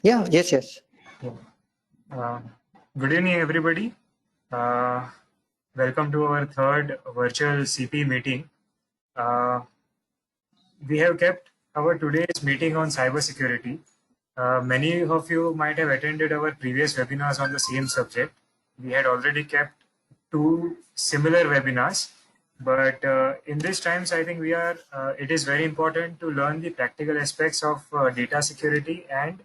Yeah, yes, yes. Yeah. Uh, Good evening, everybody. Uh, Welcome to our third virtual CP meeting. Uh, we have kept our today's meeting on cybersecurity. Many of you might have attended our previous webinars on the same subject. We had already kept two similar webinars, but in these times, I think it is very important to learn the practical aspects of data security, and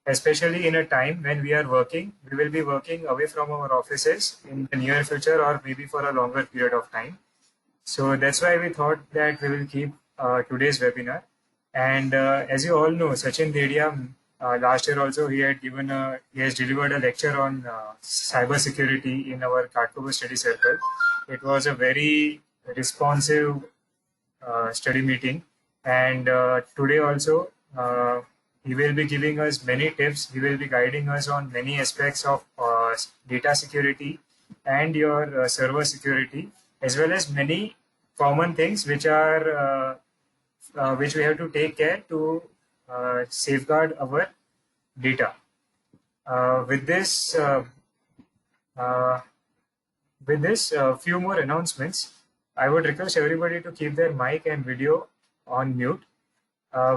especially in a time when we will be working away from our offices in the near future or maybe for a longer period of time. So that's why we thought that we will keep today's webinar. And as you all know, Sachin Dedia, last year also he has delivered a lecture on cybersecurity in our Khartoum study circle. It was a very responsive study meeting, and today also he will be giving us many tips. He will be guiding us on many aspects of data security and your server security, as well as many common things which we have to take care to safeguard our data. Uh, with this, uh, uh, few more announcements. I would request everybody to keep their mic and video on mute.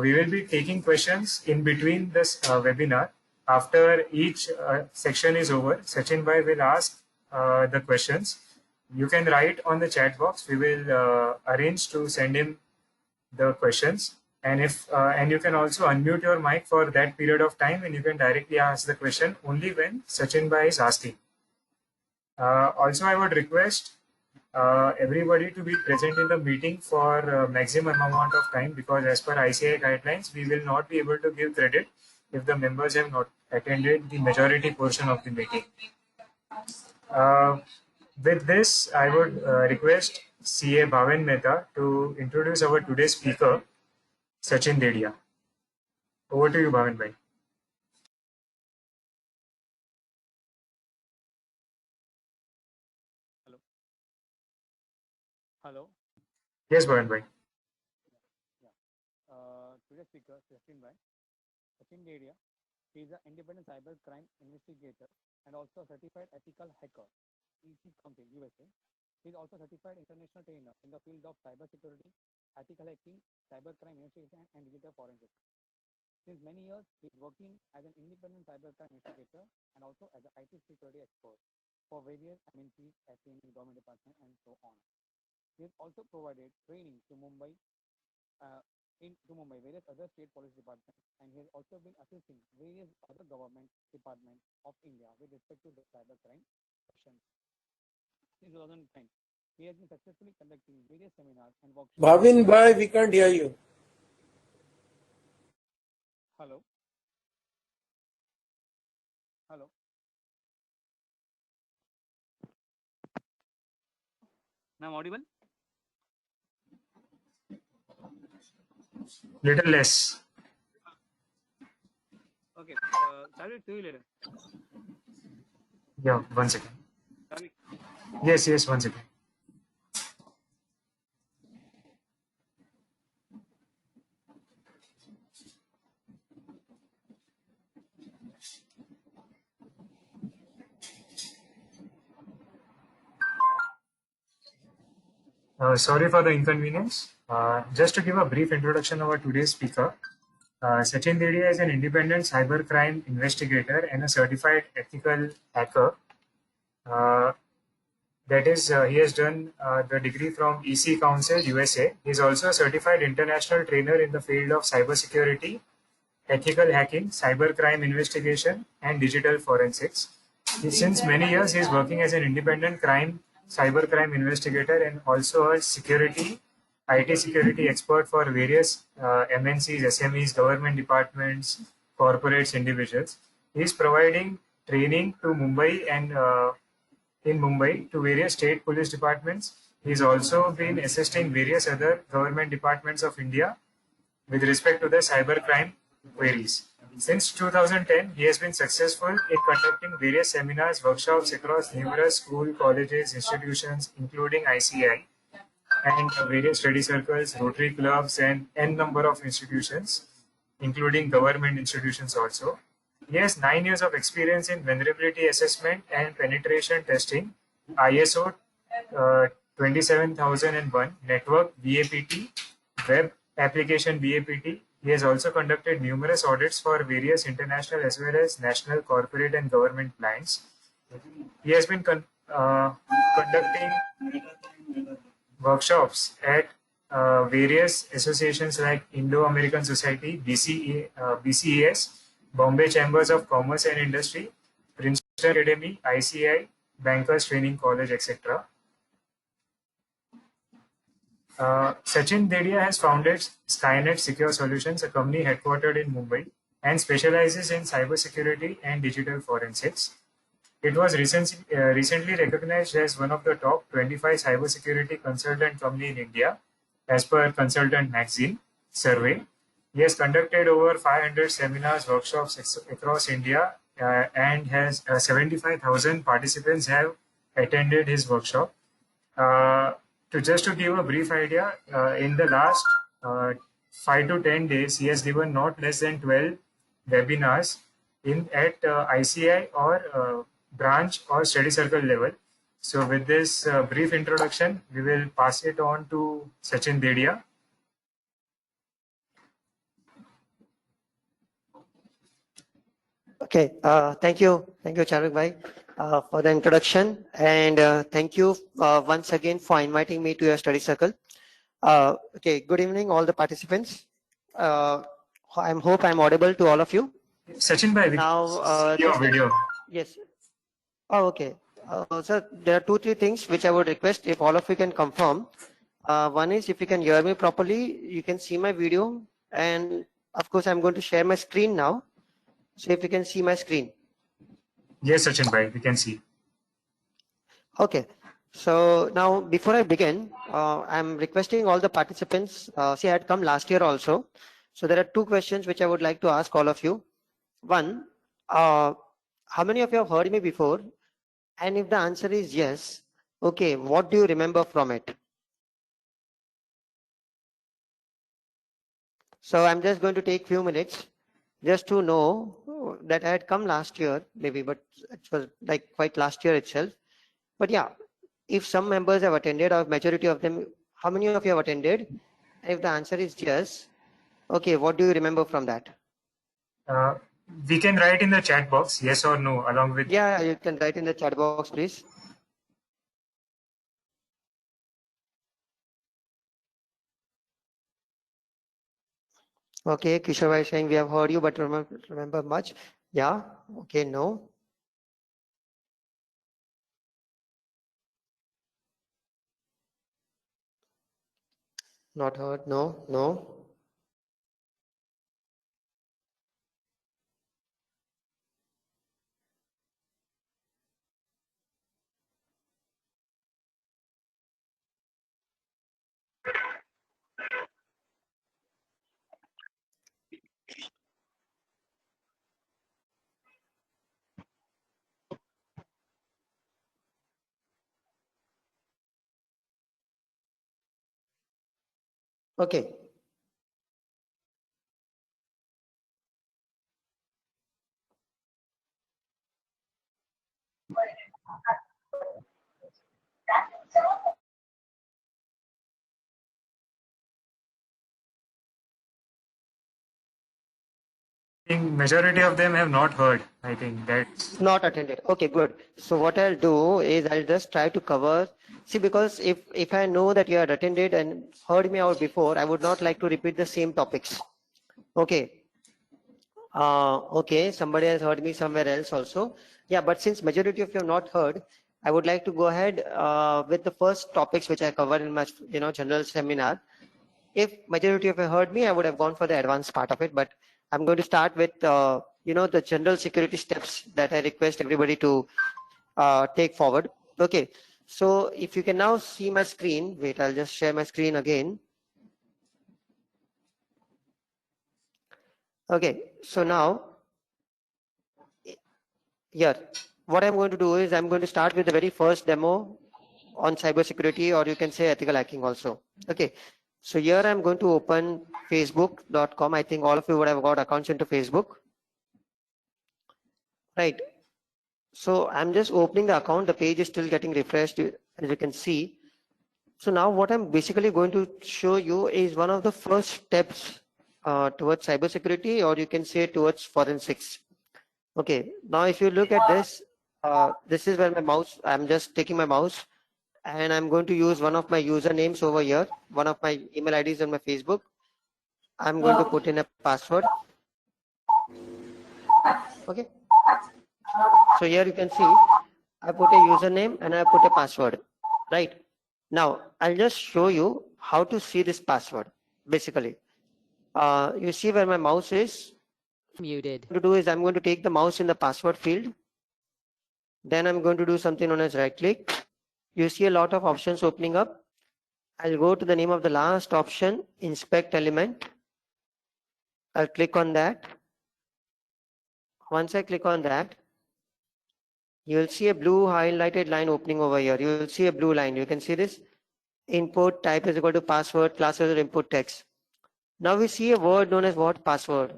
We will be taking questions in between this webinar. After each section is over, Sachin Bhai will ask the questions. You can write on the chat box. We will arrange to send him the questions. And you can also unmute your mic for that period of time, and you can directly ask the question only when Sachin Bhai is asking. Also, I would request everybody to be present in the meeting for maximum amount of time, because as per ICAI guidelines, we will not be able to give credit if the members have not attended the majority portion of the meeting. Uh, with this, I would request CA Bhaven Mehta to introduce our today's speaker, Sachin Dedia. Over to you, Bhaven Bhai. Hello. Hello. Yes, Bhaven Bhai. Yeah. Today's speaker, Sachin Dedia. He is an independent cyber crime investigator and also a certified ethical hacker, EC Council, USA. He is also a certified international trainer in the field of cybersecurity, ethical hacking, cybercrime investigation, and digital forensics. Since many years, he is working as an independent cybercrime investigator and also as an IT security expert for various MNCs, SME, government departments, and so on. He has also provided training to Mumbai various other state police departments, and he has also been assisting various other government departments of India with respect to the cybercrime questions. Since 2010, he has been successfully conducting various seminars and workshops. Bhavin bhai, we can't hear you. Hello. Hello. Now I'm audible? Little less. Okay. Shall we do it later? Yeah, 1 second. Shall we? Yes, 1 second. Sorry for the inconvenience. Just to give a brief introduction of our today's speaker, Sachin Dedia is an independent cybercrime investigator and a certified ethical hacker. He has done the degree from EC Council, USA. He is also a certified international trainer in the field of cybersecurity, ethical hacking, cybercrime investigation, and digital forensics. Since many years, he is working as an independent cybercrime investigator, and also a IT security expert for various MNCs, SMEs, government departments, corporates, individuals. He is providing training to Mumbai to various state police departments. He's also been assisting various other government departments of India with respect to the cybercrime queries. Since 2010, he has been successful in conducting various seminars, workshops across numerous schools, colleges, institutions, including ICI, and various study circles, Rotary clubs, and n number of institutions, including government institutions also. He has 9 years of experience in vulnerability assessment and penetration testing, ISO 27001, network VAPT, web application VAPT. He has also conducted numerous audits for various international as well as national corporate and government clients. He has been conducting workshops at various associations like Indo-American Society, BCES, Bombay Chambers of Commerce and Industry, Princeton Academy, ICI, Bankers Training College, etc. Sachin Dedia has founded Skynet Secure Solutions, a company headquartered in Mumbai and specializes in cybersecurity and digital forensics. It was recently recognized as one of the top 25 cybersecurity consultant company in India, as per Consultant Magazine survey. He has conducted over 500 seminars, workshops across India, and has 75,000 participants have attended his workshop. To give a brief idea, in the last 5 to 10 days, he has given not less than 12 webinars at ICI or branch or study circle level. So with this brief introduction, we will pass it on to Sachin Dedia. Okay, thank you, Charvik bhai, for the introduction, and thank you once again for inviting me to your study circle. Okay, good evening, all the participants. I hope I'm audible to all of you. Sachin bhai, Now, your video. Yes. Oh, okay. Sir, there are 2-3 things which I would request if all of you can confirm. One is if you can hear me properly, you can see my video, and of course I'm going to share my screen now. So if you can see my screen. Yes, Sachin bhai, we can see. Okay. So now before I begin, I'm requesting all the participants, see I had come last year also. So there are 2 questions which I would like to ask all of you. One, how many of you have heard me before? And if the answer is yes, okay, what do you remember from it? So I'm just going to take few minutes just to know that I had come last year, maybe, but it was like quite last year itself. But yeah, if some members have attended or majority of them, how many of you have attended? If the answer is yes, okay, what do you remember from that? We can write in the chat box, yes or no, along with... Yeah, you can write in the chat box, please. Okay, Kishore is saying we have heard you, but remember much. Yeah, okay, no. Not heard, no, no. Okay. I think majority of them have not heard. I think that's... Not attended. Okay, good. So what I'll do is I'll just try to cover. See, because if I know that you had attended and heard me out before, I would not like to repeat the same topics. Okay. Okay, somebody has heard me somewhere else also. Yeah, but since majority of you have not heard, I would like to go ahead with the first topics which I covered in my general seminar. If majority of you heard me, I would have gone for the advanced part of it, but I'm going to start with the general security steps that I request everybody to take forward. Okay, so if you can now see my screen, wait, I'll just share my screen again. Okay, so now here, what I'm going to do is I'm going to start with the very first demo on cybersecurity, or you can say ethical hacking also. Okay, so here I'm going to open facebook.com. I think all of you would have got accounts into Facebook. right? So I'm just opening the account. The page is still getting refreshed, as you can see. So now what I'm basically going to show you is one of the first steps towards cybersecurity, or you can say towards forensics. Okay, now if you look at this, this is where my mouse, I'm just taking my mouse and I'm going to use one of my usernames over here, one of my email IDs on my Facebook. I'm going to put in a password. Okay. So here you can see I put a username and I put a password, right? Now I'll just show you how to see this password. Basically, you see where my mouse is. Muted. What to do is I'm going to take the mouse in the password field. Then I'm going to do something known as right click. You see a lot of options opening up. I'll go to the name of the last option, inspect element. I'll click on that. Once I click on that, you will see a blue highlighted line opening over here. You will see a blue line. You can see this. Input type is equal to password, classes or input text. Now we see a word known as what password.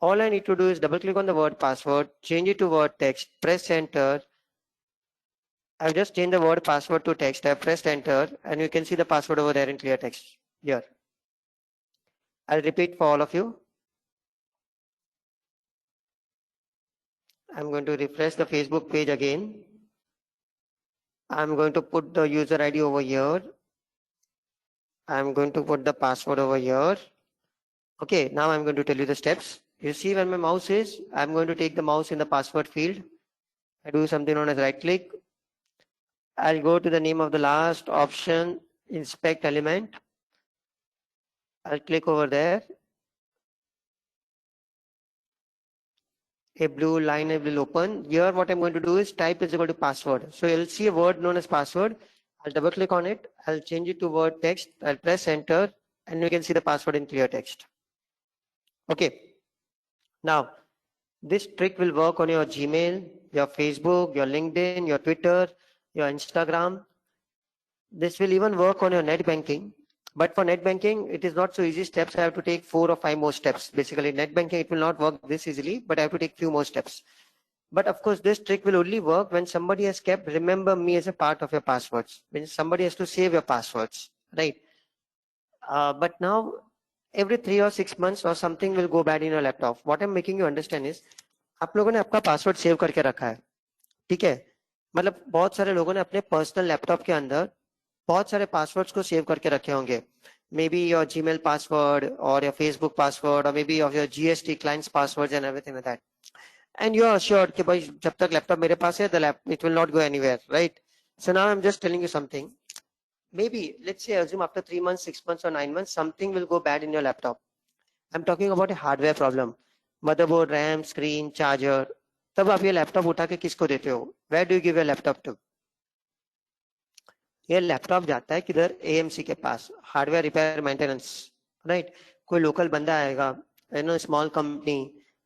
All I need to do is double click on the word password, change it to word text, press enter. I've just changed the word password to text. I've pressed enter and you can see the password over there in clear text here. I'll repeat for all of you. I'm going to refresh the Facebook page again. I'm going to put the user ID over here. I'm going to put the password over here. Okay, now I'm going to tell you the steps. You see where my mouse is? I'm going to take the mouse in the password field. I do something known as right click. I'll go to the name of the last option, inspect element. I'll click over there. A blue line will open. Here what I'm going to do is type is equal to password. So you'll see a word known as password. I'll double click on it. I'll change it to word text. I'll press enter and you can see the password in clear text. Okay. Now this trick will work on your Gmail, your Facebook, your LinkedIn, your Twitter, your Instagram. This will even work on your net banking. But for net banking, it is not so easy steps. I have to take 4 or 5 more steps. Basically, net banking, it will not work this easily, but I have to take few more steps. But of course, this trick will only work when somebody has kept remember me as a part of your passwords. When somebody has to save your passwords, right? But now every 3 or 6 months or something will go bad in your laptop. What I'm making you understand is, आप लोगों ने आपका password save करके रखा है, ठीक है? मतलब बहुत सारे लोगों ने अपने पर्सनल लैपटॉप के अंदर बहुत सारे पासवर्ड्स को सेव करके रखे होंगे. Maybe your Gmail password or your Facebook password or maybe of your GST clients passwords and everything like that. And you are assured कि भाई जब तक लैपटॉप मेरे पास है, it will not go anywhere, right? So now I'm just telling you something. Maybe let's say assume after 3 months, 6 months or 9 months, something will go bad in your laptop. I'm talking about a hardware problem. Motherboard, RAM, screen, charger. तब आप ये laptop उठा के किसको देते हो? Where do you give your laptop to? ये laptop जाता है किधर? AMC के पास, हार्डवेयर रिपेयर मेंटेनेंस, राइट? कोई लोकल बंदा आएगा, small company.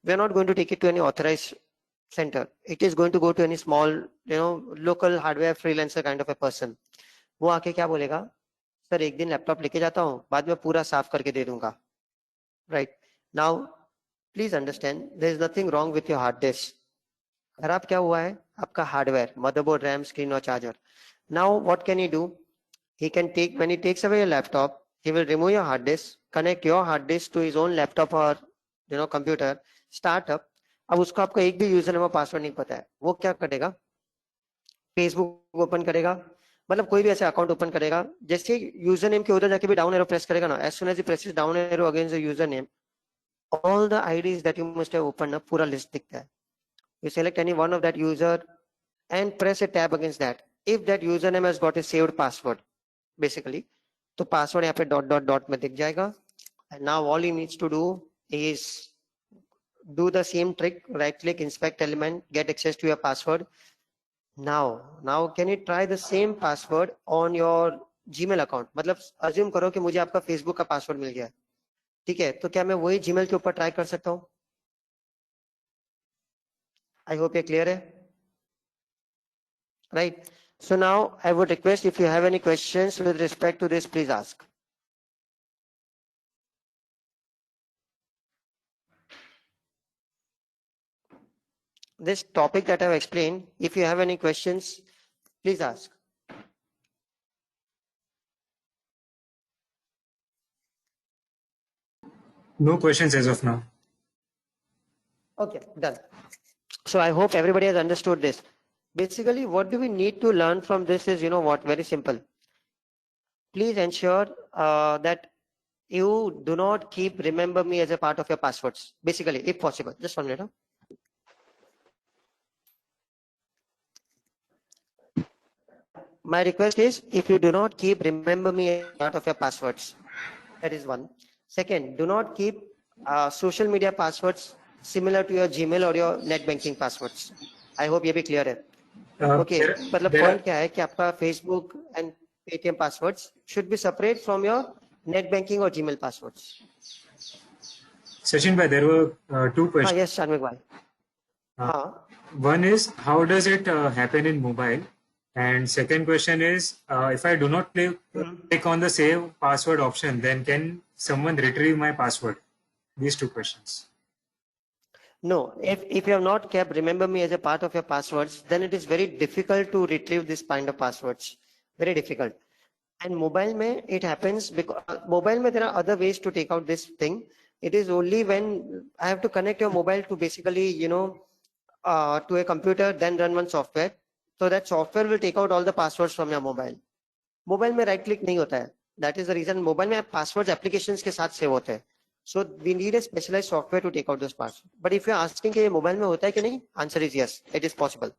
We are not going to take it to any authorised centre. It is going to go to any small local hardware freelancer kind of a person. वो आके क्या बोलेगा? Sir एक दिन laptop लेके जाता हूँ, बाद में पूरा साफ करके दे दूंगा, right? Now please understand, there is nothing wrong with your hard disk. खराब क्या हुआ है? आपका हार्डवेयर, मदरबोर्ड, रैम, स्क्रीन और charger. Now what can he do? He can take, when he takes away your laptop, he will remove your hard disk, connect your hard disk to his own laptop or computer, start up. अब उसको आपका एक भी user name और password नहीं पता है. वो क्या करेगा? फेसबुक ओपन करेगा, मतलब कोई भी ऐसा अकाउंट ओपन करेगा. जैसे यूजर नेम के उधर जाके भी डाउन एरो प्रेस करेगा ना, as soon as he presses down arrow against the user name, all the IDs that you must have opened up, पूरा लिस्ट दिखता है. You select any one of that user and press a tab against that. If that username has got a saved password, basically, तो password यहाँ पे dot dot dot में दिख जाएगा. And now all he needs to do is do the same trick, right click, inspect element, get access to your password. Now can you try the same password on your Gmail account? मतलब assume करो कि मुझे आपका Facebook का password मिल गया है, ठीक है? तो क्या मैं वही Gmail के ऊपर ट्राई कर सकता हूँ? I hope ये clear है, right? So now I would request, if you have any questions with respect to this, please ask. this topic that I've explained. If you have any questions, please ask. No questions as of now. Okay, done. So I hope everybody has understood this. Basically, what do we need to learn from this is, you know what, very simple. Please ensure that you do not keep remember me as a part of your passwords. Basically, if possible, just 1 minute. Huh? My request is, if you do not keep remember me as part of your passwords, that is one. Second, do not keep social media passwords similar to your Gmail or your net banking passwords. I hope ये भी clear है. Okay, मतलब point क्या है कि आपका Facebook and Paytm passwords should be separate from your net banking or Gmail passwords. Sachin bhai, there were two questions. Yes, Sharmik bhai. One is, how does it happen in mobile? And second question is, if I do not click on the save password option, then can someone retrieve my password? These two questions. No, if you have not kept remember me as a part of your passwords, then it is very difficult to retrieve this kind of passwords. Very difficult. And mobile mein it happens because mobile mein there are other ways to take out this thing. It is only when I have to connect your mobile to basically, you know, to a computer, then run one software. So that software will take out all the passwords from your mobile. Mobile में right click नहीं होता है. That is the reason mobile में passwords applications के साथ save होते हैं. So we need a specialized software to take out those passwords. But if you are asking कि ये mobile में होता है कि नहीं, answer is yes, it is possible.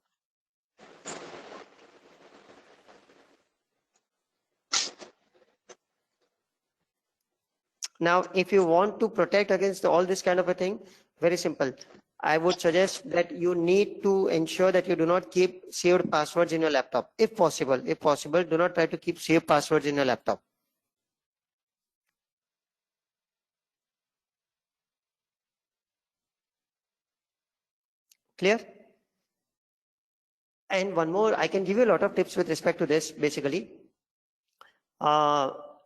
Now, if you want to protect against all this kind of a thing, very simple. I would suggest that you need to ensure that you do not keep saved passwords in your laptop. If possible, do not try to keep saved passwords in your laptop. Clear? And one more, I can give you a lot of tips with respect to this, basically.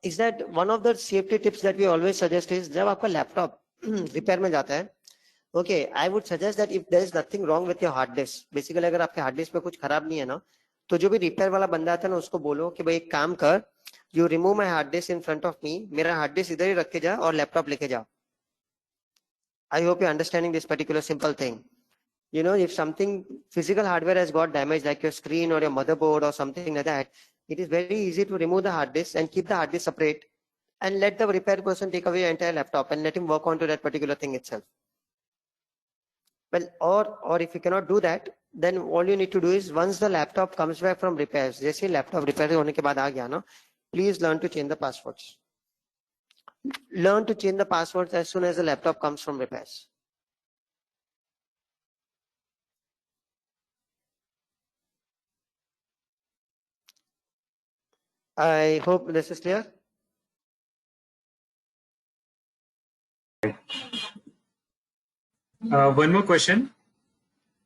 Is that one of the safety tips that we always suggest is, जब आपका laptop repair में जाता है, okay, I would suggest that if there is nothing wrong with your hard disk, basically अगर आपके hard disk पे कुछ खराब नहीं है ना, तो जो भी repair वाला बंदा आता है ना, उसको बोलो कि भाई एक काम कर, you remove my hard disk in front of me, मेरा hard disk इधर ही रख के जा और laptop लेके जा. I hope you're understanding this particular simple thing. You know, if something physical hardware has got damaged, like your screen or your motherboard or something like that, it is very easy to remove the hard disk and keep the hard disk separate and let the repair person take away your entire laptop and let him work onto that particular thing itself. Well, or if you cannot do that, then all you need to do is once the laptop comes back from repairs, जैसे laptop repair होने के बाद आ गया ना, please learn to change the passwords. Learn to change the passwords as soon as the laptop comes from repairs. I hope this is clear. One more question.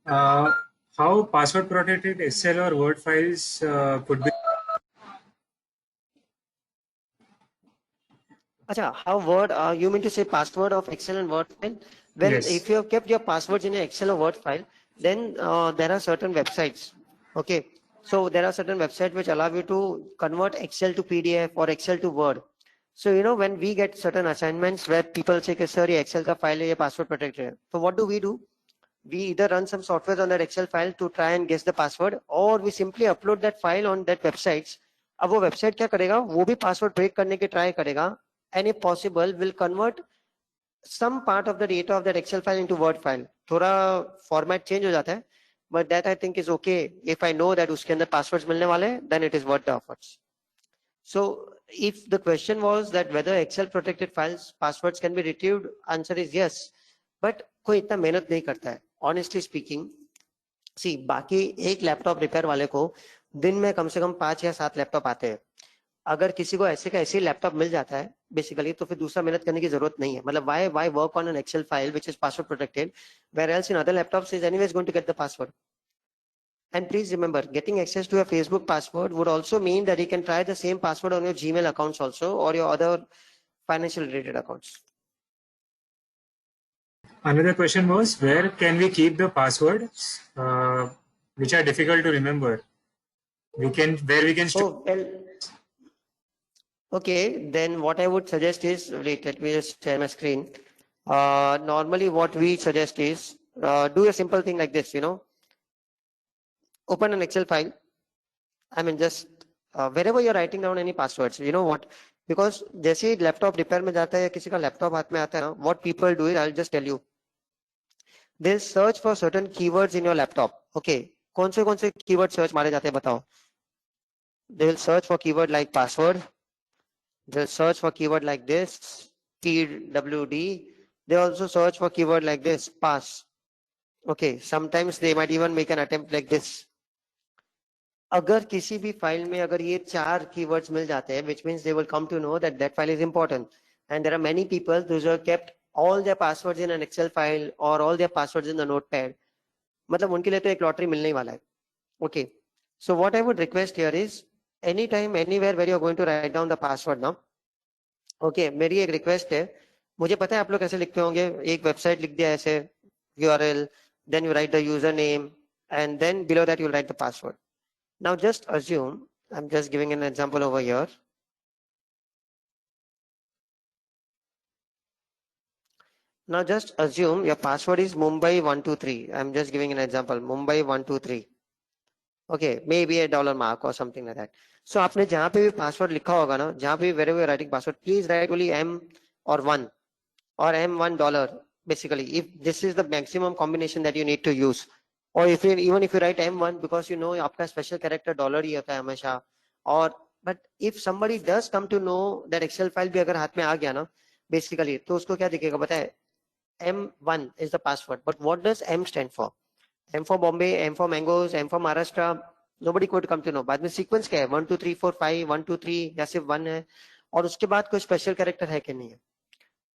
How password protected Excel or Word files could be? Acha, how Word, you mean to say password of Excel and Word file? Well, Yes. if you have kept your passwords in an Excel or Word file, then there are certain websites. Okay. So there are certain websites which allow you to convert Excel to PDF or Excel to Word. So, you know, when we get certain assignments where people say, sir, ये Excel का file है, ये password protected है. So what do? We either run some software on that Excel file to try and guess the password, or we simply upload that file on that websites. अब वो website क्या करेगा? वो भी password break करने की try करेगा, and if possible, will convert some part of the data of that Excel file into Word file. थोड़ा format change हो जाता है. But that I think is okay. If I know that उसके अंदर passwords मिलने वाले, then it is worth the efforts. So if the question was that whether Excel protected files passwords can be retrieved, answer is yes. But कोई इतना मेहनत नहीं करता है. Honestly speaking, see बाकी एक लैपटॉप रिपेयर वाले को दिन में कम से कम 5 या 7 लैपटॉप आते हैं. अगर किसी को ऐसे का ऐसे लैपटॉप मिल जाता है बेसिकली, तो फिर दूसरा मेहनत करने की जरूरत नहीं है. मतलब why work on an Excel file which is password protected, whereas in other laptops is anyways going to get the password. And please remember, getting access to your Facebook password would also mean that you can try the same password on your Gmail accounts also, or your other financial related accounts. Another question was, where can we keep the passwords which are difficult to remember? Where we can store. Oh, well, okay, then what I would suggest is, wait, let me just share my screen. Normally what we suggest is, do a simple thing like this, open an Excel file. I mean, just wherever you're writing down any passwords, you know what? Because जैसे ही laptop repair में जाता है या किसी का laptop हाथ में आता है ना, what people do is, I'll just tell you, they'll search for certain keywords in your laptop. Okay, कौन से keyword search मारे जाते हैं बताओ? They'll search for keyword like password. They'll search for keyword like this, PWD. They also search for keyword like this, pass. Okay, sometimes they might even make an attempt like this. अगर किसी भी file में अगर ये 4 keywords मिल जाते हैं, which means they will come to know that that file is important. And there are many people who have kept all their passwords in an Excel file or all their passwords in the notepad. मतलब उनके लिए तो एक lottery मिलने ही वाला है. Okay, so what I would request here is, anytime, anywhere where you're going to write down the password now. Okay, मेरी एक रिक्वेस्ट है, मुझे पता है आप लोग कैसे लिखते होंगे, एक वेबसाइट लिख दिया ऐसे, URL, then you write the username, and then below that you'll write the password. Now just assume, I'm just giving an example over here. Now just assume your password is Mumbai123. I'm just giving an example, Mumbai123. Okay, maybe a dollar mark or something like that. So आपने जहाँ पे भी password लिखा होगा ना, जहाँ पे wherever you're writing password, please write only M or 1 or M1 basically, if this is the maximum combination that you need to use. Or if you, even if you write M1, because you know आपका special character dollar ही होता है हमेशा. और but if somebody does come to know that Excel file भी अगर हाथ में आ गया ना, basically, तो उसको क्या दिखेगा पता है? M1 is the password, but what does M stand for? M for Bombay, M for mangoes, M for Maharashtra. Nobody could come to know. बाद में sequence क्या है? 1 2 3 4 5 1 2 3 या सिर्फ 1 है? और उसके बाद कोई special character है कि नहीं है?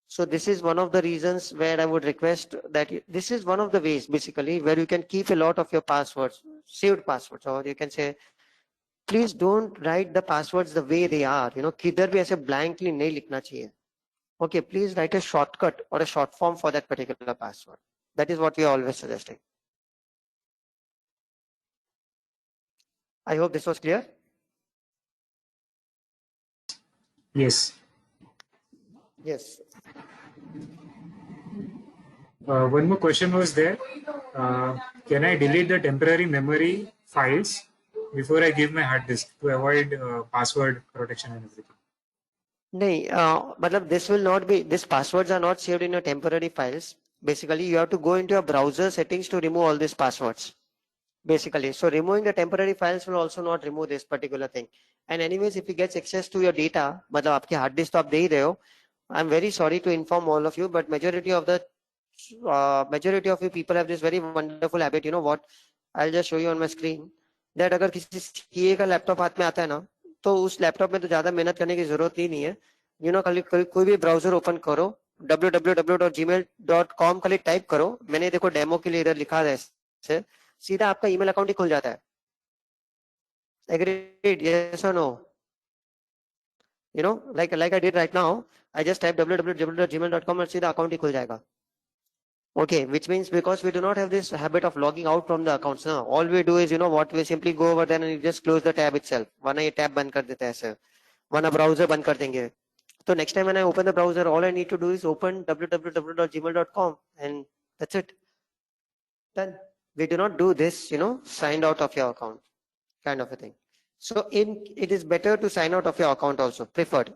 So this is one of the reasons where I would request that this is one of the ways basically where you can keep a lot of your passwords, saved passwords, or you can say, please don't write the passwords the way they are. किधर भी ऐसे blankly नहीं लिखना चाहिए. Okay, please write a shortcut or a short form for that particular password. That is what we are always suggesting. I hope this was clear. Yes. Yes. One more question was there. Can I delete the temporary memory files before I give my hard disk to avoid password protection and everything? नहीं, मतलब this will not be, these passwords are not saved in your temporary files. Basically, you have to go into your browser settings to remove all these passwords. Basically, so removing the temporary files will also not remove this particular thing. And anyways, if you get access to your data, मतलब आपके hard disk तो आप दे ही रहे हो. I'm very sorry to inform all of you, but majority of you people have this very wonderful habit. You know what? I'll just show you on my screen that अगर किसी CA का laptop हाथ में आता है ना, तो उस लैपटॉप में तो ज्यादा मेहनत करने की जरूरत ही नहीं है. खाली कोई भी ब्राउजर ओपन करो, www.gmail.com खाली टाइप करो. मैंने देखो डेमो के लिए इधर लिखा है, सीधा आपका ईमेल अकाउंट ही खुल जाता है. Agreed? Yes or no? Like I did right now, I just type www.gmail.com and सीधा अकाउंट ही खुल जाएगा. Okay, which means because we do not have this habit of logging out from the accounts now, all we do is, what, we simply go over there and you just close the tab itself. वरना ये tab बंद कर देते हैं ऐसे, वरना browser बंद कर देंगे. So next time when I open the browser, all I need to do is open www.gmail.com and that's it. Done. We do not do this, signed out of your account kind of a thing. So it is better to sign out of your account also, preferred.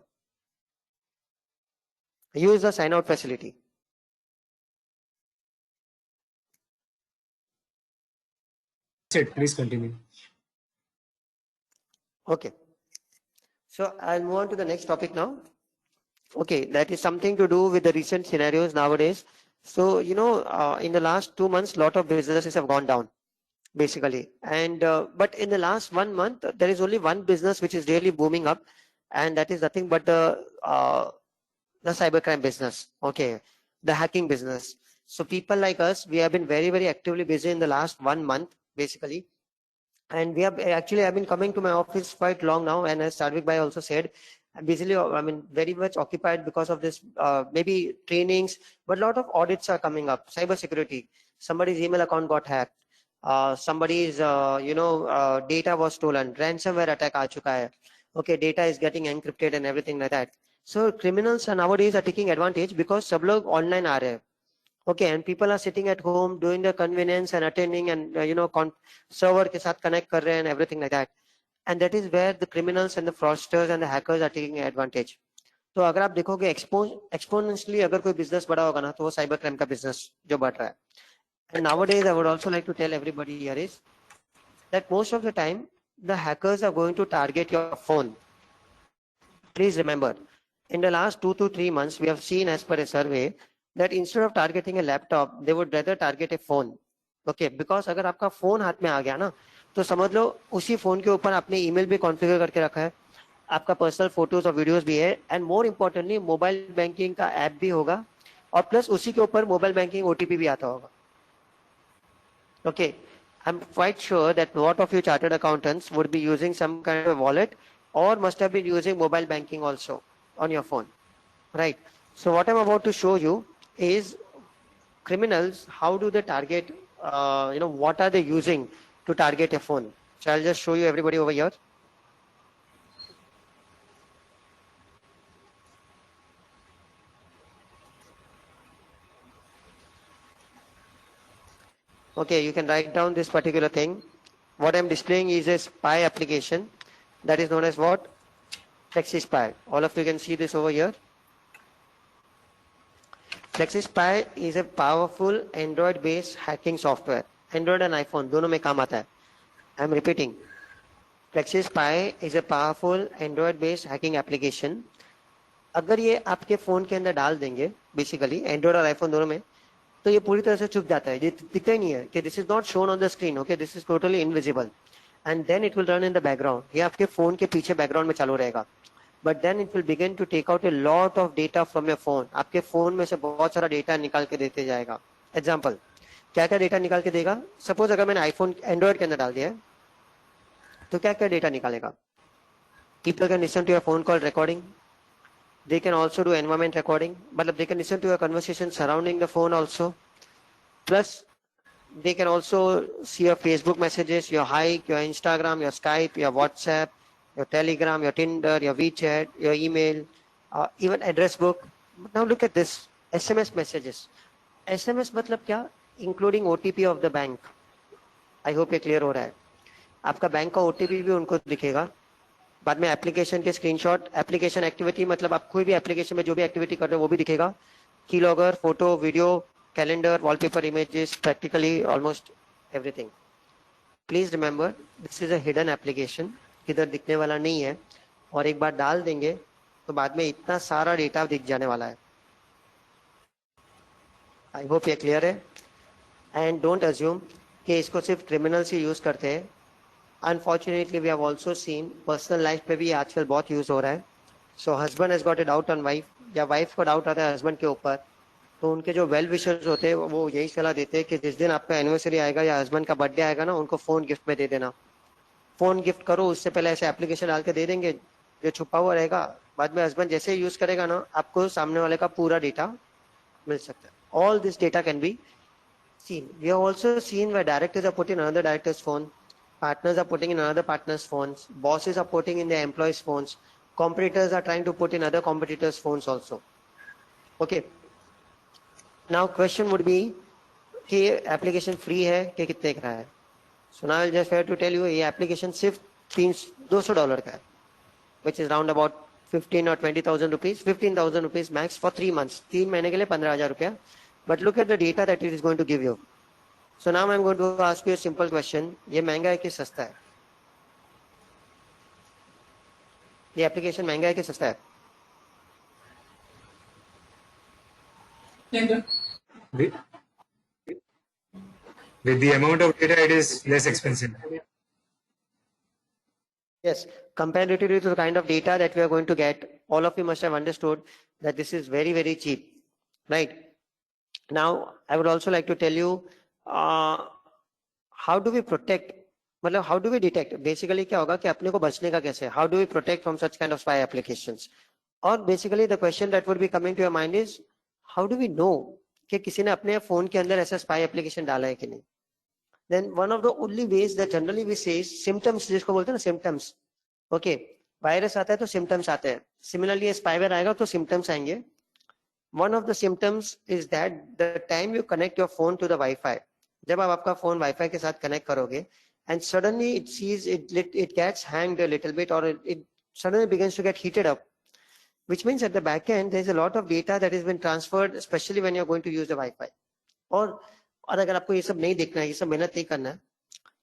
Use the sign out facility. That's it. Please continue. Okay. So I'll move on to the next topic now. Okay, that is something to do with the recent scenarios nowadays. So, in the last 2 months, lot of businesses have gone down, basically. And but in the last 1 month, there is only one business which is really booming up, and that is nothing but the cybercrime business. Okay, the hacking business. So people like us, we have been very, very actively busy in the last 1 month, basically. And we have actually, I've been coming to my office quite long now, and as Sadvik Bhai also said, busily, I mean, very much occupied because of this, maybe trainings, but a lot of audits are coming up. Cyber security, somebody's email account got hacked, somebody's, data was stolen, ransomware attack aa chuka hai. Okay, data is getting encrypted and everything like that. So criminals are nowadays are taking advantage because सब लोग online आ रहे हैं. Okay, and people are sitting at home doing the convenience and attending and server के साथ connect कर रहे हैं and everything like that. And that is where the criminals and the fraudsters and the hackers are taking advantage. तो अगर आप देखोगे exponentially अगर कोई business बड़ा होगा ना तो वो cyber crime का business जो बढ़ रहा है. And nowadays I would also like to tell everybody here is that most of the time the hackers are going to target your phone. Please remember, in the last 2 to 3 months we have seen as per a survey that instead of targeting a laptop they would rather target a phone. Okay, because अगर आपका phone हाथ में आ गया ना तो समझ लो उसी phone के ऊपर आपने email भी configure करके रखा है, आपका पर्सनल फोटोज और वीडियोस भी है, and more importantly mobile banking का ऐप भी होगा और प्लस उसी के ऊपर मोबाइल बैंकिंग ओटीपी भी आता होगा. Okay, I am quite sure that lot of you chartered accountants would be using some kind of wallet or must have been using mobile banking also on your phone, right? So what I'm about to show you is criminals, how do they target, what are they using to target a phone. So I'll just show you everybody over here. Okay, you can write down this particular thing. What I'm displaying is a spy application that is known as what? FlexiSpy. All of you can see this over here. FlexiSpy is a powerful Android-based hacking software. Android and iPhone दोनों में काम आता है. I'm repeating. FlexiSpy is a powerful Android-based hacking application. अगर ये आपके phone के अंदर डाल देंगे, बेसिकली एंड्रॉइड और आईफोन दोनों में, तो ये पूरी तरह से छुप जाता है, ये दिखता ही नहीं है कि this is not shown on the screen. Okay, this is totally invisible and then it will run in the background. ये आपके फोन के पीछे बैकग्राउंड में चालू रहेगा, but then it will begin to take out a lot of data from your phone. आपके phone में से बहुत सारा डेटा निकाल के देते जाएगा. एग्जाम्पल, क्या क्या डेटा निकाल के देगा? सपोज अगर मैंने आईफोन एंड्रॉइड के अंदर डाल दिया है तो क्या क्या डेटा निकालेगा? People can listen to your phone call recording. They can also do environment recording, but they can listen to your conversation surrounding the phone also. Plus, they can also see your Facebook messages, your Hike, your Instagram, your Skype, your WhatsApp, your Telegram, your Tinder, your WeChat, your email, even address book. Now look at this, SMS messages. SMS मतलब क्या? Including OTP of the bank. I hope ये clear हो रहा है. आपका bank का OTP भी उनको दिखेगा. बाद में एप्लीकेशन के स्क्रीनशॉट, एप्लीकेशन एक्टिविटी मतलब आप कोई भी एप्लीकेशन में जो भी एक्टिविटी कर रहे हो वो भी दिखेगा. की logger, photo, video, calendar, wallpaper, images, practically almost everything. Please remember, this is a hidden application, किधर दिखने वाला नहीं है, और एक बार डाल देंगे तो बाद में इतना सारा डेटा दिख जाने वाला है. आई होप ये क्लियर है. एंड डोंट अज्यूम कि इसको सिर्फ क्रिमिनल्स ही यूज करते हैं. Unfortunately, we have also seen personal life पे भी आजकल बहुत यूज हो रहा है. So husband has got a doubt on wife, या wife को डाउट आता है husband के ऊपर, तो उनके जो वेल विशर्स होते हैं वो यही सलाह देते हैं कि जिस दिन आपका एनिवर्सरी आएगा या हस्बैंड का बर्थडे आएगा ना, उनको फोन गिफ्ट में दे देना. फोन गिफ्ट करो, उससे पहले ऐसे एप्लीकेशन डाल के दे देंगे जो छुपा हुआ रहेगा. बाद में हस्बैंड जैसे यूज करेगा ना, आपको सामने वाले का पूरा डेटा मिल सकता है. All this data can be seen. We have also seen where directors are putting another director's phone. Partners are putting in another partner's phones. Bosses are putting in their employees' phones. Competitors are trying to put in other competitors' phones also. Okay. Now question would be कि application free है कि कितने का है? So now I'll just have to tell you ये application सिर्फ $200 का है, which is round about 15 or 20,000 rupees, 15,000 rupees max for 3 months. 3 महीने के लिए 15,000 रुपया. But look at the data that it is going to give you. So now I'm going to ask you a simple question. ये महंगा है कि सस्ता है? ये एप्लीकेशन महंगा है कि सस्ता है? With the amount of data, it is less expensive. Yes, comparatively to the kind of data that we are going to get, all of you must have understood that this is very, very cheap, right? Now, I would also like to tell you how do we protect मतलब how do we detect, basically क्या होगा कि अपने को बचने का कैसे, how do we protect from such kind of spy applications. और basically the question that would be coming to your mind is how do we know कि किसी ने अपने फोन के अंदर ऐसा स्पाई एप्लीकेशन डाला है कि नहीं। Then one of the only ways that generally we say symptoms, जिसको बोलते हैं ना सिम्टम्स। ओके, वायरस आता है तो सिम्टम्स आते हैं, सिमिलरली स्पाईवेयर आएगा तो सिम्टम्स आएंगे। One of the symptoms is that the time you connect your phone to the wifi, जब आप आपका फोन वाईफाई के साथ कनेक्ट करोगे and suddenly it sees it gets hanged a little bit, or it suddenly begins to get heated up, which means at the back end there's a lot of data that has been transferred, especially when you're going to use the Wi-Fi. और अगर आपको ये सब नहीं देखना है, ये सब मेहनत नहीं करना है,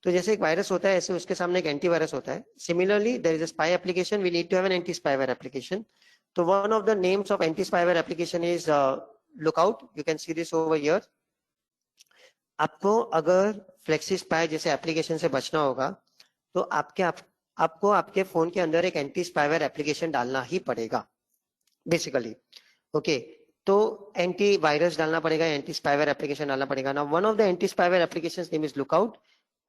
तो जैसे एक वायरस होता है ऐसे उसके सामने एक एंटीवायरस होता है। Similarly there is a spy application, we need to have an anti spyware application. तो one of the names of anti spyware application is Lookout, you can see this over here. आपको अगर flexi spy जैसे application से बचना होगा तो आपको आपके फोन के अंदर एक एंटी स्पाईवेयर एप्लीकेशन डालना ही पड़ेगा बेसिकली। ओके, तो एंटी वायरस डालना पड़ेगा, एंटी स्पाईवेयर एप्लीकेशन डालना पड़ेगा। Now one of the anti spyware applications name is Lookout,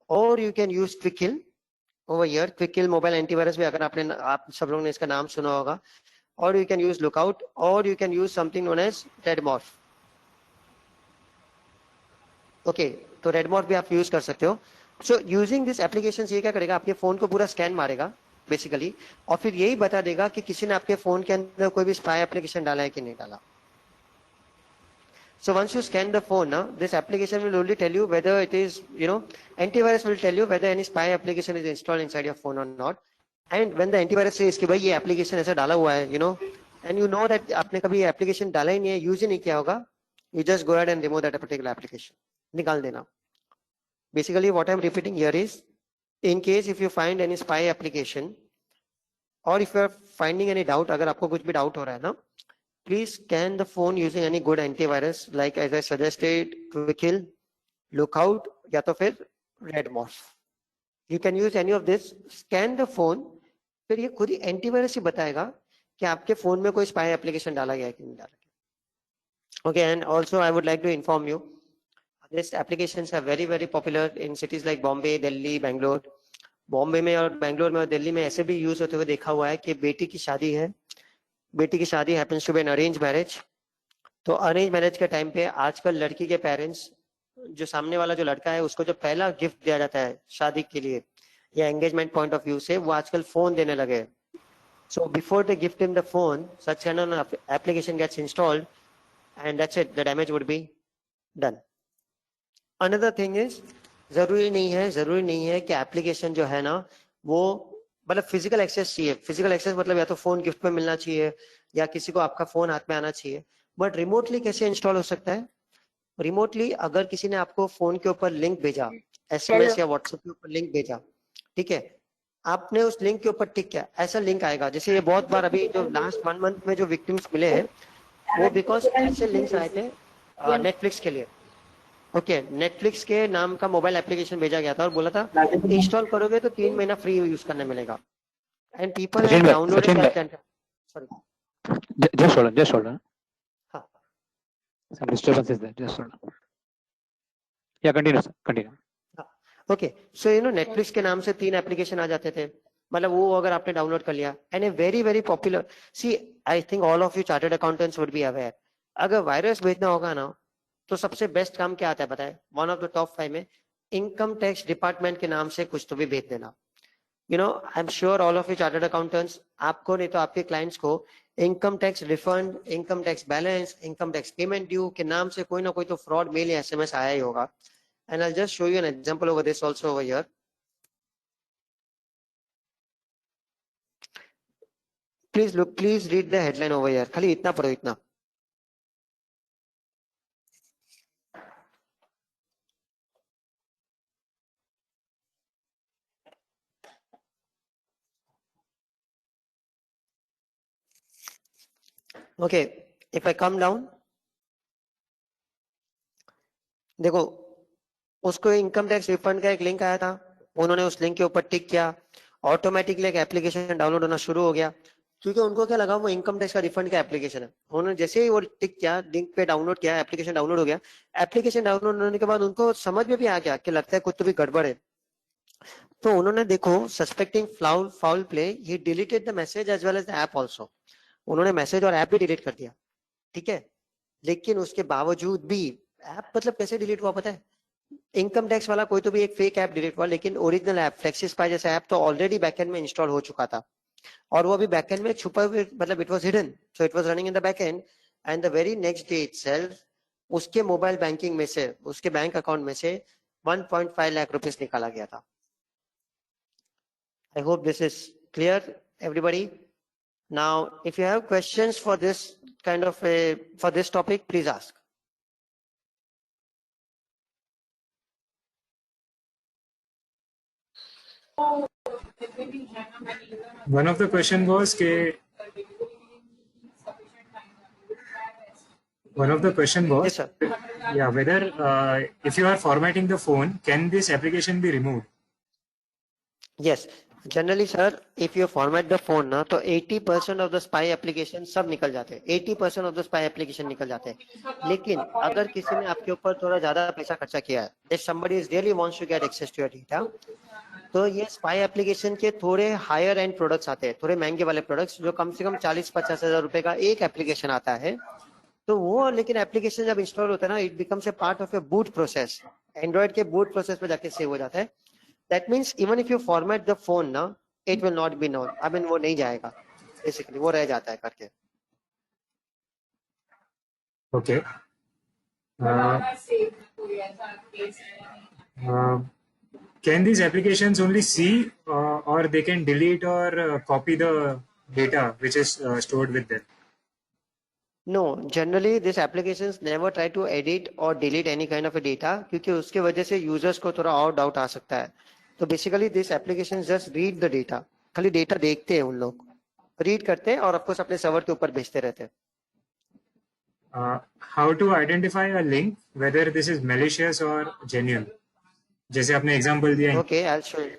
और you can use Quick Heal over here. Quick Heal mobile antivirus भी अगर आप सब लोगों ने इसका नाम सुना होगा। और यू कैन यूज लुकआउट, और you can use something known as RedMorph. Okay, तो रेडमॉर्फ भी आप यूज कर सकते हो। सो यूजिंग दिस एप्लीकेशन ये क्या करेगा, आपके फोन को पूरा स्कैन मारेगा बेसिकली, और फिर यही बता देगा कि किसी ने आपके फोन के अंदर कोई भी स्पाई एप्लीकेशन डाला है कि नहीं डाला। So once you scan the phone, now this application will only tell you whether it is, antivirus will tell you whether any spy application is installed inside your phone or not. And when the antivirus says कि भाई ये application ऐसा डाला हुआ है, and you know that आपने कभी application डाला ही नहीं है, use ही नहीं किया होगा, you just go ahead and remove that particular application, निकाल देना। Basically what I'm repeating here is, in case if you find any spy application, or if you are finding any doubt, अगर आपको कुछ भी doubt हो रहा है ना, please scan the phone using any good antivirus, like as I suggested, Quickkill, Lookout, या तो फिर Redmorph. You can use any of this. Scan the phone, फिर ये खुद ही एंटीवायरस ही बताएगा कि आपके फोन में कोई स्पाई एप्लीकेशन डाला गया है कि नहीं डाला गया। Okay, and also I would like to inform you, these applications are very very popular in cities like Bombay, Delhi, Bangalore. Bombay में और बैंगलोर में और दिल्ली में ऐसे भी यूज होते हुए देखा हुआ है कि बेटी की शादी है, बेटी की शादी happens to be an arrange marriage. तो अरेंज मैरिज के टाइम पे आजकल लड़की के पेरेंट्स, जो सामने वाला जो लड़का है उसको जो पहला गिफ्ट दिया जाता है शादी के लिए या एंगेजमेंट पॉइंट ऑफ व्यू से, वो आजकल फोन देने लगे। So before they gift him the phone, such kind of application gets installed and that's it, the damage would be done. Another thing is, जरूरी नहीं है कि एप्लीकेशन जो है ना वो मतलब फिजिकल एक्सेस चाहिए। फिजिकल एक्सेस मतलब या तो फोन गिफ्ट में मिलना चाहिए या किसी को आपका फोन हाथ में आना चाहिए। बट रिमोटली कैसे इंस्टॉल हो सकता है? रिमोटली अगर किसी ने आपको फोन के ऊपर लिंक भेजा, एसएमएस या व्हाट्सएप के ऊपर लिंक भेजा, ठीक है, आपने उस लिंक के ऊपर टिक किया, ऐसा लिंक आएगा। जैसे ये बहुत बार अभी जो लास्ट 1 मंथ में जो विक्टिम्स मिले हैं वो बिकॉज ऐसे लिंक्स आए थे नेटफ्लिक्स के लिए। ओके, नेटफ्लिक्स के नाम का मोबाइल एप्लीकेशन भेजा गया था और बोला था इंस्टॉल करोगे तो 3 महीना फ्री यूज करने मिलेगा। And people have downloaded. Sorry, just hold on. हाँ, Some disturbance is there. Just hold on. Yeah, continue, sir. Continue. Okay, so Netflix के नाम से 3 एप्लीकेशन आ जाते थे, मतलब वो अगर आपने डाउनलोड कर लिया, and a very very popular, see I think all of you chartered accountants would be aware, अगर वायरस भेजना होगा ना तो सबसे बेस्ट काम क्या आता है पता है? वन ऑफ द टॉप 5 में इनकम टैक्स डिपार्टमेंट के नाम से कुछ तो भी भेज देना। I am sure all of you chartered accountants, आपको नहीं तो आपके क्लाइंट्स को income tax refund, income tax balance, income tax payment due के नाम से कोई ना कोई तो फ्रॉड मेल या एसएमएस आया ही होगा। And I just show you an example over this also over here. Please read the headline over here, खाली इतना पढ़ो, इतना। Okay, if I come down, देखो उसको इनकम टैक्स रिफंड का एक लिंक आया था, उन्होंने उस लिंक के ऊपर टिक किया, ऑटोमेटिकली एक एप्लीकेशन डाउनलोड होना शुरू हो गया, क्योंकि उनको क्या लगा वो इनकम टैक्स का रिफंड का एप्लीकेशन है। उन्होंने जैसे ही वो टिक किया, लिंक पे डाउनलोड किया, एप्लीकेशन डाउनलोड हो गया। एप्लीकेशन डाउनलोड होने के बाद उनको समझ में भी आ गया कि लगता है कुछ तो भी गड़बड़ है। तो उन्होंने देखो suspecting foul play he deleted the message as well as the app also. उन्होंने मैसेज और ऐप भी डिलीट कर दिया. ठीक है, लेकिन उसके बावजूद भी ऐप मतलब कैसे डिलीट हुआ पता है? इनकम टैक्स वाला कोई तो भी एक फेक ऐप डिलीट हुआ, लेकिन ओरिजिनल ऐप फ्लेक्सीस्पाई जैसा ऐप तो ऑलरेडी बैकएंड में इंस्टॉल हो चुका था और वो अभी बैकएंड में छुपा हुआ, मतलब it was hidden, so it was running in the backend. And the very next day itself उसके मोबाइल बैंकिंग में से, उसके बैंक अकाउंट में से 1.5 लाख रुपीस निकाला गया था. I hope this is clear, everybody. Now, if you have questions for this kind of for this topic, please ask. One of the question was के one of the question was Yes, sir. yeah, whether if you are formatting the phone, can this application be removed? Yes. Generally, sir, if you format the phone ना, तो 80% of the spy application सब निकल जाते हैं. 80% of the spy application निकल जाते हैं. लेकिन अगर किसी ने आपके ऊपर थोड़ा ज्यादा पैसा खर्चा किया है, if somebody is really wants to get access to your data, तो ये स्पाई एप्लीकेशन के थोड़े हायर एंड प्रोडक्ट्स आते हैं, थोड़े महंगे वाले प्रोडक्ट्स जो कम से कम 40-50 हजार रुपए का एक एप्लीकेशन आता है. तो वो लेकिन एप्लीकेशन जब इंस्टॉल होता है ना, it becomes a part of a boot process. Android के बूट प्रोसेस में जाके सेव हो जाता है. That means even if you format the phone ना, it will not be known. I mean वो नहीं जाएगा, बेसिकली वो रह जाता है करके. Okay. Can these applications only see or they can delete or copy the data which is stored with them? No, generally these applications never try to edit or delete any kind of a data, क्योंकि उसके वजह से users को थोड़ा और doubt आ सकता है. तो basically this application just read the data, खाली डेटा देखते हैं, उन लोग रीड करते हैं और ऑफकोर्स अपने सर्वर के ऊपर भेजते रहते हैं. How to identify a link whether this is malicious or genuine? जैसे आपने एग्जांपल दिया. Okay, I'll show you.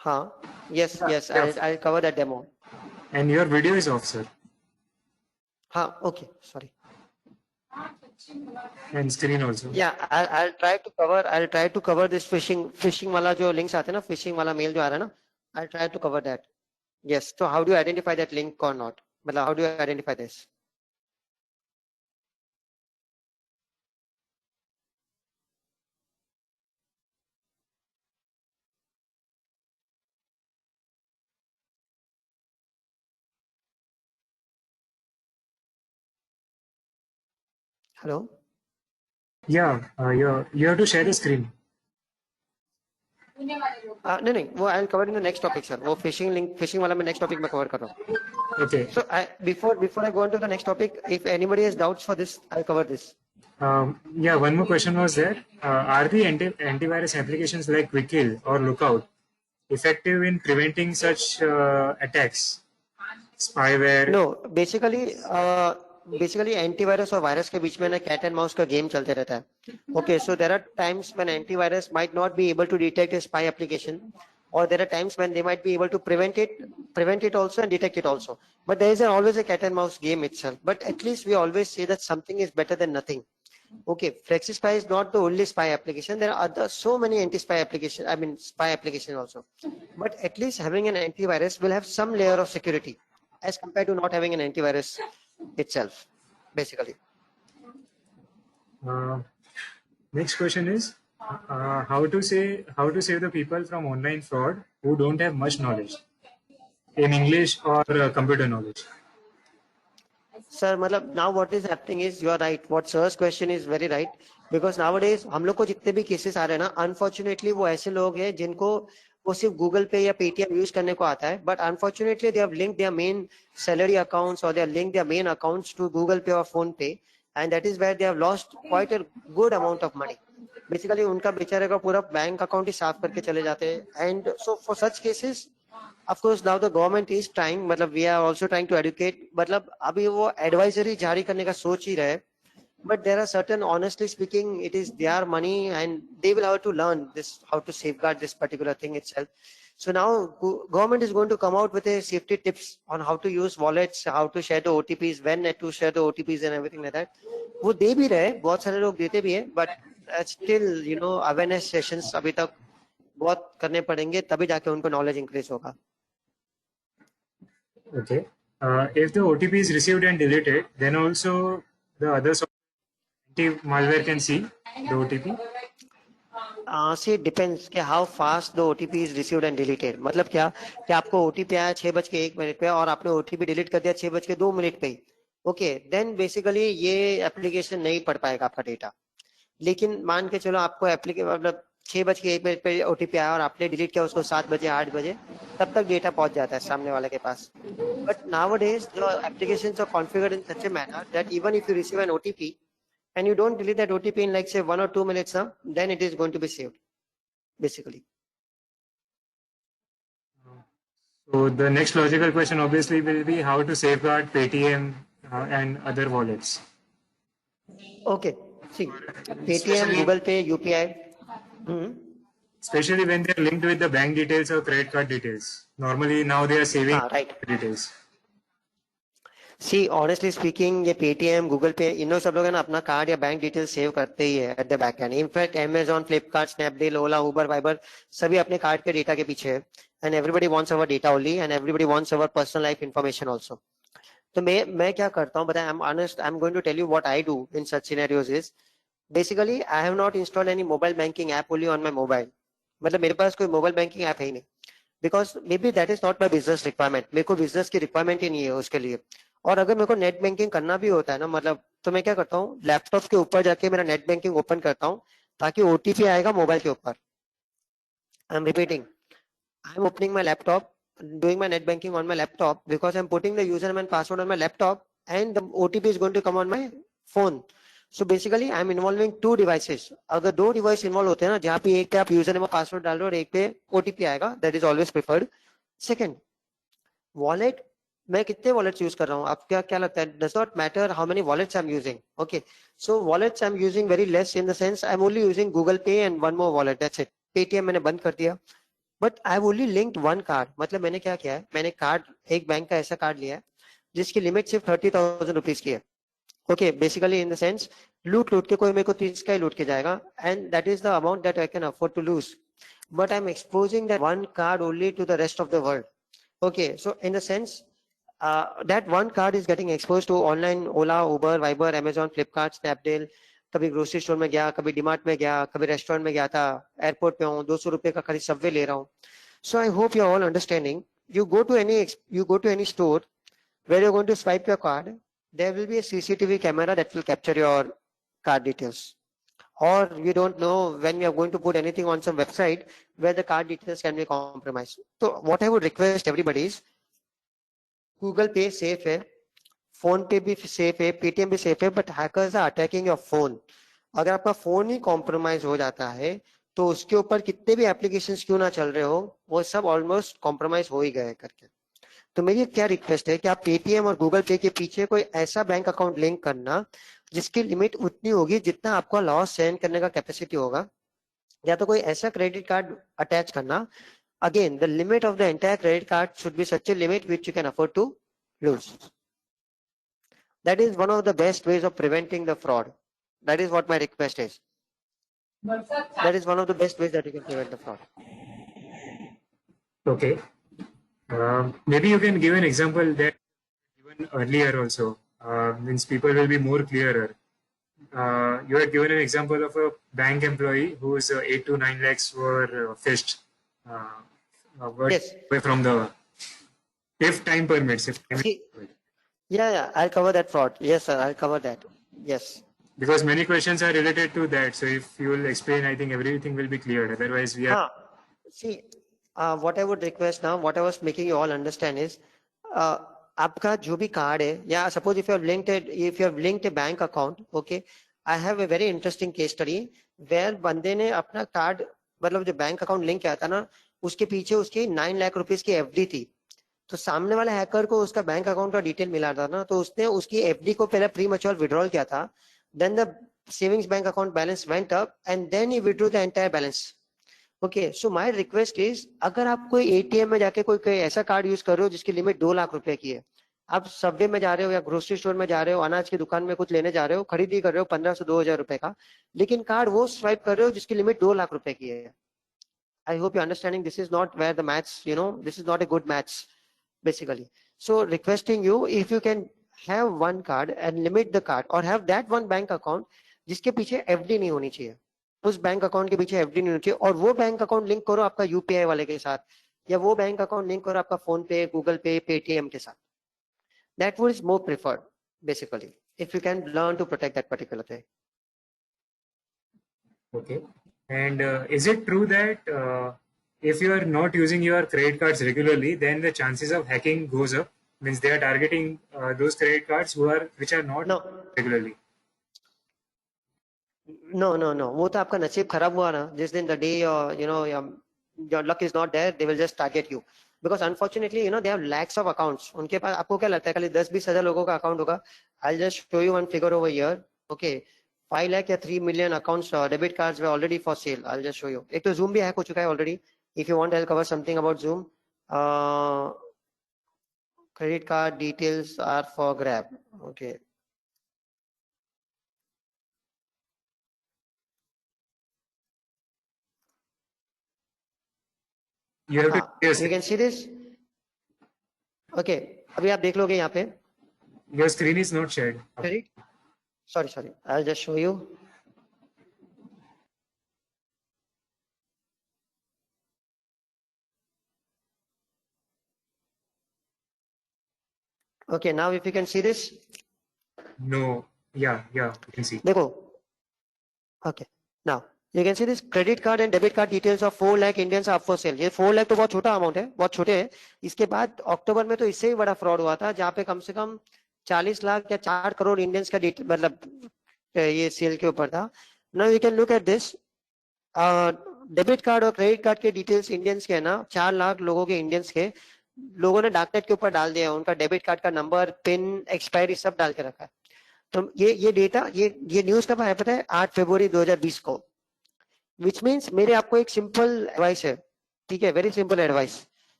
हाँ, yes, yes, I'll cover that demo. And your video is off, sir. हाँ, okay, sorry. And screen also. Yeah, I'll try to cover this phishing वाला जो links आते हैं ना, phishing वाला mail जो आ रहा है ना, I'll try to cover that. Yes, so how do you identify that link or not? मतलब how do you identify this? Hello? Yeah, you have to share the screen. नहीं वो I'll cover in the next topic, sir. वो phishing वाला मैं next topic में cover कर रहा हूँ. Okay. So before I go on to the next topic, if anybody has doubts for this, I'll cover this. Yeah, one more question was there. Are the antivirus applications like Quickkill or Lookout effective in preventing such attacks? Spyware? No, basically antivirus और virus के बीच में ना cat and mouse का game चलते रहता है. Okay, so there are times when antivirus might not be able to detect a spy application, or there are times when they might be able to prevent it also and detect it also. But there is always a cat and mouse game itself. But at least we always say that something is better than nothing. Okay, FlexiSpy is not the only spy application. There are so many anti-spy applications. I mean, spy applications also. But at least having an antivirus will have some layer of security as compared to not having an antivirus itself, basically. Next question is how to save the people from online fraud who don't have much knowledge in English or computer knowledge. Sir, मतलब now what is happening is you are right. What sir's question is very right, because nowadays हम लोग को जितने भी cases आ रहे हैं ना, unfortunately वो ऐसे लोग हैं जिनको वो सिर्फ Google पे या Paytm यूज करने को आता है, but unfortunately they have linked their main salary accounts or they have linked their main accounts to Google Pay or Phone Pay, and that is where they have lost quite a good amount of money. Basically उनका बेचारे का पूरा bank account ही साफ करके चले जाते हैं. And so for such cases, of course now the government is trying, मतलब we are also trying to educate, मतलब अभी वो advisory जारी करने का सोच ही रहे. But there are certain, honestly speaking, it is their money and they will have to learn this, how to safeguard this particular thing itself. So now government is going to come out with a safety tips on how to use wallets, how to share the OTPs, when to share the OTPs and everything like that. वो दे भी रहे, बहुत सारे लोग देते भी हैं, but still, you know, awareness sessions अभी तक बहुत करने पड़ेंगे, तभी जाके उनको नॉलेज इंक्रीज होगा. Okay. If the OTP is received and deleted, then also the other anti-malware can see the OTP. See, it depends कि how fast the OTP is received and deleted. मतलब क्या कि आपको OTP आया 6:01 पे और आपने OTP डिलीट कर दिया 6:02 पे ही. ओके, देन बेसिकली ये एप्लीकेशन नहीं पढ़ पाएगा आपका डेटा. लेकिन मान के चलो आपको एप्लीकेशन मतलब 6:01 पे OTP आया और आपने डिलीट किया उसको 7 बजे 8 बजे, तब तक डेटा पहुंच जाता है सामने वाले के पास. But nowadays the applications are configured in such a manner that even if you receive an OTP and you don't delete that OTP in like say 1 or 2 minutes now, then it is going to be saved, basically. So the next logical question obviously will be how to safeguard Paytm and other wallets. Okay, see, Paytm, Google Pay, UPI. Especially when they are linked with the bank details or credit card details. Normally now they are saving Right. details. See, honestly speaking, ये Paytm, Google Pay, इन लोग सब लोग है ना अपना card या bank detail save करते ही है at the back and. In fact Amazon, Flipkart, Snapdeal, Ola, Uber, Viber सभी अपने कार्ड के डेटा के पीछे है. And everybody wants our data only and everybody wants our personal life information also. तो मैं क्या करता हूँ बताएं, I am honest, I am going to tell you what I do in such scenarios is basically I have not installed any mobile banking app only on my mobile. मतलब मेरे पास कोई mobile banking app है ही नहीं, because may be that is not my business requirement. मेरे को business की requirement ही नहीं है उसके लिए. और अगर मेरे को नेट बैंकिंग करना भी होता है ना, मतलब तो मैं क्या करता हूँ, लैपटॉप के ऊपर जाके मेरा नेट बैंकिंग ओपन करता हूँ ताकि ओटीपी आएगा मोबाइल के ऊपर. I am repeating, I am opening my laptop, doing my net banking on my laptop because I'm putting the username and password on my laptop and the OTP is going to come on my phone. So basically I'm involving two devices. अगर दो device involve होते हैं ना, जहाँ पे एक पे आप यूजरनेम और पासवर्ड डाल रहे हो और एक पे OTP आएगा, that is always preferred. Second, wallet, मैं कितने वॉलेट्स यूज कर रहा हूँ, आपको क्या लगता है? Does not matter how many wallets I am using. Okay, so wallets I am using very less in the sense I am only using Google Pay and one more wallet, that's it. Paytm मैंने बंद कर दिया. But I only linked one card. मतलब मैंने क्या किया है, मैंने कार्ड एक बैंक का ऐसा कार्ड लिया है जिसकी लिमिट सिर्फ 30,000 रुपीज की है. Okay, basically in the sense लूट के कोई मेरे को 30 का ही लूट के जाएगा and that is the amount that I can afford to lose. But I am exposing that one card only to the rest of the world. Okay, so in the sense that one card is getting exposed to online Ola, Uber, Viber, Amazon, Flipkart, Snapdeal. कभी grocery store में गया, कभी डीमार्ट में गया, कभी restaurant में गया था, एयरपोर्ट पे हूँ, 200 रुपए का खाली सबवे ले रहा हूँ. So I hope you are all understanding. You go to any store where you're going to swipe your card, there will be a CCTV camera that will capture your card details. Or you don't know when you are going to put anything on some website where the card details can be compromised. So what I would request everybody is, Google Pay safe है, PhonePe भी safe है, Paytm भी safe है, but hackers are attacking your phone. अगर आपका phone ही compromise हो जाता है तो उसके ऊपर कितने भी एप्लीकेशंस क्यों ना चल रहे हो, वो सब ऑलमोस्ट कॉम्प्रोमाइज हो ही गए करके. तो मेरी क्या रिक्वेस्ट है कि आप पेटीएम और गूगल पे के पीछे कोई ऐसा बैंक अकाउंट लिंक करना जिसकी लिमिट उतनी होगी जितना आपका लॉस सहन करने का कैपेसिटी होगा, या तो कोई ऐसा क्रेडिट कार्ड अटैच करना. Again, the limit of the entire credit card should be such a limit which you can afford to lose. That is one of the best ways of preventing the fraud. That is what my request is. That is one of the best ways that you can prevent the fraud. Okay. Maybe you can give an example that given earlier also. Means people will be more clearer. You had given an example of a bank employee whose 8 to 9 lakhs were fished. Yes. Away from the, if time permits. Yeah, I'll cover that fraud. Yes, sir, I'll cover that. Yes. Because many questions are related to that. So if you will explain, I think everything will be cleared. Otherwise, we are. See, what I would request now, what I was making you all understand is, आपका जो भी card है, या suppose if you have linked a bank account, okay, I have a very interesting case study where बंदे ने अपना card, मतलब जो बैंक अकाउंट लिंक किया था ना, उसके पीछे उसकी 9 लाख रुपीस की एफडी थी. तो सामने वाले हैकर को उसका बैंक अकाउंट का डिटेल मिला था ना, तो उसने उसकी एफडी को पहले प्री मैच्योर विड्रॉल किया था. Then the savings bank account balance went up and then he withdraw the entire balance. Okay, so my request is, अगर आप कोई एटीएम में जाके कोई ऐसा कार्ड यूज कर रहे हो जिसकी लिमिट 2 लाख रुपए की है, आप सबवे में जा रहे हो या ग्रोसरी स्टोर में जा रहे हो, अनाज की दुकान में कुछ लेने जा रहे हो, खरीदी कर रहे हो 1500 से 2000 रुपए का, लेकिन कार्ड वो स्वाइप कर रहे हो जिसकी लिमिट 2 लाख रुपए की है, I hope you're understanding this is not where the match, this is not a good match, basically. So requesting you, if you can have one card and limit the card or have that one bank account जिसके पीछे FD नहीं होनी चाहिए, उस bank account के पीछे FD नहीं होनी चाहिए, और वो बैंक अकाउंट लिंक करो आपका UPI वाले के साथ, या वो बैंक अकाउंट लिंक करो आपका फोन पे, गूगल पे, पेटीएम के साथ. That would is more preferred, basically, if you can learn to protect that particular thing. Okay. And is it true that if you are not using your credit cards regularly, then the chances of hacking goes up? Means they are targeting those credit cards which are not No. regularly. No. वो तो आपका नसीब खराब हुआ ना, जिस दिन the day your luck is not there, they will just target you. Because unfortunately, they have lakhs of accounts. उनके पास, आपको क्या लगता है खाली 10-20 हजार लोगों का अकाउंट होगा? I'll just show you one figure over here. Okay, 5 lakh या 3 million accounts, debit cards were already for sale. I'll just show you. एक तो Zoom भी हैक हो चुका है already. If you want, I'll cover something about Zoom. Credit card details are for grab. Okay. You have to. Yes. You can see this. Okay. अभी आप देख लोगे यहाँ पे. Your screen is not shared. Credit. Sorry. I'll just show you. Okay, now if you can see this. No. Yeah, you can see. देखो. Okay. Now you can see this credit card and debit card details of 4 lakh Indians are for sale. ये 4 lakh तो बहुत छोटा amount है, बहुत छोटे है. इसके बाद अक्टूबर में तो इससे भी बड़ा फ्रॉड हुआ था, जहाँ पे कम से कम 40 लाख या 4 करोड़ इंडियंस का मतलब ये सेल के ऊपर था. Now you can look at this. Debit card और क्रेडिट कार्ड के डिटेल्स इंडियंस के है ना, 4 लाख लोगों के इंडियंस के लोगों ने डार्कनेट के ऊपर डाल दिया. उनका डेबिट कार्ड का नंबर, पिन, एक्सपायरी सब डाल के रखा है. तो ये डेटा, ये न्यूज कब आया पता है? 8 फरवरी 2020 को. विच मीन्स मेरे आपको एक सिंपल एडवाइस है, ठीक है, वेरी सिंपल एडवाइस.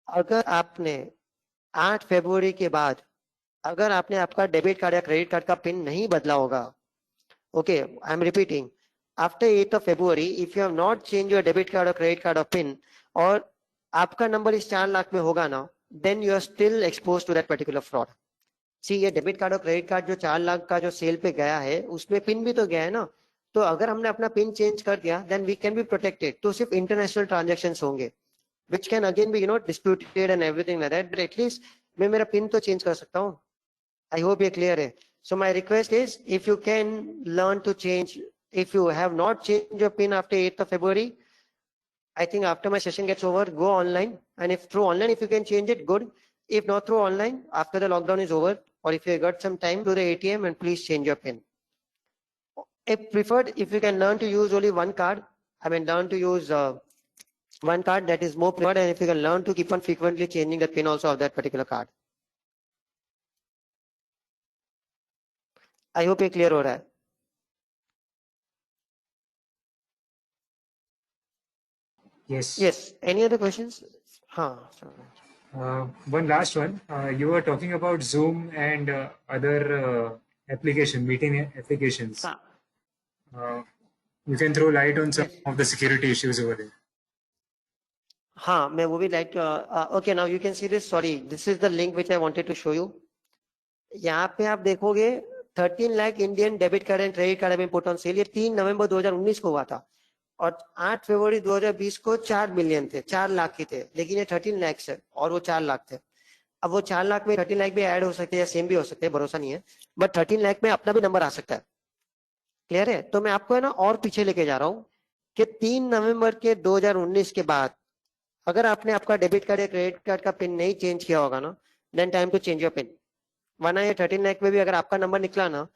अगर आपने 8 फरवरी के बाद अगर आपने आपका डेबिट कार्ड या क्रेडिट कार्ड का पिन नहीं बदला होगा, okay, I am repeating, after 8 February, if you have not changed your debit card or credit card or PIN, और आपका नंबर इस 4 लाख में होगा ना, then you are still exposed to that particular fraud. See, ये डेबिट कार्ड और credit card जो 4 लाख का जो सेल पे गया है, उसमें पिन भी तो गया है ना. तो अगर हमने अपना पिन चेंज कर दिया, then we can be protected. तो सिर्फ इंटरनेशनल ट्रांजेक्शंस होंगे, which can again be disputed and everything like that. But at least मैं मेरा पिन तो चेंज कर सकता हूँ. I hope ये clear है. So my request is, if you can learn to change. If you have not changed your PIN after 8th of February, I think after my session gets over, go online. And if through online, if you can change it, good. If not through online, after the lockdown is over, or if you got some time, to the ATM and please change your PIN. If preferred, if you can learn to use only one card, learn to use one card, that is more preferred. And if you can learn to keep on frequently changing the PIN also of that particular card. I hope ये clear हो रहा है. Yes. Any other questions? One last one. You were talking about Zoom and other meeting applications. You can throw light on some of the security issues over there. मैं वो भी like okay, now you can see this. Sorry, this is the link which I wanted to show you. यहाँ पे आप देखोगे 13 lakh Indian debit card and credit card में put on sale. ये 3 नवंबर 2019 को हुआ था, और 8 फरवरी 2020 को 4 मिलियन थे, 4 लाख ही थे. लेकिन ये 13 लाख है और वो 4 लाख थे. अब वो 4 लाख में 13 लाख भी ऐड हो सकते हैं या सेम भी हो सकते हैं, भरोसा नहीं है. बट 13 लाख में अपना भी नंबर आ सकता है. क्लियर है? तो मैं आपको है ना और पीछे लेके जा रहा हूँ कि 3 नवंबर के 2019 के बाद अगर आपने आपका डेबिट कार्ड या क्रेडिट कार्ड का पिन नहीं चेंज किया होगा ना, then time to change your PIN. वरना ये 13 लाख में भी अगर आपका नंबर निकला ना,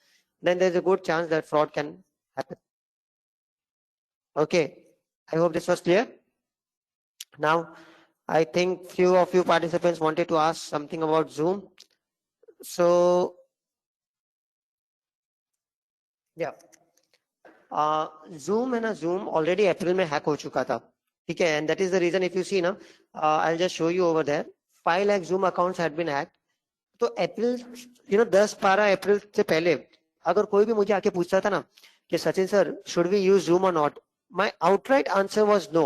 then there is a good chance that fraud can happen. Okay, I hope this was clear. Now, I think few of you participants wanted to ask something about Zoom. So, yeah, Zoom है ना, Zoom already April में hack हो चुका था, ठीक है, and that is the reason if you see ना, I'll just show you over there. 5 lakh Zoom accounts had been hacked. तो अप्रैल 10-12 अप्रैल से पहले अगर कोई भी मुझे आके पूछता था ना कि Sachin sir, should we use Zoom or not? My outright answer was no.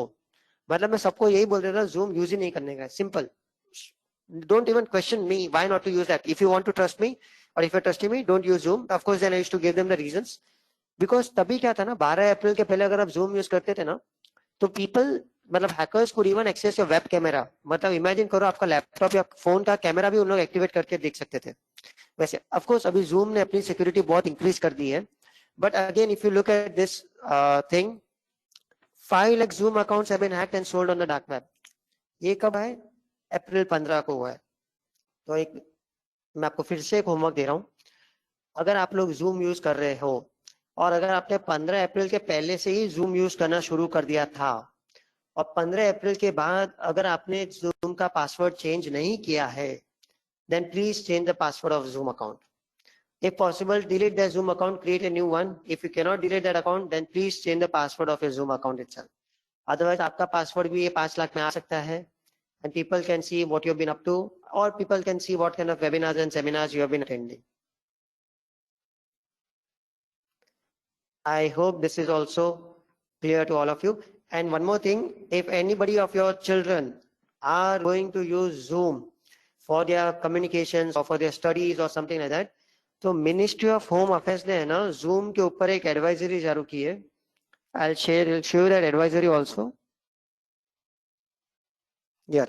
मतलब मैं सबको यही बोल रहा था जूम यूज ही नहीं करने का, simple. Don't even question me why not to use that. If you want to trust me or if you're trusting me, don't use Zoom. Of course, then I used to give them the reasons. Because तभी क्या था ना, 12 अप्रैल के पहले अगर आप Zoom use करते थे ना, तो people मतलब hackers could even access your web camera. मतलब इमेजिन करो आपका लैपटॉप या फोन का कैमरा भी उन लोग एक्टिवेट करके देख सकते थे. वैसे ऑफ कोर्स अभी Zoom ने अपनी सिक्योरिटी बहुत इंक्रीज कर दी है. But again if you look at this thing, 5 lakh Zoom accounts have been hacked and sold on the dark web. ये कब है? अप्रैल 15 को हुआ है. तो एक मैं आपको फिर से एक होमवर्क दे रहा हूँ. अगर आप लोग जूम यूज कर रहे हो और अगर आपने 15 अप्रैल के पहले से ही जूम यूज करना शुरू कर दिया था और 15 अप्रैल के बाद अगर आपने जूम का पासवर्ड चेंज नहीं किया है, then please change the password of Zoom account. If possible, delete the Zoom account, create a new one. If you cannot delete that account, then please change the password of your Zoom account itself. Otherwise, आपका password भी ये 5 लाख में आ सकता है. And people can see what you've been up to, or people can see what kind of webinars and seminars you have been attending. I hope this is also clear to all of you. And one more thing, if anybody of your children are going to use Zoom for their communications or for their studies or something like that, तो ministry of home affairs ने है ना zoom के ऊपर एक advisory जारी की है. I'll share that advisory also. Yeah.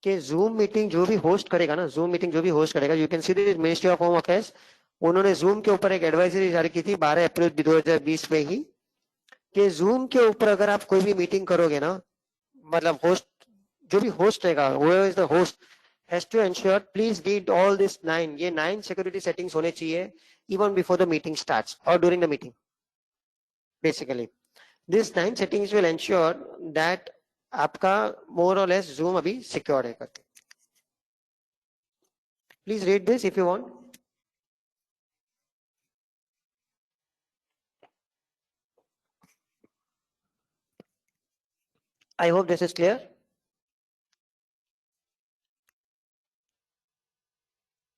कि जूम मीटिंग जो भी होस्ट करेगा ना, जूम मीटिंग जो भी होस्ट करेगा, you can see this ministry of home affairs, उन्होंने जूम के ऊपर एक एडवाइजरी जारी की थी 12 अप्रैल 2020 में ही, कि जूम के ऊपर अगर आप कोई भी मीटिंग करोगे ना, मतलब होस्ट जो भी होस्ट रहेगा, whoever is the host has to ensure, please read all this 9, ये 9 security settings होने चाहिए even before the meeting starts or during the meeting. Basically, these 9 settings will ensure that आपका more or less Zoom अभी secure है करके. Please read this if you want. I hope this is clear.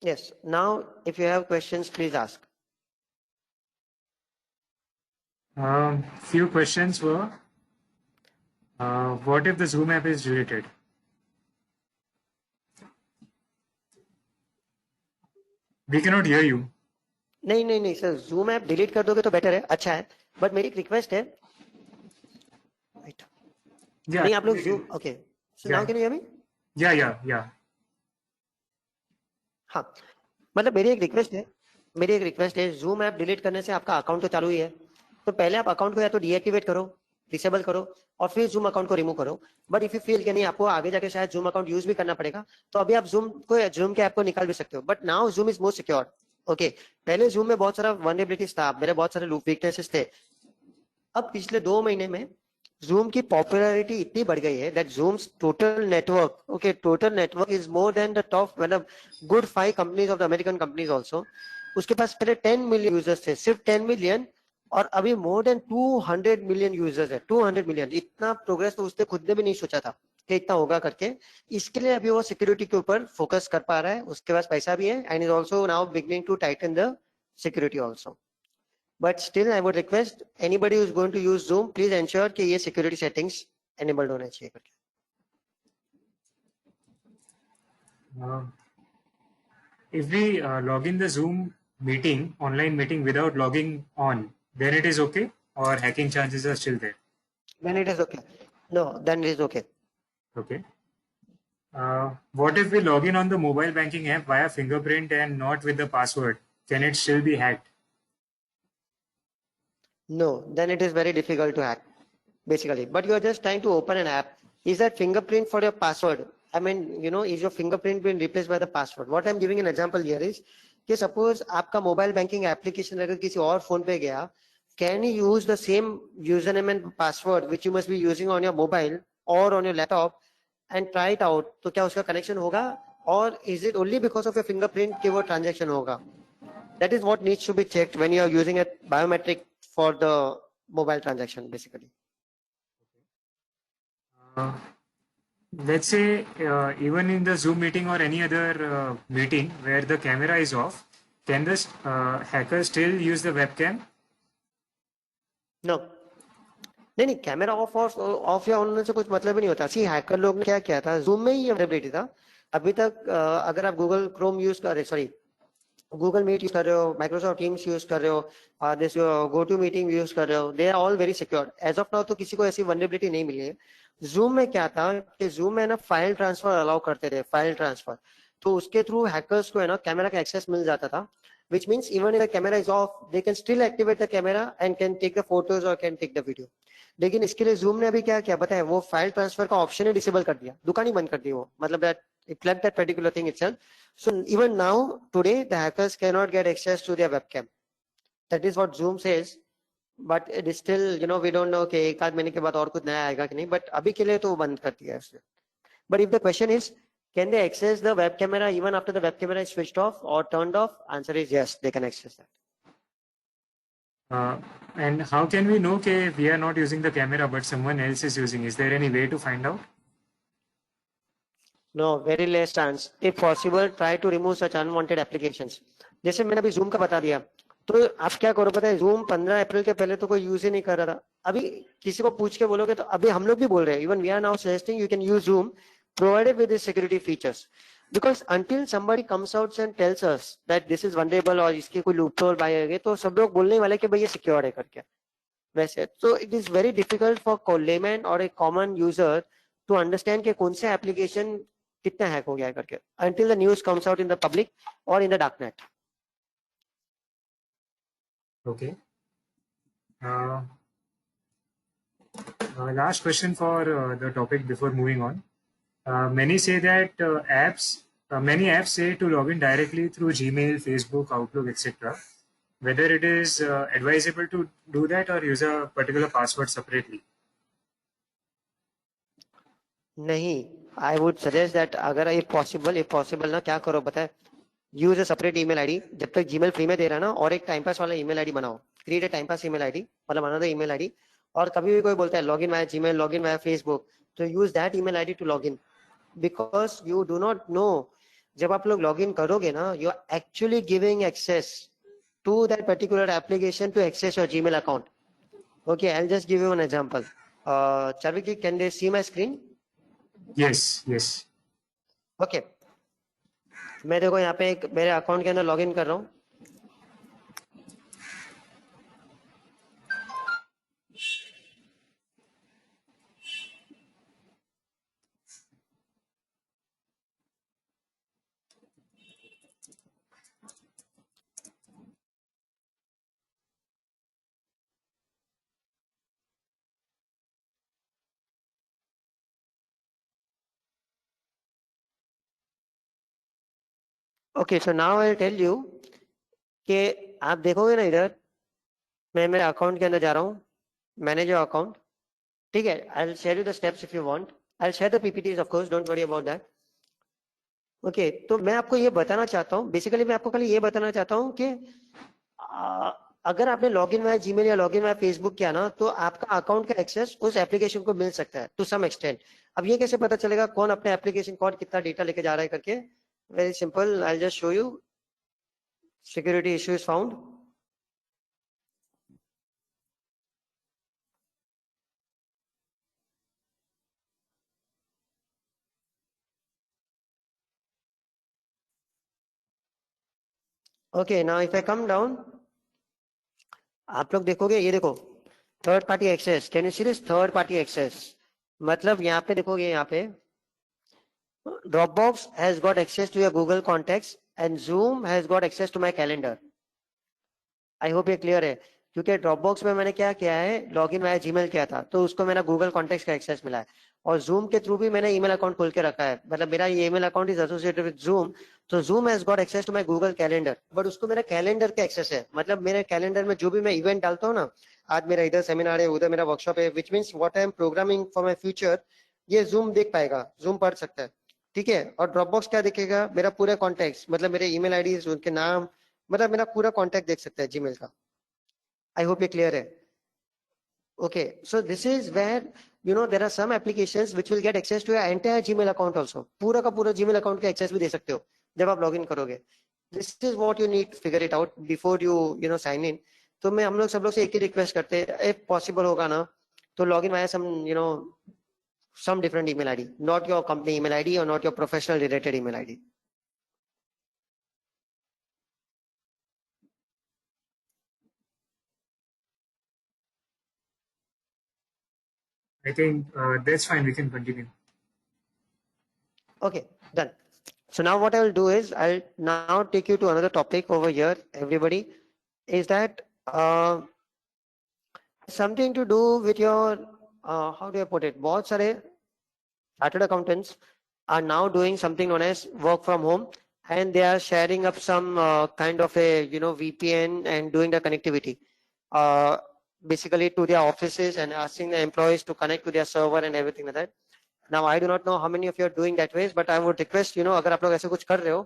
Yes. Now, if you have questions, please ask. Few questions were, what if the Zoom app is deleted? We cannot hear you. नहीं sir, zoom app delete कर दोगे तो better है, अच्छा है. But मेरी एक request है. Yeah. नहीं आप लोग zoom, okay. So now can you hear me? Yeah. हाँ, मतलब मेरी एक रिक्वेस्ट है, जूम ऐप डिलीट करने से आपका अकाउंट तो चालू ही है, तो पहले आप अकाउंट को या तो डीएक्टिवेट करो, डिसेबल करो और फिर जूम अकाउंट को रिमूव करो. बट इफ यू फील कि नहीं आपको आगे जाके शायद जूम अकाउंट यूज भी करना पड़ेगा, तो अभी आप जूम के ऐप को निकाल भी सकते हो. But now zoom is more secure. Okay, पहले जूम में बहुत सारा वल्नरेबिलिटीज था, मेरे बहुत सारे लूप वीकनेसेस थे. अब पिछले 2 महीने में जूम की पॉपुलैरिटी इतनी बढ़ गई है that Zoom's total network is more than the top, मतलब good 5 companies of the American companies also. उसके पास पहले 10 मिलियन यूजर्स थे, सिर्फ 10 मिलियन, और अभी मोर देन 200 मिलियन यूजर्स है. 200 मिलियन, इतना प्रोग्रेस तो उसने खुद ने भी नहीं सोचा था कि इतना होगा करके. इसके लिए अभी वो सिक्योरिटी के ऊपर फोकस कर पा रहा है, उसके पास पैसा भी है and is also now beginning to tighten the security also. But still, I would request anybody who's going to use Zoom, please ensure कि ये security settings enabled होने चाहिए करके. If we log in the Zoom meeting, online meeting without logging on, then it is okay, or hacking chances are still there? Then it is okay. No, then it is okay. Okay. What if we log in on the mobile banking app via fingerprint and not with the password? Can it still be hacked? No, then it is very difficult to hack, basically. But you are just trying to open an app. Is that fingerprint for your password? I mean, is your fingerprint being replaced by the password? What I'm giving an example here is कि suppose आपका mobile banking application अगर किसी और phone पे गया, can you use the same username and password which you must be using on your mobile or on your laptop and try it out? तो क्या उसका connection होगा? Or is it only because of your fingerprint कि वो transaction होगा? That is what needs to be checked when you are using a biometric for the mobile transaction, basically. Let's say even in the Zoom meeting or any other meeting where the camera is off, can this hacker still use the webcam? नो, नहीं नहीं, camera off या on से कुछ मतलब ही नहीं होता। सी hacker लोग ने क्या किया था, जूम में ही अवेलेबिलिटी था अभी तक। अगर आप गूगल क्रोम यूज कर रहे, सॉरी गूगल मीट यूज कर रहे हो, माइक्रोसॉफ्ट टीम्स यूज कर रहे हो, this GoToMeeting use कर रहे हो, they are all very secure as of now. तो किसी को ऐसी वनरेबिलिटी नहीं मिली है। जूम में क्या था कि जूम में ना फाइल ट्रांसफर अलाउ करते थे, फाइल ट्रांसफर। तो उसके थ्रू हैकर्स को है ना कैमरा का एक्सेस मिल जाता था, which means even if the camera is off, they can still activate the camera and can take the photos or can take the video. लेकिन इसके लिए जूम ने अभी क्या किया पता है, वो फाइल ट्रांसफर का ऑप्शन ही डिसेबल कर दिया, दुकान ही बंद कर दी वो, मतलब that it flagged that particular thing itself. So even now today the hackers cannot get access to their webcam. That is what Zoom says, but it is still, you know, we don't know कि एक आध महीने के बाद और कुछ नया आएगा कि नहीं, but अभी के लिए तो वो बंद कर दिया है उसने। But if the question is, can they access the web camera even after the web camera is switched off or turned off? Answer is yes, they can access that. And how can we know that we are not using the camera but someone else is using? Is there any way to find out? No, very less chance. If possible, try to remove such unwanted applications. जैसे मैंने अभी Zoom का बता दिया, तो आप क्या करो पता है, Zoom 15 अप्रैल के पहले तो कोई यूज ही नहीं कर रहा था। अभी किसी को पूछ के बोलोगे तो अभी हम लोग भी बोल रहे हैं, even we are now suggesting you can use Zoom provided with the security features, because until somebody comes out and tells us that this is vulnerable और इसके कोई loophole पाएंगे, तो सब लोग बोलने वाले कि भाई ये सिक्योर है करके। वैसे तो it is very difficult for layman or a common user to understand कि कौन से application कितना हैक हो गया है करके, until the news comes out in the public or in the darknet. Okay. Last question for the topic before moving on. Many say that many apps say to log in directly through Gmail, Facebook, Outlook, etc. Whether it is advisable to do that or use a particular password separately. नहीं, I would suggest that अगर if possible ना क्या करो पता है, use a separate email ID। जब तक Gmail free में दे रहा है ना, और एक टाइम पास वाला email ID बनाओ, create a time pass email ID, मतलब another email ID। और कभी भी कोई बोलता है login via Gmail, login via Facebook, तो use that email ID to login, because you do not know, जब आप लोग login करोगे ना, you are actually giving access to that particular application to access your Gmail account. Okay, I'll just give you an example. Charvik, can they see my screen? Yes, yes. Okay, मैं देखो यहाँ पे एक मेरे account के अंदर login कर रहा हूँ। Okay, so now I tell you कि आप देखोगे ना इधर, मैं मेरे अकाउंट के अंदर जा रहा हूँ, मैनेज योर अकाउंट, ठीक है। I will share you the steps if you want, I will share the PPTs of course, don't worry about that. Okay, तो मैं आपको ये बताना चाहता हूँ, बेसिकली मैं आपको खाली ये बताना चाहता हूँ कि अगर आपने लॉगिन वाया जीमेल या लॉगिन वाया फेसबुक किया ना, तो आपका अकाउंट का एक्सेस उस एप्लीकेशन को मिल सकता है टू सम एक्सटेंट। अब ये कैसे पता चलेगा कौन अपने एप्लीकेशन कौन कितना डेटा लेके जा रहा है करके? Very simple, I just show you. Security issues found, okay. Now if I come down, आप लोग देखोगे, ये देखो third party access, can you see this third party access? मतलब यहाँ पे देखोगे, यहाँ पे Dropbox has got access to your Google contacts and Zoom has got access to my calendar. I hope ये क्लियर है, क्योंकि Dropbox में मैंने क्या किया है, लॉगिन वाया जीमेल किया था, तो उसको मेरा Google कॉन्टेक्ट्स का एक्सेस मिला है, और Zoom के थ्रू भी मैंने ईमेल अकाउंट खोल के रखा है, मतलब मेरा ये email account is associated with Zoom, तो Zoom has got access to my Google calendar, but उसको मेरा कैलेंडर का एक्सेस है, मतलब मेरे कैलेंडर में जो भी मैं इवेंट डालता हूँ ना, आज मेरा इधर सेमिनार है, उधर मेरा वर्कशॉप है, which means what I am programming for my future, ये Zoom देख पाएगा, Zoom पढ़ सकता है, ठीक है। और ड्रॉपबॉक्स क्या देखेगा, मेरा पूरा कॉन्टेक्ट, मतलब मेरे ईमेल आईडी, उनके नाम, मतलब मेरा पूरा कॉन्टेक्ट देख सकता है जीमेल का। आई होप ये क्लियर है। Okay, so this is where you know there are some applications which will get access to your entire Gmail account also, पूरा का पूरा जीमेल अकाउंट का एक्सेस भी दे सकते हो जब आप लॉगिन करोगे। This is what you need to figure it out before you sign in. तो मैं हम लोग सब लोग से एक ही रिक्वेस्ट करते हैं, if possible होगा ना तो log in via some different email ID, not your company email ID or not your professional related email ID. I think that's fine. We can continue. Okay, done. So now what I will do is I'll now take you to another topic over here, everybody, is that something to do with your, how do I put it? बहुत सारे chartered accountants are now doing something known as work from home, and they are sharing up some kind of a VPN and doing the connectivity basically to their offices and asking the employees to connect to their server and everything like that. Now I do not know how many of you are doing that ways, but I would request अगर आप लोग ऐसे कुछ कर रहे हो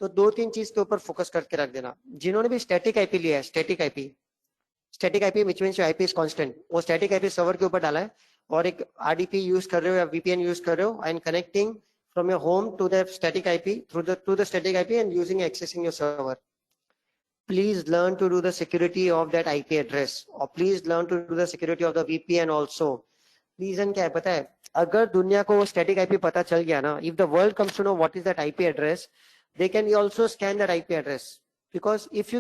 तो 2-3 चीज के ऊपर फोकस करके रख देना. जिन्होंने भी स्टैटिक आईपी लिया है, static IP which means your IP is constant, वो स्टैटिक आईपी सर्वर के ऊपर डाला है और एक RDP यूज कर रहे हो या VPN यूज कर रहे हो and connecting from your home to the static IP to the static IP and accessing your server. Please learn to do the security of that IP address, or please learn to do the security of the VPN also. Reason क्या है पता है? अगर दुनिया को static IP पता चल गया ना, if the world comes to know what is that IP address, they can also scan that IP address. Because if you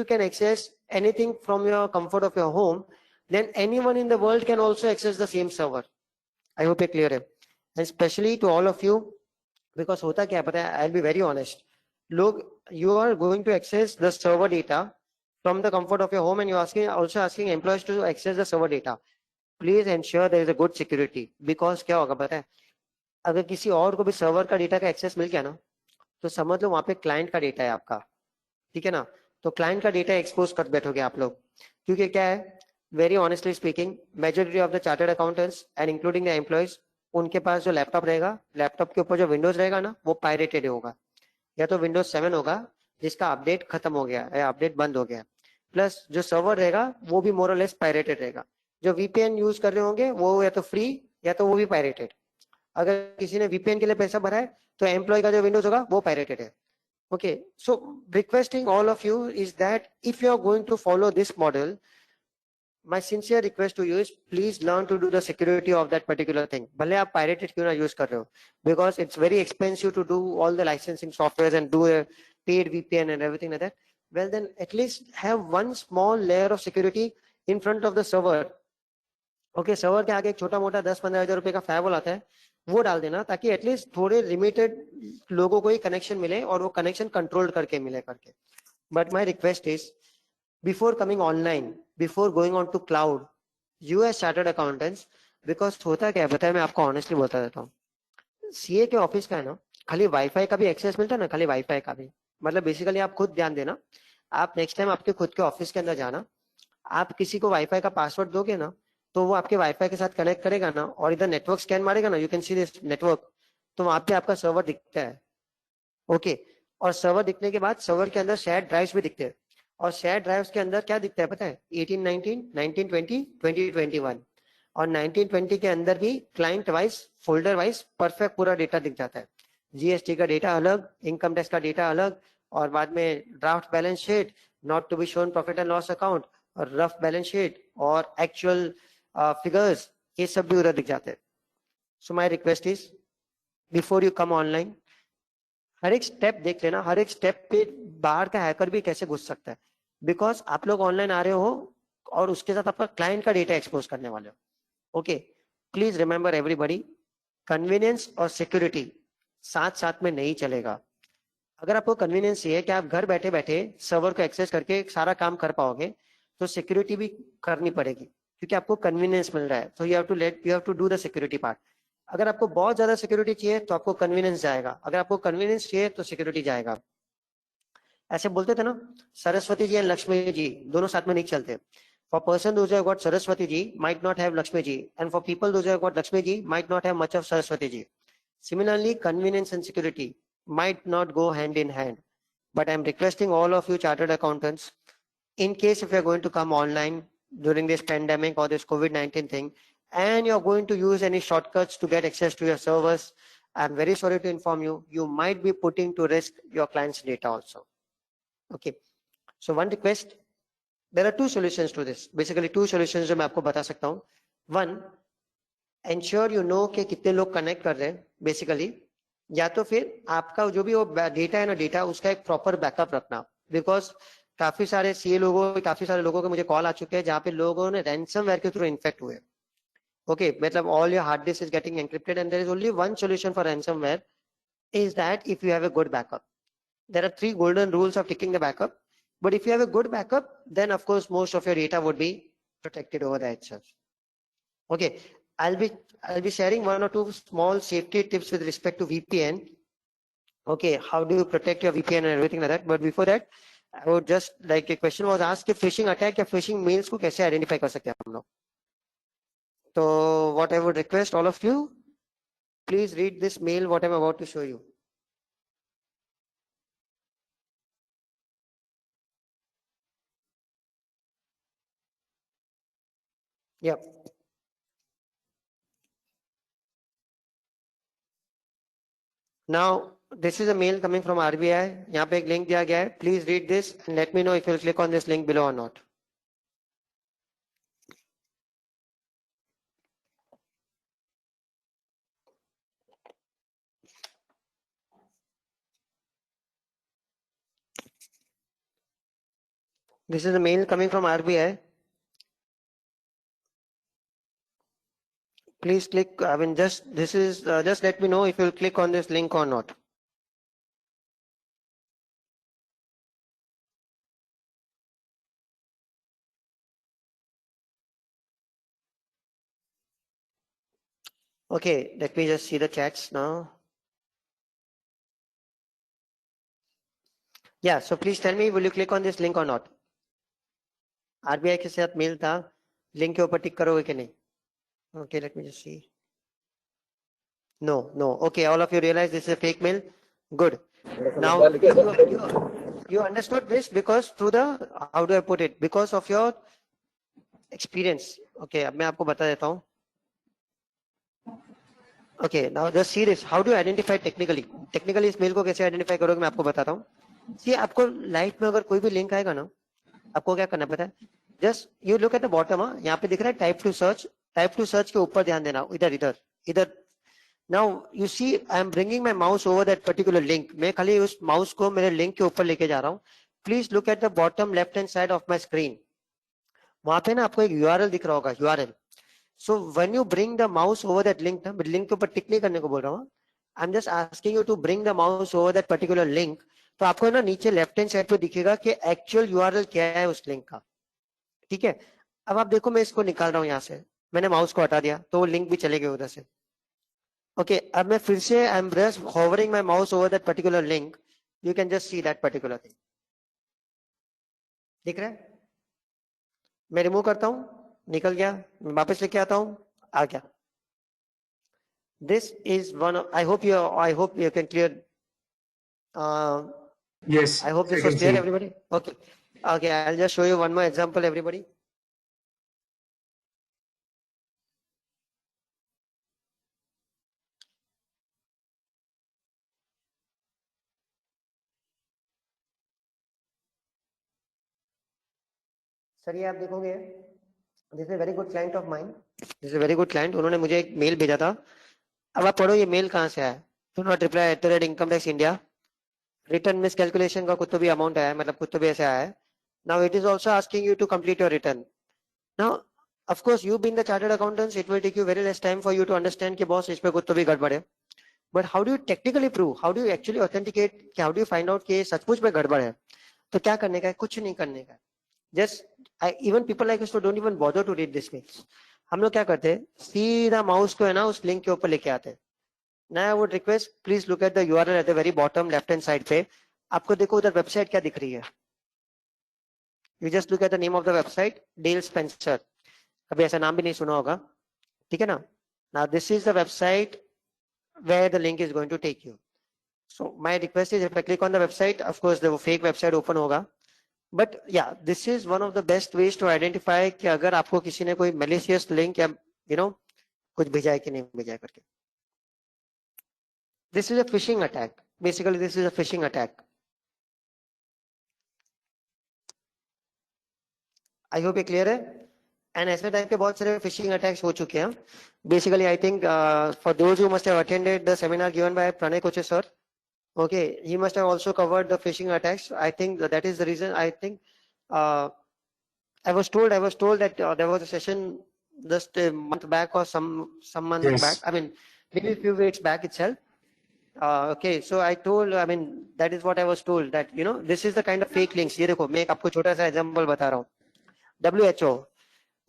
can access anything from your comfort of your home, then anyone in the world can also access the same server. I hope you're clear है. And especially to all of you, because होता क्या है पता है? I'll be very honest. Look, you are going to access the server data from the comfort of your home, and you're also asking employees to access the server data. Please ensure there is a good security, because क्या होगा पता है? अगर किसी और को भी server का डेटा का एक्सेस मिल गया ना, तो समझ लो वहां पे क्लाइंट का डेटा है आपका, ठीक है ना? तो क्लाइंट का डेटा एक्सपोज कर बैठोगे आप लोग, क्योंकि क्या है, very honestly speaking, majority of the chartered accountants and including the employees, उनके पास जो लैपटॉप रहेगा, लैपटॉप के ऊपर जो विंडोज रहेगा ना, वो पायरेटेड होगा, या तो विंडोज 7 होगा जिसका अपडेट खत्म हो गया या अपडेट बंद हो गया, प्लस जो सर्वर रहेगा वो भी मोर और लेस पायरेटेड रहेगा. जो VPN यूज कर रहे होंगे वो या तो फ्री या तो वो भी पायरेटेड. अगर किसी ने VPN के लिए पैसा भरा है तो एम्प्लॉय का जो विंडोज होगा वो पायरेटेड है. Okay, so requesting all of you is that if you are going to follow this model, my sincere request to you is please learn to do the security of that particular thing. भले आप pirated क्यों ना use कर रहे हो, because it's very expensive to do all the licensing softwares and do a paid VPN and everything like that. Well, then at least have one small layer of security in front of the server. Okay, server के आगे एक छोटा मोटा 10-15 हजार रुपए का firewall आता है, वो डाल देना, ताकि एटलीस्ट थोड़े लिमिटेड लोगों को ही कनेक्शन मिले और वो कनेक्शन कंट्रोल करके मिले करके. But my request is, before coming online, before going on to cloud, you as chartered accountants, because होता क्या है पता है, मैं आपको ऑनेस्टली बोलता रहता हूँ, सीए के ऑफिस का है ना, खाली वाईफाई का भी एक्सेस मिलता है ना, खाली वाईफाई का भी, मतलब बेसिकली आप खुद ध्यान देना, आप नेक्स्ट टाइम आपके खुद के ऑफिस के अंदर जाना, आप किसी को वाईफाई का पासवर्ड दोगे ना, तो वो आपके वाईफाई के साथ कनेक्ट करेगा ना, और इधर नेटवर्क स्कैन मारेगा ना, you can see this network, तो वहां पे आपका सर्वर दिखता है. ओके, और सर्वर दिखने के बाद सर्वर के अंदर शेयर ड्राइव्स भी दिखते हैं, और शेयर ड्राइव्स के अंदर क्या दिखता है पता है, 1819, 1920, 2021, और 1920 के अंदर भी client wise, folder wise perfect पूरा डेटा दिख जाता है. जीएसटी का डेटा अलग, इनकम टैक्स का डेटा अलग, और बाद में draft balance sheet, not to be shown profit and loss account, और रफ बैलेंस शीट, और एक्चुअल फिगर्स, ये सब भी उधर दिख जाते हैं. So my request is, before you come online, हर एक स्टेप देख लेना, हर एक स्टेप पे बाहर का हैकर भी कैसे घुस सकता है, बिकॉज आप लोग ऑनलाइन आ रहे हो और उसके साथ आपका क्लाइंट का डेटा एक्सपोज करने वाले हो. Okay, please remember everybody, convenience और सिक्योरिटी साथ साथ में नहीं चलेगा. अगर आपको कन्वीनियंस ये है कि आप घर बैठे बैठे सर्वर को एक्सेस करके सारा काम कर पाओगे, तो सिक्योरिटी भी करनी पड़ेगी, क्योंकि आपको कन्वीनियंस मिल रहा है. तो you have to do the security part. अगर आपको बहुत ज्यादा सिक्योरिटी चाहिए तो आपको कन्वीनियंस जाएगा, अगर आपको कन्वीनियंस चाहिए तो सिक्योरिटी जाएगा. ऐसे बोलते थे ना, सरस्वती जी एंड लक्ष्मी जी दोनों साथ में नहीं चलते. For person those have got Saraswati ji might not have Lakshmi ji, and for people those have got Lakshmi ji might not have much of Saraswati ji. Similarly, convenience and security might not go hand in hand. But I'm requesting all of you chartered accountants, in case if you're going to come online during this pandemic or this COVID-19 thing, and you're going to use any shortcuts to get access to your servers, I'm very sorry to inform you, you might be putting to risk your client's data also. Okay, so one request, there are two solutions to this, basically two solutions जो मैं आपको बता सकता हूँ. One, ensure you know कि कितने लोग connect कर रहे हैं बेसिकली, या तो फिर आपका जो भी वो डेटा है ना, डेटा उसका एक प्रॉपर बैकअप रखना. बिकॉज काफी सारे काफी सारे लोगों के मुझे कॉल आ चुके हैं जहाँ पे लोगों ने रैंसमवेयर के थ्रू इन्फेक्ट हुए. ओके, मतलब all your hard disk is getting encrypted and there is only one solution for ransomware, is that if you have a good backup. There are 3 golden rules of taking the backup, but if you have a good backup, then of course most of your data would be protected over there itself. Okay, I'll be sharing 1 or 2 small safety tips with respect to VPN. Okay, how do you protect your VPN and everything like that? But before that, I would just like a question was asked कि phishing attack या phishing mails को कैसे identify कर सकते हैं हम लोग. So what I would request all of you, please read this mail what I'm about to show you. Yep. Now this is a mail coming from RBI. यहाँ पे एक link दिया गया है. Please read this and let me know if you'll click on this link below or not. This is a mail coming from RBI. Please click. I mean, just let me know if you'll click on this link or not. Okay, let me just see the chats now. Yeah, so please tell me, will you click on this link or not? RBI के साथ mail था, link के ऊपर टिक करोगे कि नहीं? Okay, let me just see. No. Okay, all of you realize this is a fake mail. Good. Now you understood this because through the, how do I put it? Because of your experience. Okay, अब मैं आपको बता देता हूँ. Okay, now just see this. How do you identify technically? Technically इस mail को कैसे identify करोगे मैं आपको बताता हूँ. See, आपको लाइफ में अगर कोई भी लिंक आएगा ना, आपको क्या करना पता है? Just you look at the bottom, यहाँ पे दिख रहा है type to search. Type to search के ऊपर ध्यान देना. इधर. Now you see, I am bringing my mouse over that particular link. मैं खाली उस mouse को मेरे link के ऊपर लेके जा रहा हूँ. Please look at the bottom left hand side of my screen. वहाँ पे ना आपको एक URL दिख रहा होगा, URL. So when you bring the mouse over that link, ना link के ऊपर टिक नहीं करने को बोल रहा हूँ. I'm just asking you to bring the mouse over that particular link. तो आपको ना नीचे लेफ्ट हैंड साइड पे दिखेगा कि एक्चुअल यूआरएल क्या है उस लिंक का. ठीक है, अब आप देखो मैं इसको निकाल रहा हूँ यहाँ से, मैंने माउस को हटा दिया तो वो लिंक भी चले गए उधर से. ओके, अब मैं फिर से आई am just hovering my mouse over that particular link. You can just see that particular thing. दिख रहा है? मैं रिमूव करता हूँ, निकल गया, मैं वापस लेके आता हूँ, आ गया. This is one. I hope you can clear. Yes. I hope this was clear, everybody. Okay, I'll just show you one more example, everybody. Sir ये आप देखोगे, this is very good client of mine. This is very good client. उन्होंने मुझे एक mail भेजा था. अब आप पढ़ो ये मेल कहाँ से आया. Do not reply at the rate income tax India. Return miss calculation का कुछ तो भी अमाउंट आया है, मतलब कुछ तो भी ऐसे आया है. Now it is also asking you to complete your return. Now of course you being the chartered accountants, it will take you very less time for you to understand कि boss इसमें कुछ तो भी गड़बड़ है. But how do you technically prove? How do you actually authenticate? How do you find out कि सचमुच में गड़बड़ है? तो क्या करने का है? कुछ नहीं करने का. Just even people like us don't even bother to read this mails. हम लोग क्या करते हैं? सीधा माउस को है ना उस लिंक के ऊपर लेके आते हैं. Now I would request please look at the URL at the very bottom left hand side पे. आपको देखो उधर वेबसाइट क्या दिख रही है. You just look at the name of the website, Dale Spencer. कभी ऐसा नाम भी नहीं सुना होगा. ठीक है ना. Now this is the website where the link is going to take you. So my request is if I click on the website, of course the fake website open होगा. But yeah, this is one of the best ways to identify कि अगर आपको किसी ने कोई malicious link या कुछ भेजा है कि नहीं भेजा है करके. This is a phishing attack. Basically, this is a phishing attack. I hope ये clear है. And ऐसे टाइप के बहुत सारे phishing attacks हो चुके हैं. Basically, I think for those who must have attended the seminar given by Pranay Koche sir, okay, he must have also covered the phishing attacks. I think that is the reason. I think I was told that there was a session just a month back or some month Yes. back. I mean, maybe a few weeks back itself. Okay, so I mean, that is what I was told, that this is the kind of fake links. ये देखो, मैं एक आपको छोटा सा example बता रहा हूँ. WHO,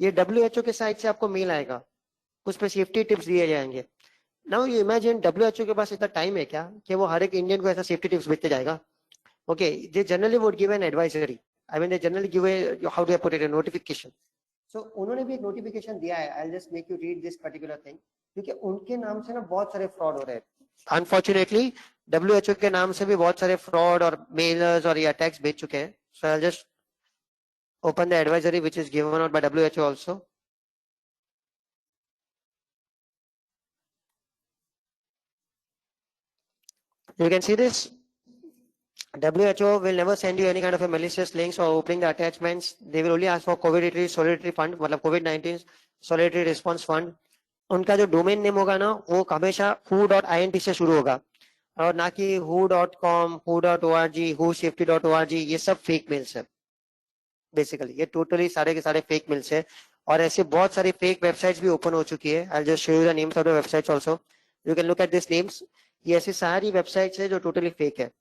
ये WHO के साइट से आपको मेल आएगा, उस पर सेफ्टी टिप्स दिए जाएंगे. नाउ यू इमेजिन WHO के पास इतना टाइम है क्या कि वो हर एक इंडियन को ऐसा सेफ्टी टिप्स भेजते जाएगा? Okay, they generally would give an advisory. I mean, they generally give a, how do I put it, a notification. So उन्होंने भी एक नोटिफिकेशन दिया है. I'll just make you read this particular thing, क्योंकि उनके नाम से ना बहुत सारे फ्रॉड हो रहे हैं. Unfortunately, WHO के नाम से भी बहुत सारे फ्रॉड और मेलर्स और ये अटैक्स भेज चुके हैं. So I'll just open the advisory which is given out by WHO also. You can see this. WHO will never send you any kind of a malicious links or opening the attachments. They will only ask for COVID-19 solidarity fund, मतलब COVID-19 solidarity response fund. उनका जो domain name होगा ना, वो हमेशा who.int से शुरू होगा, और ना कि who.com, who.org, whosafety.org. ये सब फेक मेल्स है. बेसिकली ये टोटली सारे के सारे फेक मेल्स है. और ऐसे बहुत सारी फेक वेबसाइट्स भी ओपन हो चुकी है. I'll just show you the names of the websites also. You can look at these names. ये ऐसी सारी वेबसाइट्स है जो टोटली फेक है.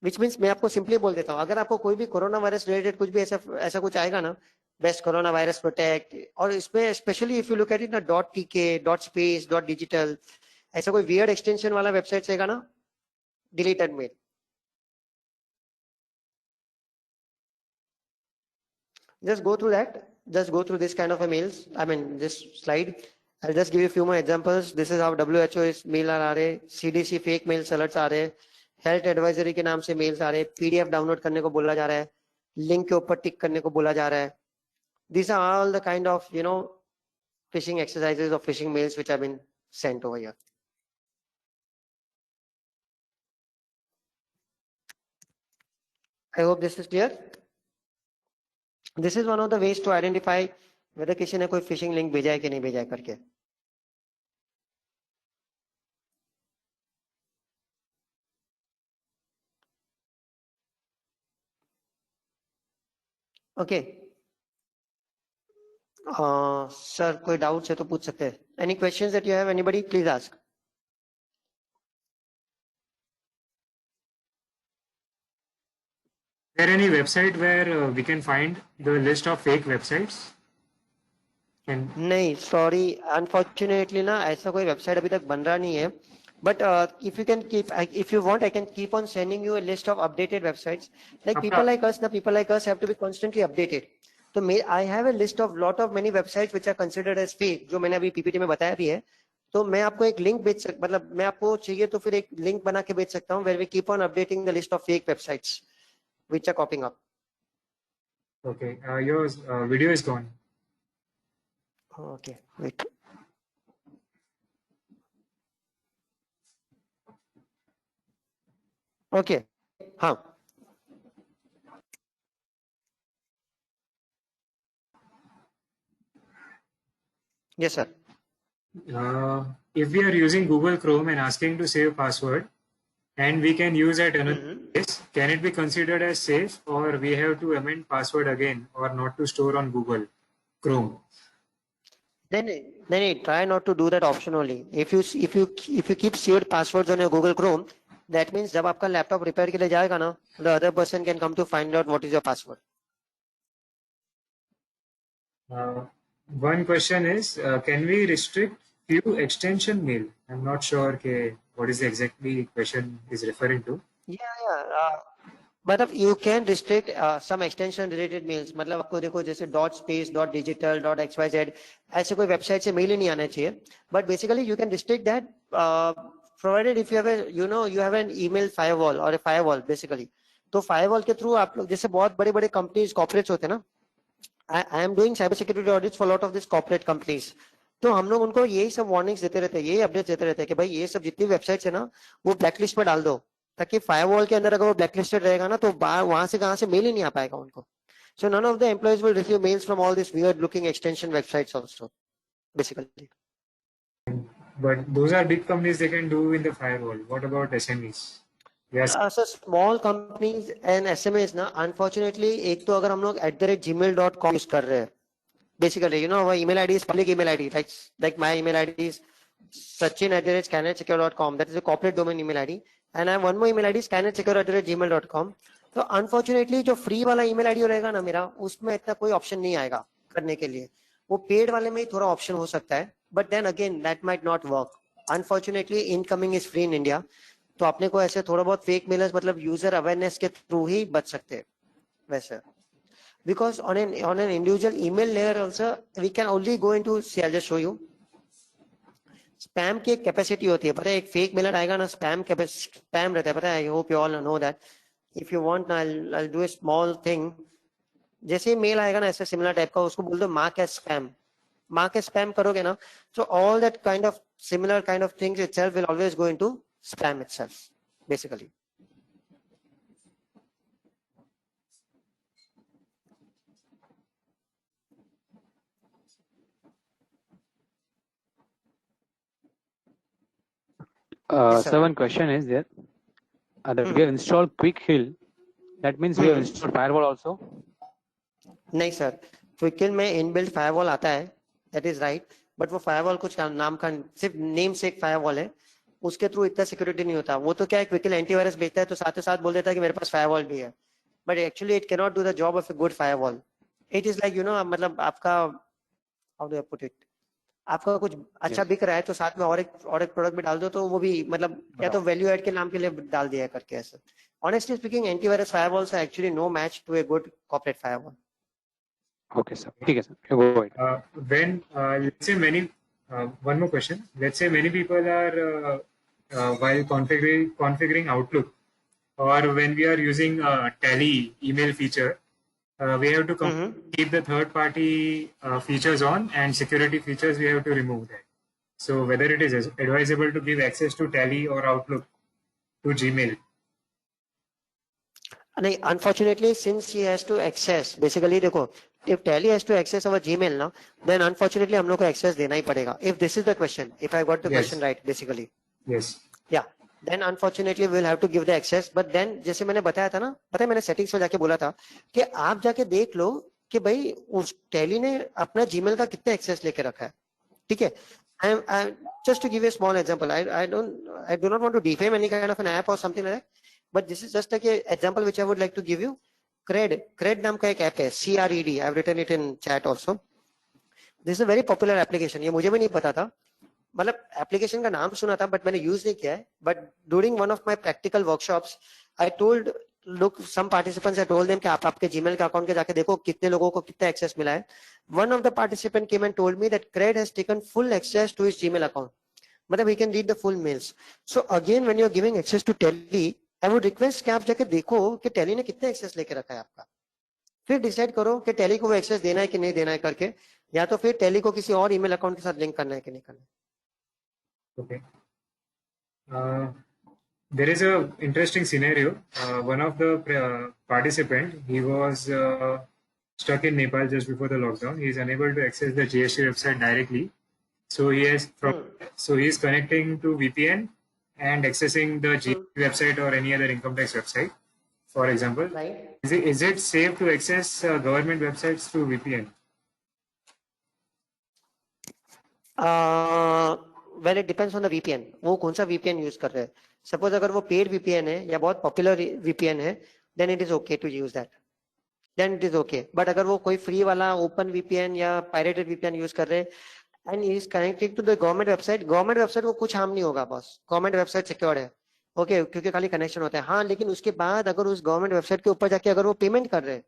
Which means मैं आपको सिंपली बोल देता हूँ, अगर आपको कोई भी कोरोना वायरस रिलेटेड कुछ भी ऐसा कुछ आएगा ना, बेस्ट कोरोना वायरस प्रोटेक्ट, और इसमें specially if you look at it ना .tk, .space, .digital, ऐसा कोई वियर्ड एक्सटेंशन वाला वेबसाइट आएगा ना, deleted mail. Just go through that. Just go through this kind of a mails. I mean, this slide. I'll just give you a few more examples. This is how WHO is mail आ रहे, CDC fake mails alerts आ रहे, health advisory के नाम से mails आ रहे, PDF download करने को बोला जा रहा है, लिंक के ऊपर टिक करने को बोला जा रहा है. These are all the kind of phishing exercises or phishing mails which have been sent over here. I hope this is clear. This is one of the ways to identify whether किसी ने कोई phishing link भेजा है कि नहीं भेजा है करके. Okay. Sir, कोई डाउट्स है तो पूछ सकते हैं. Any questions that you have, anybody, please ask. Is there any website where we can find the list of fake websites? नहीं, सॉरी, अनफॉर्चुनेटली ना ऐसा कोई वेबसाइट अभी तक बन रहा नहीं है. But if you want, I can keep on sending you a list of updated websites. Like people like us have to be constantly updated. So I have a list of many websites which are considered as fake, जो मैंने अभी PPT में बताया भी है. तो मैं आपको एक लिंक मतलब मैं आपको चाहिए तो फिर एक लिंक बना के भेज सकता हूँ, where we keep on updating the list of fake websites which are popping up. Okay, your video is gone. Okay, wait. Okay, हाँ. Yes, sir. If we are using Google Chrome and asking to save password, and we can use at another place, can it be considered as safe, or we have to amend password again, or not to store on Google Chrome? Then try not to do that option only. If you keep saved passwords on your Google Chrome, that means जब आपका laptop repair के लिए जाएगा ना, the other person can come to find out what is your password. One question is, can we restrict few extension mail? I'm not sure what is the exactly question is referring to. Yeah. मतलब you can restrict some extension related mails. मतलब आपको देखो जैसे .space, .digital, .xyz ऐसे कोई website से mail ही नहीं आना चाहिए. But basically you can restrict that provided if you have a you have an email firewall or a firewall basically. तो firewall के थ्रू आप लोग जैसे बहुत बड़े कंपनीज कॉर्पोरेट्स होते हैं ना. I am doing cybersecurity audits for a lot of these corporate companies. तो हम लोग उनको यही सब वार्निंग्स देते रहते हैं, यही अपडेट देते रहते हैं कि भाई ये सब जितनी वेबसाइट्स है ना वो ब्लैकलिस्ट में डाल दो, ताकि फायरवॉल के अंदर अगर वो ब्लैकलिस्टेड रहेगा ना तो वहां से कहां से मेल ही नहीं आ पाएगा उनको. So none of the employees will receive mails from all these weird looking extension websites also, basically. But those are big companies, they can do in the firewall. What about SMEs? Yes. So small companies and SMEs ना unfortunately एक तो अगर हम लोग @gmail.com use कर रहे हैं, basically you know our email ID is public email ID, like my email ID is sachin@scanetsecure.com, that is a corporate domain email ID, and I have one more email ID scanetsecure@gmail.com. तो unfortunately जो free वाला email ID रहेगा ना मेरा, उसमें इतना कोई option नहीं आएगा करने के लिए. वो पेड वाले में ही थोड़ा ऑप्शन हो सकता है, but then again that might not work. Unfortunately incoming is free in India, तो अपने को ऐसे थोड़ा बहुत फेक मेलर्स मतलब यूजर अवेयरनेस के थ्रू ही बच सकते हैं वैसे. Because on an individual email layer also we can only go into, see I just show you. Spam की एक कैपेसिटी होती है, पता है, एक फेक मेलर आएगा ना, स्पैम रहता है, पता है. आई hope you all know that. If you want, I'll do a small thing. जैसे मेल आएगा ना ऐसे सिमिलर टाइप का, उसको बोल दो मार्क एज स्पैम करोगे ना, so all that kind of similar kind of things itself will always go into spam itself, basically. Yes, sir. So one question is there. That we have installed Quick Heal. That means we have installed firewall also. नहीं sir, क्विकहिल में inbuilt firewall आता है, that is right. But वो firewall कुछ नाम का सिर्फ name से एक फायरवॉल है, उसके थ्रू इतना सिक्योरिटी नहीं होता. वो तो क्या है, क्विकहिल एंटीवायरस बेचता है तो साथ ही साथ बोल देता है कि मेरे पास फायरवॉल भी है, but actually it can not do the job of a good firewall. It is like you know, मतलब आपका how do I put it, आपका कुछ अच्छा बिक रहा है तो साथ में और एक प्रोडक्ट भी डाल दो, तो वो भी मतलब या तो वैल्यू एड के नाम के लिए डाल दिया करके ऐसे. Honestly speaking antivirus firewalls are actually no match to a good corporate firewall. Okay, sir. Okay, sir. You go ahead. When let's say one more question. Let's say many people are while configuring Outlook, or when we are using Tally email feature, we have to keep the third-party features on, and security features we have to remove that. So whether it is advisable to give access to Tally or Outlook to Gmail? नहीं, unfortunately since he has to access, basically देखो, if Tally has to access our Gmail now, then unfortunately हम लोग को access देना ही पड़ेगा. If this is the question, if I got the question right, basically. Yes. Yeah. Then unfortunately we'll have to give the access. But then जैसे मैंने बताया था ना, पता है मैंने सेटिंग्स में जाके बोला था कि आप जाके देख लो कि भाई उस Tally ने अपना Gmail का कितना access लेके रखा है. ठीक है. I just to give you a small example, I do not want to defame any kind of an app or something like that, but this is just like a example which I would like to give you. Cred नाम का एक app है, CRED. I have written it in chat also. This is a very popular application. ये मुझे भी नहीं पता था, मतलब एप्लीकेशन का नाम सुना था बट मैंने यूज नहीं किया है. But during one of my practical workshops I told look some participants, I told them कि आप आपके जीमेल के अकाउंट के जाके देखो कितने लोगों को कितना एक्सेस मिला है. One of the participant came and told me that Cred has taken full access to his Gmail account, मतलब he can read the full mails. So again when you are giving access to Tally, I would request कि आप जाके देखो कि tele ने कितना access लेके रखा है आपका, फिर डिसाइड करो कि टेली को वो एक्सेस देना है कि नहीं देना है करके, या तो फिर टेली को किसी और ईमेल अकाउंट के साथ लिंक करना है कि नहीं करना है. Okay. There is a interesting scenario. One of the participant, he was stuck in Nepal just before the lockdown. He is unable to access the GST website directly. So he is connecting to VPN and accessing the GST website or any other income tax website, for example. Right. Is it safe to access government websites through VPN? Well, it depends on the VPN. वो कौन सा VPN use कर रहे हैं. Suppose अगर वो paid VPN है या बहुत पॉपुलर VPN है, then it is okay to use that. Then it is okay. But अगर वो कोई फ्री वाला ओपन VPN या पायरेटेड VPN यूज कर रहे हैं and he is connected to the government website वो कुछ हार्म नहीं होगा बॉस. गवर्नमेंट वेबसाइट सिक्योर्ड है, ओके, क्योंकि खाली कनेक्शन होता है. हाँ, लेकिन उसके बाद अगर उस गवर्नमेंट वेबसाइट के ऊपर जाके अगर वो पेमेंट कर रहे हैं,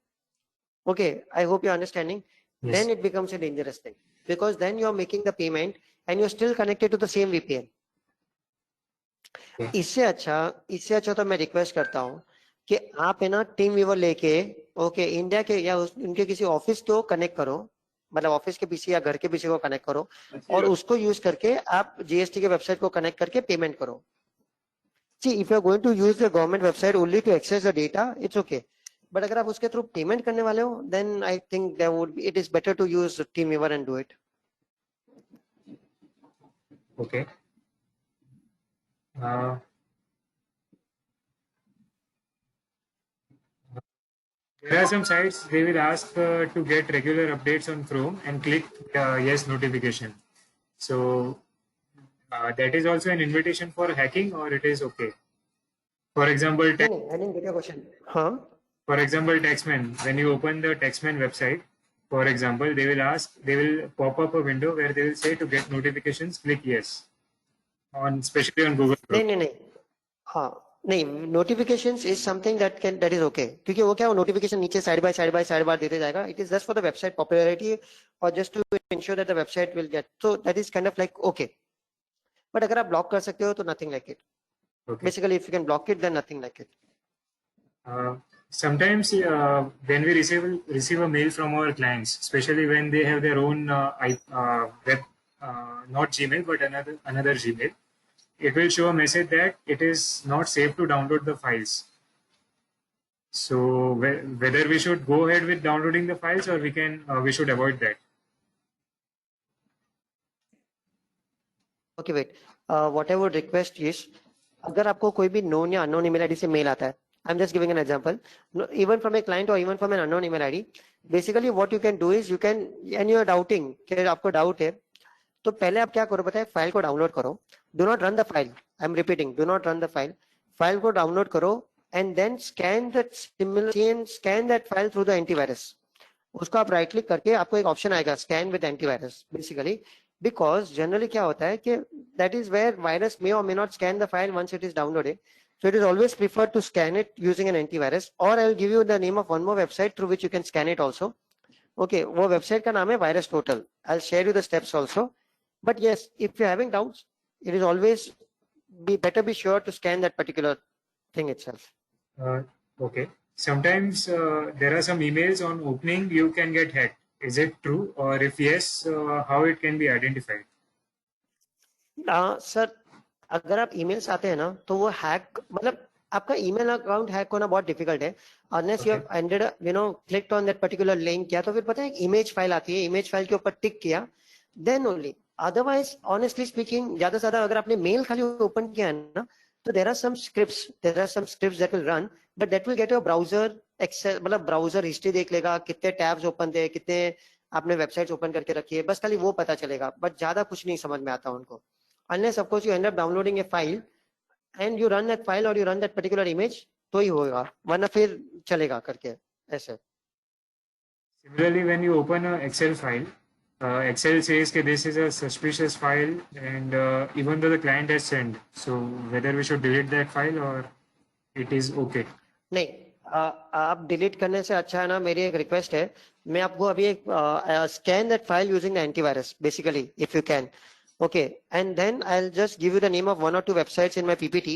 okay, I hope you understanding, then it becomes a dangerous thing, because then you are making the payment and you are still connected to the same VPN. इससे अच्छा तो मैं रिक्वेस्ट करता हूँ कि आप है ना टीम व्यूवर लेके, ओके, इंडिया के या उनके किसी ऑफिस को कनेक्ट करो, मतलब ऑफिस के पीसी या घर के पीसी को कनेक्ट करो और उसको यूज करके आप जीएसटी के वेबसाइट को कनेक्ट करके पेमेंट करो. See, if you are going to use the government website only to access the data, it's okay. But अगर आप उसके थ्रू पेमेंट करने वाले हो, then I think there would be, it is better to use Teamweaver and do it. Okay. Uh, there are some sites they will ask to get regular updates on Chrome and click yes notification. So that is also an invitation for hacking, or it is okay. For example, नहीं, I didn't get your question. हाँ. for example, Taxman. When you open the Taxman website, for example, they will pop up a window where they will say to get notifications, click yes. Especially on Google Chrome. नहीं. हाँ. नहीं, notifications is something that is okay. क्योंकि वो क्या वो notification नीचे side by side देते जाएगा. It is just for the website popularity or just to ensure that the website will get. So that is kind of like okay. But अगर आप block कर सकते हो तो nothing like it. Okay. Basically, if you can block it, then nothing like it. Sometimes when we receive a mail from our clients, especially when they have their own web, not Gmail but another Gmail, it will show a message that it is not safe to download the files. So whether we should go ahead with downloading the files or we should avoid that. Okay, wait. What I would request is, अगर आपको कोई भी known या unknown email ID से mail आता है, I'm just giving an example. No, even from a client or even from an unknown email ID, basically what you can do is you can, and you are doubting कि आपको doubt है, तो पहले आप क्या करो पता है, फाइल को डाउनलोड करो. Do not run the file. I'm repeating, do not run the file. File को डाउनलोड करो and then scan that file through the antivirus. उसको आप राइट क्लिक करके आपको एक ऑप्शन आएगा scan with antivirus basically. Because generally क्या होता है कि that is where virus may or may not scan the file once it is downloaded. So it is always preferred to scan it using an antivirus, or I will give you the name of one more website through which you can scan it also. Okay, वो website का नाम है Virus Total. I'll share you the steps also. But yes, if you're having doubts, it is always better be sure to scan that particular thing itself. Okay. Sometimes there are some emails on opening you can get hacked. Is it true? Or if yes, how it can be identified? Sir अगर आप emails आते हैं ना तो वो hack मतलब आपका email account hack होना बहुत डिफिकल्ट है. Unless you have ended clicked on that particular link, या तो फिर पता है इमेज फाइल आती है, इमेज फाइल के ऊपर टिक किया then only. Otherwise honestly speaking ज्यादा से ज्यादा अगर आपने मेल खाली ओपन किया है ना तो there are some scripts that will run, but that will get your browser access, मतलब ब्राउजर हिस्ट्री देख लेगा, कितने टैब्स ओपन थे, कितने आपने वेबसाइट्स ओपन करके रखी है, बस खाली वो पता चलेगा. बट ज्यादा कुछ नहीं समझ में आता उनको. Unless of course you end up downloading a file and you run that file or you run that particular image, तो ही होगा, वरना फिर चलेगा करके ऐसे. Similarly, when you open an Excel file, Excel says that this is a suspicious file, and even though the client has sent, so whether we should delete that file or it is okay. नहीं, आप delete करने से अच्छा है ना, मेरी एक request है, मैं आपको अभी एक scan that file using the antivirus basically if you can. Okay, and then I'll just give you the name of one or two websites in my PPT.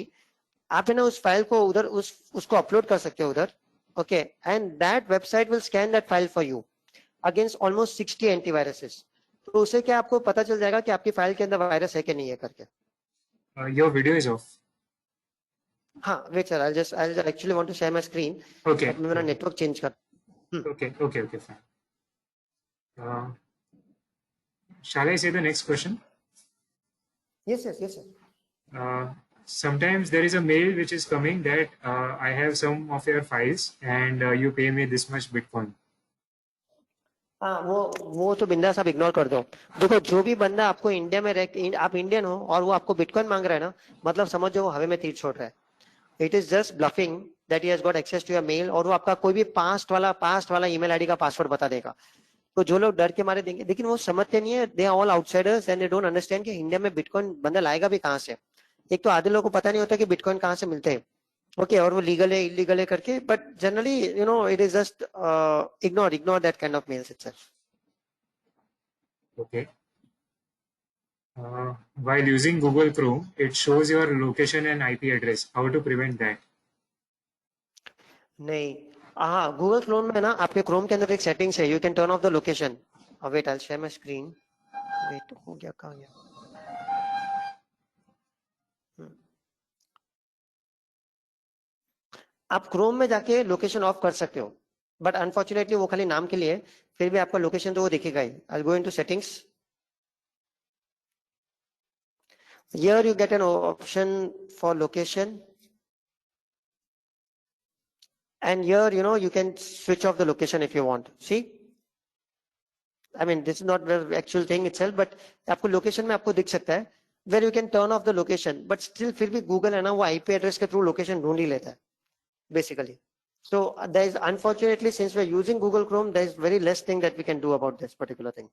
आप है ना उस फाइल को उधर उसको अपलोड कर सकते हो उधर. Okay, and that website will scan that file for you against almost 60 antiviruses. तो उससे क्या आपको पता चल जाएगा कि आपकी फाइल के अंदर वायरस है कि नहीं है करके. Your video is off. हाँ, wait sir, I'll actually want to share my screen. Okay. मैं मेरा नेटवर्क चेंज कर. Okay, fine. Shall I say the next question? Yes sir. Sometimes there is a mail which is coming that I have some of your files and you pay me this much Bitcoin. हाँ, वो तो बिंदास आप ignore कर दो. देखो जो भी बंदा आपको इंडिया में आप इंडियन हो और वो आपको बिटकॉइन मांग रहा है ना, मतलब समझो वो हवा में तीर छोड़ रहा है. It is just bluffing that he has got access to your mail, और वो आपका कोई भी पास्ट वाला ईमेल आईडी का पासवर्ड बता देगा. तो जो लोग डर के मारे देंगे, लेकिन वो समझते नहीं है, they are all outsiders and they don't understand कि इंडिया में बिटकॉइन बंदा लाएगा भी कहाँ से. एक तो आधे लोगों को पता नहीं होता कि बिटकॉइन कहाँ से मिलते हैं. ओके, और वो लीगल है इलीगल है करके, but generally you know it is just ignore that kind of males itself. Okay. While using Google Chrome, it shows your location and IP address. How to prevent that? नहीं, हाँ, Google Chrome में ना आपके Chrome के अंदर एक settings है, you can turn off the location. wait, I'll share my screen. Wait, हो गया कहाँ गया? आप क्रोम में जाके लोकेशन ऑफ कर सकते हो, बट अनफॉर्चुनेटली वो खाली नाम के लिए, फिर भी आपका लोकेशन तो वो दिखेगा ही. I'll go into settings. Here you get an option for location, and here you can switch off the location if you want. See, I mean this is not the actual thing itself, but आपको location में आपको दिख सकता है where you can turn off the location, but still फिर भी Google है ना वो IP address के through location ढूंढ ही लेता है basically. So there is, unfortunately, since we're using Google Chrome, there is very less thing that we can do about this particular thing.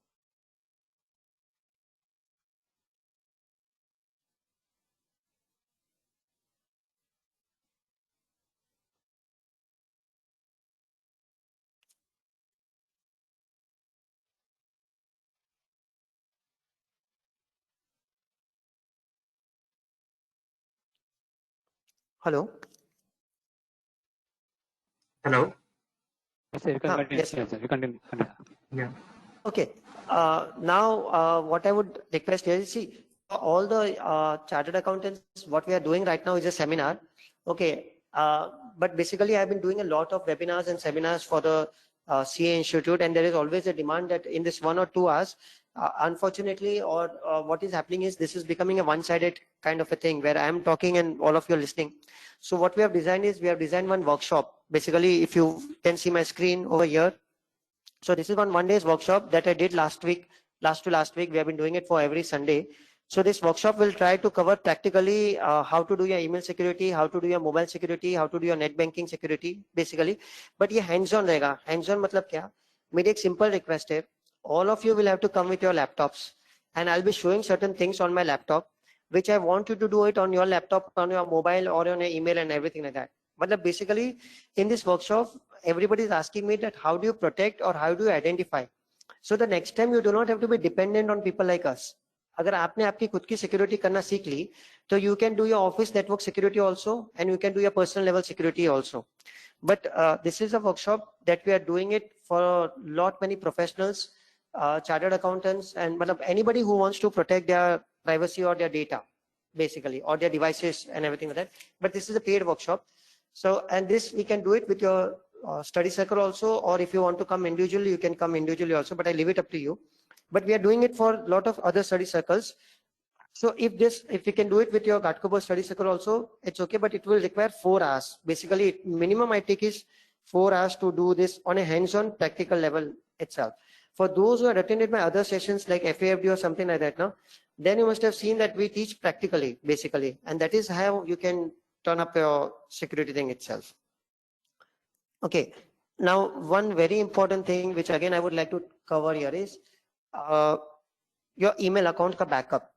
Hello. Hello. Yes, sir, you can Huh, continue. yes, sir. Yes, sir, you continue. Yeah. Okay. Now, what I would request here is, see, all the chartered accountants, what we are doing right now is a seminar. Okay. But basically, I've been doing a lot of webinars and seminars for the CA Institute, and there is always a demand that in this 1 or 2 hours, unfortunately, or what is happening is this is becoming a one-sided kind of a thing where I'm talking and all of you are listening. So what we have designed is we have designed one workshop. Basically, if you can see my screen over here. So this is one day's workshop that I did last week. Last week, we have been doing it for every Sunday. So this workshop will try to cover practically how to do your email security, how to do your mobile security, how to do your net banking security, basically. But ये hands-on रहेगा. Hands-on मतलब क्या? मेरी एक simple request है. All of you will have to come with your laptops, and I'll be showing certain things on my laptop, which I want you to do it on your laptop, on your mobile, or on your email and everything like that. But basically, in this workshop, everybody is asking me that how do you protect or how do you identify? So the next time you do not have to be dependent on people like us. अगर आपने आपकी खुद की security करना सीख ली, तो you can do your office network security also, and you can do your personal level security also. But this is a workshop that we are doing it for lot many professionals, chartered accountants, and anybody who wants to protect their privacy or their data, basically, or their devices and everything like that. But this is a paid workshop. So, and this we can do it with your study circle also, or if you want to come individually, you can come individually also, but I leave it up to you. But we are doing it for a lot of other study circles. So if we can do it with your Ghatkobo study circle also, it's okay, but it will require 4 hours. Basically, minimum I take is 4 hours to do this on a hands-on practical level itself. For those who have attended my other sessions like FAFD or something like that, now, then you must have seen that we teach practically, basically, and that is how you can turn up your security thing itself. Okay, now one very important thing which again I would like to cover here is your email account का backup.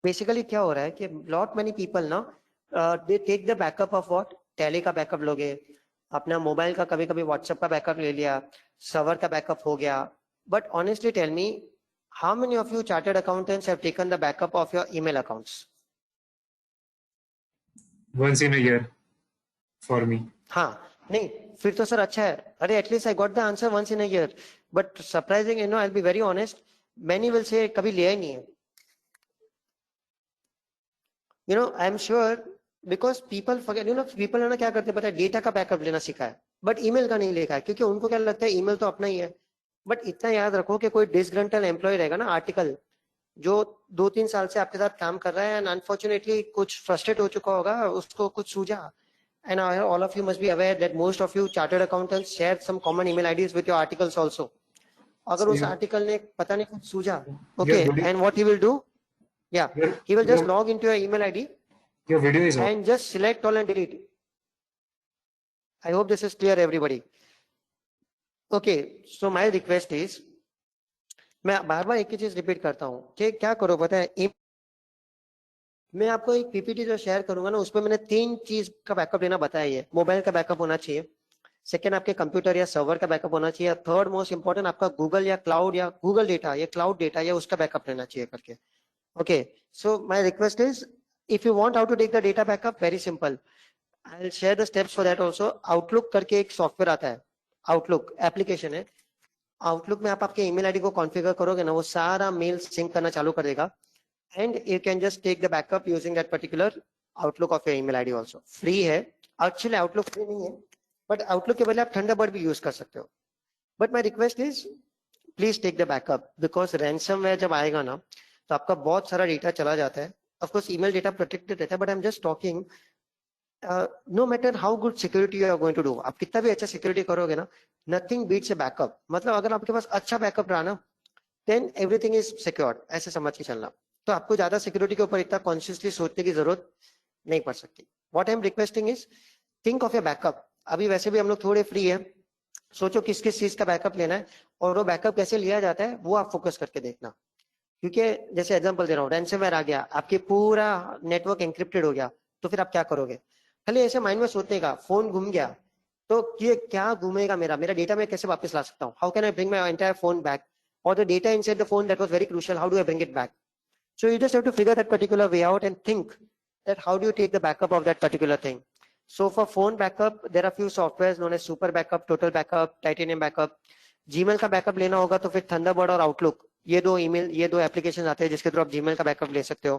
Basically क्या हो रहा है कि lot many people now they take the backup of what? Tally का backup लोगे, अपना mobile का कभी कभी WhatsApp का backup ले लिया, server का backup हो गया. But honestly tell me, how many of you chartered accountants have taken the backup of your email accounts? Once in a year for me. हाँ, नहीं फिर तो सर अच्छा है. अरे at least I got the answer once in a year. But surprising, I'll be very honest. Many will say कभी लिया ही नहीं है. I'm sure because people forget. People है ना क्या करते हैं पता है, डेटा का बैकअप लेना सीखा है, बट ईमेल का नहीं लिखा है, क्योंकि उनको क्या लगता है ईमेल तो अपना ही है. बट इतना याद रखो कि कोई डिसग्रंटल एम्प्लॉय रहेगा ना, आर्टिकल जो 2-3 साल से आपके साथ काम कर रहा है, एंड अनफॉर्चुनेटली कुछ फ्रस्ट्रेट हो चुका होगा, उसको कुछ सूझा. And all of you must be aware that most of you chartered accountants share some common email IDs with your articles also. अगर उस आर्टिकल ने पता नहीं कुछ सूझा, okay, and what he will do, he will just log into your email ID. Your video is on. And just select all and delete. I hope this is clear, everybody. Okay, so my request is, मैं बार बार एक ही चीज repeat करता हूँ कि क्या करो पता है, मैं आपको एक पीपीटी जो शेयर करूंगा ना, उसमें मैंने 3 चीज का बैकअप लेना बताया है. मोबाइल का बैकअप होना चाहिए, सेकेंड आपके कंप्यूटर या सर्वर का बैकअप होना चाहिए, थर्ड मोस्ट इंपॉर्टेंट आपका गूगल या क्लाउड या गूगल डेटा या क्लाउड डेटा या उसका बैकअप लेना चाहिए करके. Okay, so my request is, if you want how to take the data backup, very simple. I'll share the steps for that also. Outlook करके एक सॉफ्टवेयर आता है, Outlook एप्लीकेशन है. आउटलुक में आप आपके ईमेल आईडी को कॉन्फ़िगर करोगे ना, वो सारा मेल सिंक करना चालू कर देगा, and you can just take the backup using that particular Outlook of your email ID also. Free है, एक्चुअली आउटलुक फ्री नहीं है, बट आउटलुक के बदले आप थंडरबर्ड भी यूज कर सकते हो। But my request is please take the backup, because ransomware जब आएगा ना तो आपका बहुत सारा डेटा चला जाता है। Of course email data protected रहता है, but I am just talking no matter how good security you are going to do, आप कितना भी अच्छा सिक्योरिटी करोगे ना, नथिंग बीट्स ए बैकअप। मतलब अगर आपके पास अच्छा बैकअप रहा ना, देन एवरीथिंग इज सिक्योर्ड, ऐसे समझ के चलना। तो आपको ज्यादा सिक्योरिटी के ऊपर इतना कॉन्शियसली सोचने की जरूरत नहीं पड़ सकती। What I am requesting is think of a backup. अभी वैसे भी हम लोग थोड़े फ्री है, सोचो किस किस चीज का बैकअप लेना है और वो बैकअप कैसे लिया जाता है वो आप फोकस करके देखना। क्योंकि जैसे एग्जांपल दे रहा हूँ, रैंसमवेयर आ गया, आपके पूरा नेटवर्क एंक्रिप्टेड हो गया, तो फिर आप क्या करोगे? खाली ऐसे माइंड में सोचने का, फोन घूम गया तो ये क्या घूमेगा, मेरा मेरा डेटा मैं कैसे वापस ला सकता हूँ? How can I bring my entire phone back, और the data inside the phone that was very crucial, how do I bring it back? So you just have to figure that particular way out and think that how do you take the backup of that particular thing. So for phone backup, there are few softwares known as Super Backup, Total Backup, Titanium Backup. Gmail का backup लेना होगा तो फिर Thunderbird और outlook, ये दो application आते हैं जिसके थ्रू आप Gmail का बैकअप ले सकते हो।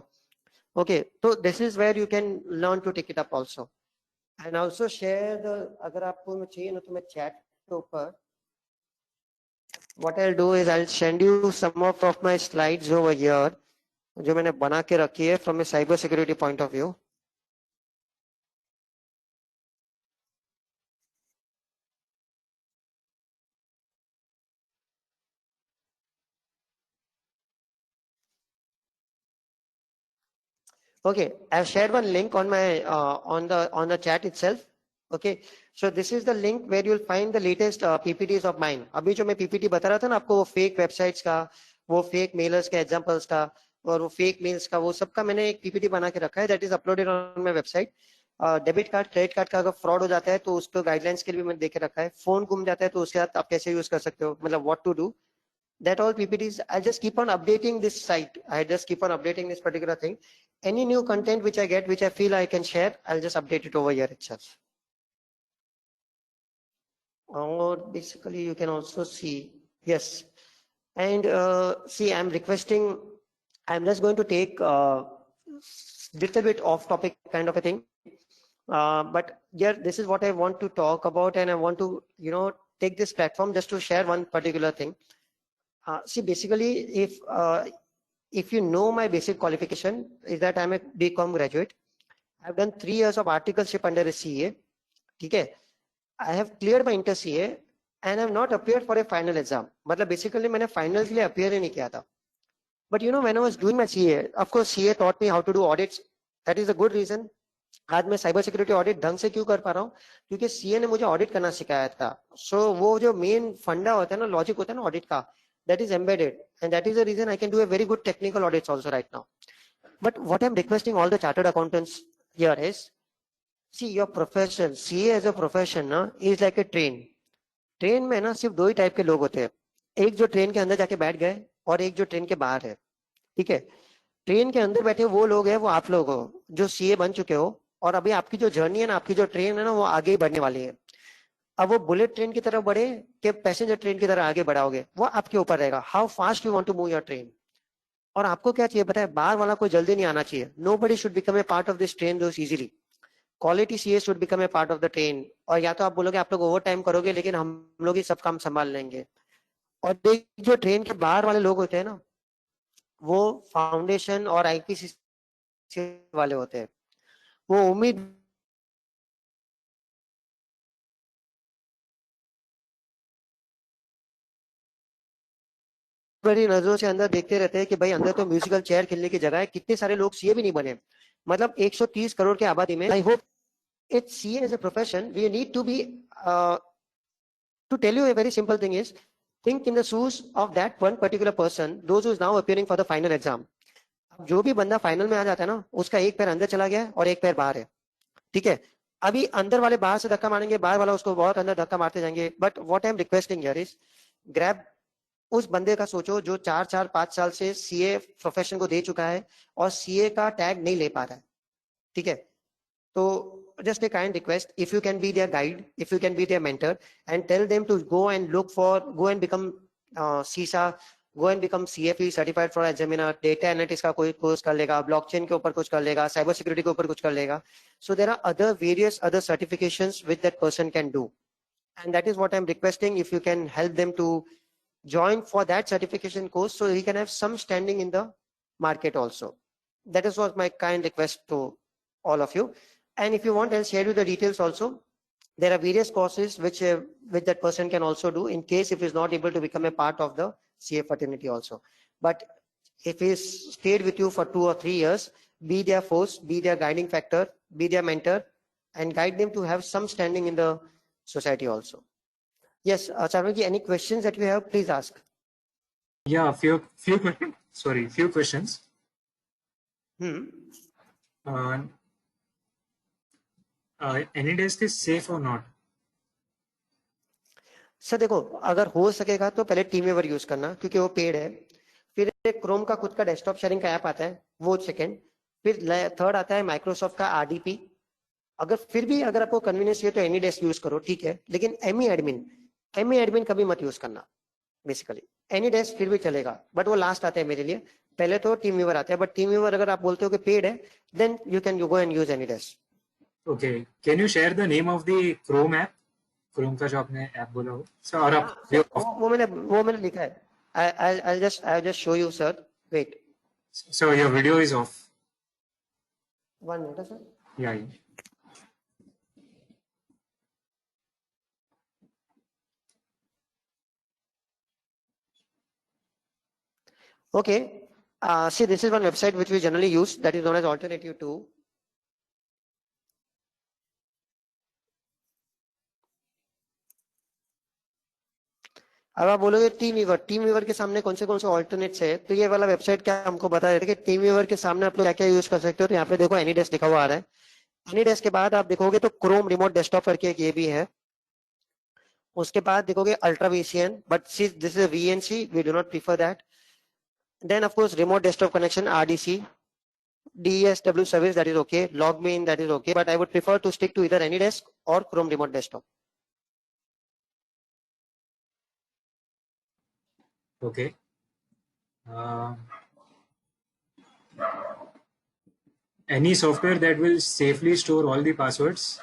ओके, तो this is where you can learn to take it up also, and also share the, अगर आपको चाहिए ना तो मैं चैट के ऊपर what I'll do is I'll send you some of my slides over here जो मैंने बना के रखी है from A cyber security point of view. Okay, I've shared one link on my on the chat itself. Okay, so this is the link where you'll find the latest PPTs of mine. अभी जो मैं PPT बता रहा था ना आपको, वो fake websites का, वो फेक मेलर्स के एग्जांपल्स का और वो फेक मेल्स का, वो सब का मैंने एक PPT बना के रखा है, that is uploaded on my website. Debit card credit card का अगर फ्रॉड हो जाता है तो उसको गाइडलाइंस के लिए भी मैंने देके रखा है। फोन गुम जाता है तो उसके साथ आप कैसे यूज कर सकते हो, मतलब what to do, that all PPTs. I just keep on updating this site. I just keep on updating this particular thing. Any new content which I get, which I feel I can share, I'll just update it over here itself. Or basically you can also see, yes. And see, I'm requesting, I'm just going to take little bit off topic kind of a thing. But yeah, this is what I want to talk about, and I want to, take this platform just to share one particular thing. See, basically, if you know my basic qualification is that I'm a BCom graduate. I've done 3 years of articleship under a CA. Okay, I have cleared my inter CA and I've not appeared for a final exam. मतलब basically मैंने final के लिए appear ही नहीं किया था. But when I was doing my CA, of course CA taught me how to do audits. That is a good reason. आज मैं cyber security audit ढंग से क्यों कर पा रहा हूँ? क्योंकि सीए ने मुझे ऑडिट करना सिखाया था। सो वो जो मेन फंडा होता है ना, लॉजिक होता है ना ऑडिट का, that is embedded, and that is the reason I can do a very good technical audits also right now. But what I'm requesting all the chartered accountants here is, see, your profession, CA as a profession ना, is like a train. Train में ना सिर्फ 2 ही type के लोग होते हैं, एक जो ट्रेन के अंदर जाके बैठ गए और एक जो ट्रेन के बाहर है। ठीक है, ट्रेन के अंदर बैठे वो लोग हैं, वो आप लोग हो जो सीए बन चुके हो, और अभी आपकी जो जर्नी है ना, आपकी जो ट्रेन है ना, वो आगे ही बढ़ने वाली है। अब वो बुलेट ट्रेन की तरफ बढ़े कि पैसेंजर ट्रेन की तरह आगे बढ़ाओगे, वो आपके ऊपर रहेगा, how fast you want to move your train. और आपको क्या चाहिए पता है, बाहर वाला कोई जल्दी नहीं आना चाहिए। Nobody should become a part of this train those easily. Quality CA should become a part of the train. और या तो आप बोलोगे आप लोग ओवर टाइम करोगे, लेकिन हम लोग ही सब काम संभाल लेंगे। और जो ट्रेन के बाहर वाले लोग होते हैं ना, वो फाउंडेशन और आईपीसी वाले होते हैं। वो उम्मीद बड़ी नजरों से अंदर देखते रहते हैं कि भाई अंदर तो म्यूजिकल चेयर खेलने की जगह है, कितने सारे लोग सीए भी नहीं बने। मतलब 130 करोड़ की आबादी में, I hope it's CA as a profession, we need to be to tell you a very simple thing is, think in the shoes of that one particular person, those who is now appearing for the final exam. जो भी बंदा final में आ जाता है ना, उसका एक पैर अंदर चला गया है और एक पैर बाहर है। ठीक है, अभी अंदर वाले बाहर से धक्का मारेंगे, बाहर वाला उसको बहुत अंदर धक्का मारते जाएंगे। But what I am requesting here is, grab उस बंदे का सोचो जो 4-5 साल से सीए प्रोफेशन को दे चुका है और सीए का टैग नहीं ले पा रहा है। ठीक है, तो just a kind request, if you can be their guide, if you can be their mentor, and tell them to go and become सीसा, go and become CFE certified for examiner, data analytics का कोई course कर लेगा, blockchain के ऊपर कुछ कर लेगा, cyber security के ऊपर कुछ कर लेगा. So there are other various other certifications which that person can do, and that is what I'm requesting, if you can help them to join for that certification course so he can have some standing in the market also. That is what my kind request to all of you. And if you want, I'll share you the details also. There are various courses which that person can also do in case if he's not able to become a part of the CA fraternity also. But if he's stayed with you for 2 or 3 years, be their force, be their guiding factor, be their mentor, and guide them to have some standing in the society also. Yes, Charvaki, any questions that you have, please ask. Yeah, few questions. Sorry, few questions. Uh, AnyDesk is safe or not? Sir देखो, अगर हो सकेगा तो पहले टीमवेवर use करना क्योंकि वो paid है. फिर क्रोम का खुद का डेस्कटॉप शेयरिंग का ऐप आता है, वो सेकंड. फिर थर्ड आता है माइक्रोसॉफ्ट का RDP. अगर फिर भी अगर आपको कन्वीनियंस चाहिए तो एनीडेस्क यूज करो, ठीक है, लेकिन एमी एडमिन कभी मत यूज करना. बेसिकली एनीडेस्क फिर भी चलेगा, बट वो लास्ट आता है मेरे लिए. पहले तो टीमवेवर आता है, बट टीमवेवर अगर आप बोलते हो कि पेड है, then you can go and use AnyDesk. Okay, can you share the name of the Chrome app? Chrome का जो आपने ऐप बोला हो. So, और आप वो मैंने लिखा है. I'll just show you, sir. Wait. So your video is off. 1 minute, sir. Yeah. Okay. See, this is one website which we generally use, that is known as Alternative 2. अब आप बोलोगे टीम वीवर के सामने कौन से alternates है, तो ये वाला वेबसाइट क्या हमको बता देता है कि टीम वीवर के सामने आप लोग क्या क्या यूज कर सकते हो. तो यहाँ पे देखो एनीडेस्क लिखा हुआ आ रहा है. एनीडेस्क के बाद आप देखोगे तो क्रोम रिमोट डेस्कटॉप करके एक ये भी है. उसके बाद देखोगे ultra VCN, but this is VNC, we do not prefer that. Then of course remote desktop connection RDC, DSW service, that is okay, LogMeIn, that is okay, but I would prefer to stick to either AnyDesk or Chrome Remote Desktop. Okay. Any software that will safely store all the passwords?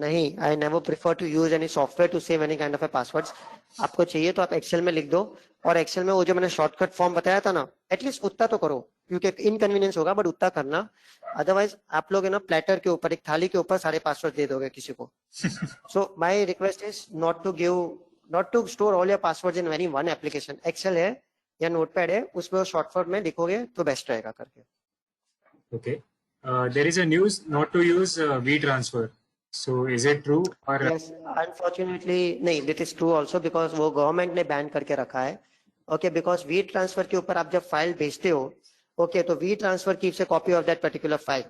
नहीं, I never prefer to use any software to save any kind of a passwords. आपको चाहिए तो आप Excel में लिख दो, और Excel में वो जो मैंने शॉर्टकट फॉर्म बताया था ना, एटलीस्ट उतना तो करो, क्योंकि इनकन्वीनियंस होगा बट उतना करना. अदरवाइज आप लोग है ना प्लेटर के ऊपर, एक थाली के ऊपर सारे पासवर्ड दे दोगे किसी को. So my request is not to store all your passwords in very one application. Excel है या नोटपैड है, उसमें शॉर्ट फॉर्म में लिखोगे तो बेस्ट रहेगा करके. Okay. There is a news not to use WeTransfer. So is it true or? Yes, unfortunately नहीं, it is true also because वो गवर्नमेंट ने बैन करके रखा है. ओके, बिकॉज वी ट्रांसफर के ऊपर आप जब फाइल भेजते हो, ओके, तो we transfer keeps a copy of that particular file.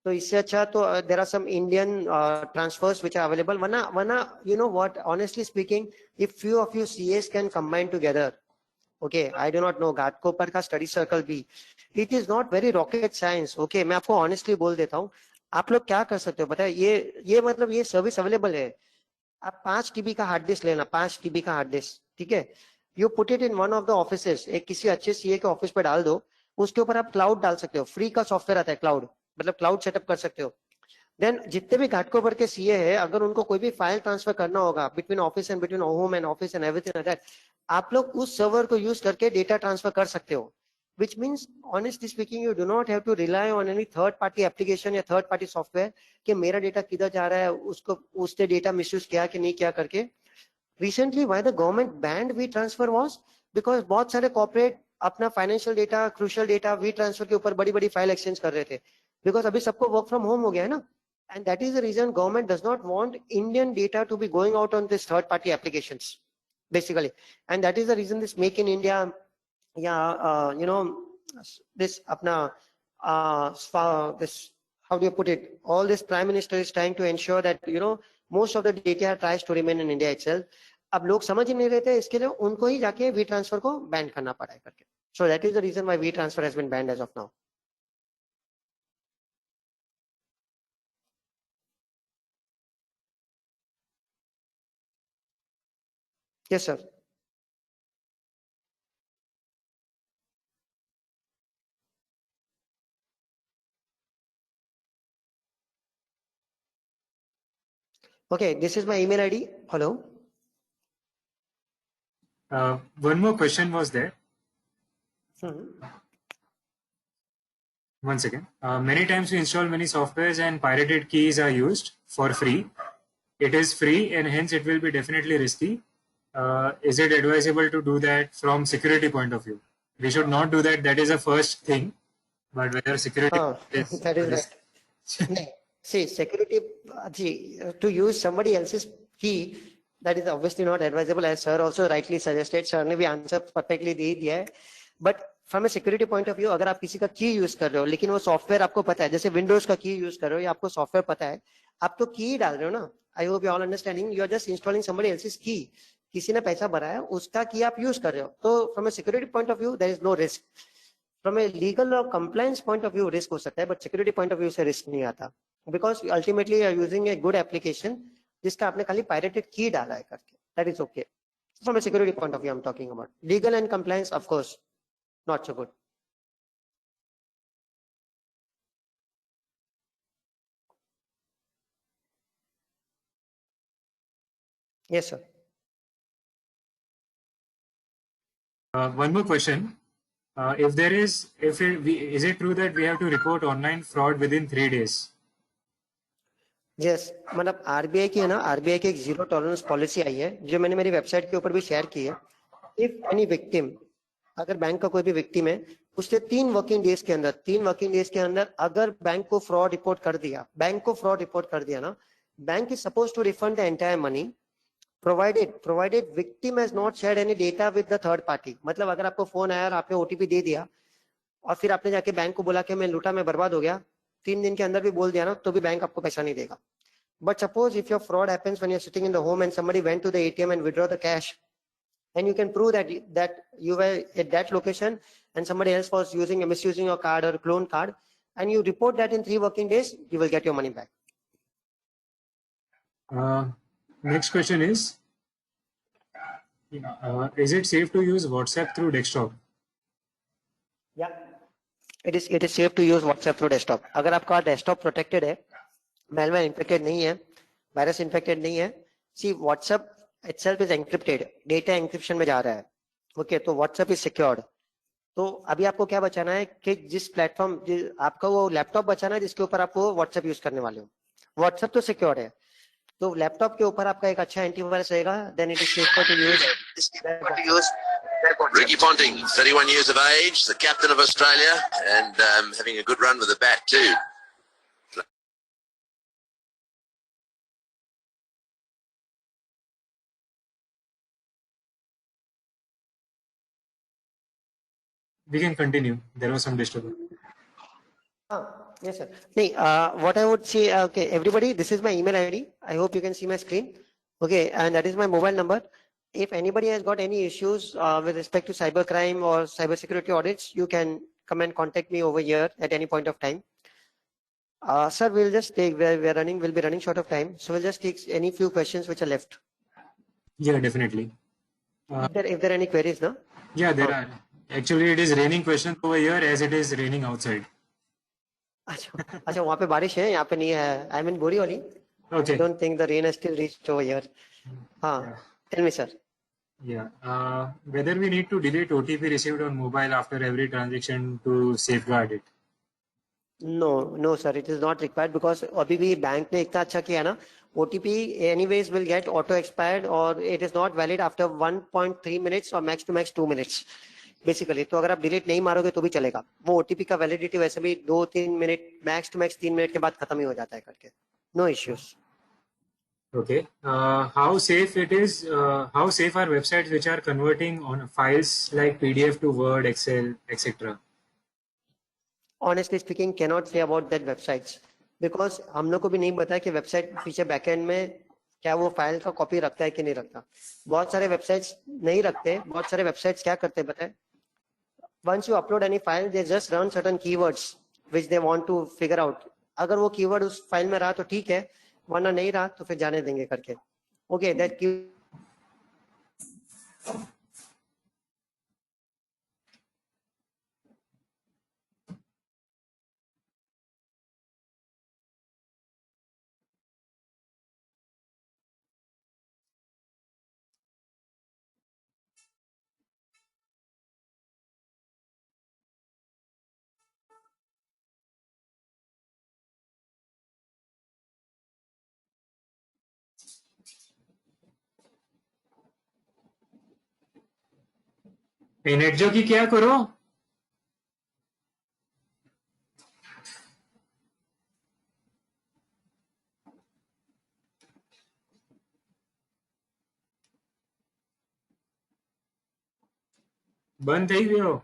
तो इससे अच्छा तो there are some Indian transfers which are available. वरना you know what, honestly speaking, if few of you CAs can combine together, okay, I do not know, Ghatkopar का study circle भी, it is not very rocket science. Okay, मैं आपको honestly बोल देता हूँ. आप लोग क्या कर सकते हो पता है, ये मतलब ये सर्विस अवेलेबल है. आप 5 TB का हार्ड डिस्क लेना, 5 TB का हार्ड डिस्क, ठीक है, you put it in one of the offices, एक किसी अच्छे CA के ऑफिस पे डाल दो. उसके ऊपर आप क्लाउड डाल सकते हो, फ्री का सॉफ्टवेयर आता है क्लाउड, मतलब क्लाउड सेटअप कर सकते हो. देन जितने भी घाटकोपर के CA है, अगर उनको कोई भी फाइल ट्रांसफर करना होगा between office and between home and office and everything like that, आप लोग उस सर्वर को यूज करके डेटा ट्रांसफर कर सकते हो. which means honestly speaking you do not have to rely on any third party application या third party software कि मेरा डेटा किधर जा रहा है, उसको उसने डेटा मिसयूज किया कि नहीं किया करके. Recently why the government banned WeTransfer was because बहुत सारे corporate अपना financial data, crucial data WeTransfer के ऊपर बड़ी बड़ी फाइल एक्सचेंज कर रहे थे, बिकॉज अभी सबको वर्क फ्रॉम होम हो गया है ना. And that is the reason government does not want Indian data to be going out on this third party applications basically. And that is the reason this Make in India, yeah, you know, this apna this, how do you put it, all this prime minister is trying to ensure that you know most of the data tries to remain in India itself. अब लोग समझ ही नहीं रहे थे, इसके लिए उनको ही जाके WeTransfer को बैन करना पड़ा है करके. So that is the reason why WeTransfer has been banned as of now. Yes, sir. Okay, this is my email ID. Hello. One more question was there. Hmm. One second. Many times we install many softwares and pirated keys are used for free. It is free and hence it will be definitely risky. Is it advisable to do that from security point of view? We should not do that. That is the first thing. But whether security is That is right. No. See, security, to use somebody else's key, that is obviously not advisable, as sir also rightly suggested. Sir ने भी answer perfectly दे दिया है. But from a security point of view, अगर आप किसी का की use कर रहे हो, लेकिन वो सॉफ्टवेयर आपको पता है, जैसे विंडोज का की यूज कर रहे हो या आपको सॉफ्टवेयर पता है, आप तो की डाल रहे हो ना. I hope you all understanding. You are just installing somebody else's key. किसी ने पैसा भरा है, उसका की आप यूज कर रहे हो. तो from a security point of view there is no risk. From a legal और compliance point of view risk हो सकता है, but security point of view से रिस्क नहीं आता. Because ultimately you are using a good application जिसका आपने खाली पायरेटेड की डाला है करके. That is okay. From a security point of view I am talking about. Legal and compliance of course not so good. Yes, sir. One more question. If there is, is it true that we have to report online fraud within 3 days? Yes, मतलब RBI की है ना, RBI की एक zero tolerance policy आई है जो मैंने मेरी वेबसाइट के ऊपर भी शेयर की है. इफ एनी विक्टिम, अगर बैंक का कोई भी विक्टिम है, उससे 3 वर्किंग डेज के अंदर अगर बैंक को फ्रॉड रिपोर्ट कर दिया ना, bank is suppose to refund the entire money provided victim has not shared any data with the third party. मतलब अगर आपको फोन आया और आपने ओटीपी दे दिया और फिर आपने जाके बैंक को बोला कि मैं लूटा, मैं बर्बाद हो गया, 3 दिन के अंदर भी बोल दिया ना, तो भी बैंक आपको पैसा नहीं देगा. But suppose if your fraud happens when you're sitting in the home and somebody went to the ATM and withdraw the cash, and you can prove that you were at that location and somebody else was misusing your card or a clone card, and you report that in 3 working days, you will get your money back. Next question is it safe to use WhatsApp through desktop? Yeah, it is safe to use WhatsApp through desktop. अगर आपका desktop protected है, malware infected नहीं है, virus infected नहीं है. See, WhatsApp itself is encrypted, data encryption में जा रहा है. Okay, तो WhatsApp is secured. तो अभी आपको क्या बचाना है कि जिस प्लेटफॉर्म, आपका वो लैपटॉप बचाना है जिसके ऊपर आप वो WhatsApp यूज करने वाले हो. WhatsApp तो सिक्योर्ड है, तो लैपटॉप के ऊपर आपका एक अच्छा एंटीवायरस रहेगा. Then it is safer to use. Ricky Ponting, 31 years of age, the captain of Australia, and having a good run with the bat too. We can continue. There was some disturbance. Yes, sir. What I would say, okay, everybody, this is my email ID. I hope you can see my screen. Okay, and that is my mobile number. If anybody has got any issues with respect to cybercrime or cybersecurity audits, you can come and contact me over here at any point of time. Sir, we'll just take, we'll be running short of time. So we'll just take any few questions which are left. Yeah, definitely. If there are any queries, no? Yeah, there are. Actually, it is raining questions over here as it is raining outside. अच्छा, वहाँ पे बारिश है, यहाँ पे नहीं है. I mean, Borivali. Okay. I don't think the rain has still reached over here. Yeah. Tell me, sir. Yeah. Whether we need to delete OTP received on mobile after every transaction to safeguard it? No, sir. It is not required because अभी भी bank ने इतना अच्छा किया ना. OTP anyways will get auto expired or it is not valid after 1.3 minutes or max to max 2 minutes. Basically तो अगर आप डिलीट नहीं मारोगे तो भी चलेगा. वो ओटीपी का वैलिडिटी वैसे भी 2-3 minute, max to max 3 minute के बाद खत्म ही हो जाता है करके. No issues. Okay. How safe it is? How safe are websites which are converting on files like PDF to Word, Excel, etc.? Honestly speaking, cannot say about that websites because हम लोग को भी नहीं पता कि वेबसाइट पीछे backend में क्या वो फाइल का कॉपी रखता है कि नहीं रखता. बहुत सारे वेबसाइट्स नहीं रखते. बहुत सारे वेबसाइट्स क्या करते हैं बताए? Once you upload any file, they just run certain keywords which they want to figure out. अगर वो कीवर्ड उस फाइल में रहा तो ठीक है, वरना नहीं रहा तो फिर जाने देंगे करके. Okay, that नेटजो की क्या करो? बंद થઈ ગયો.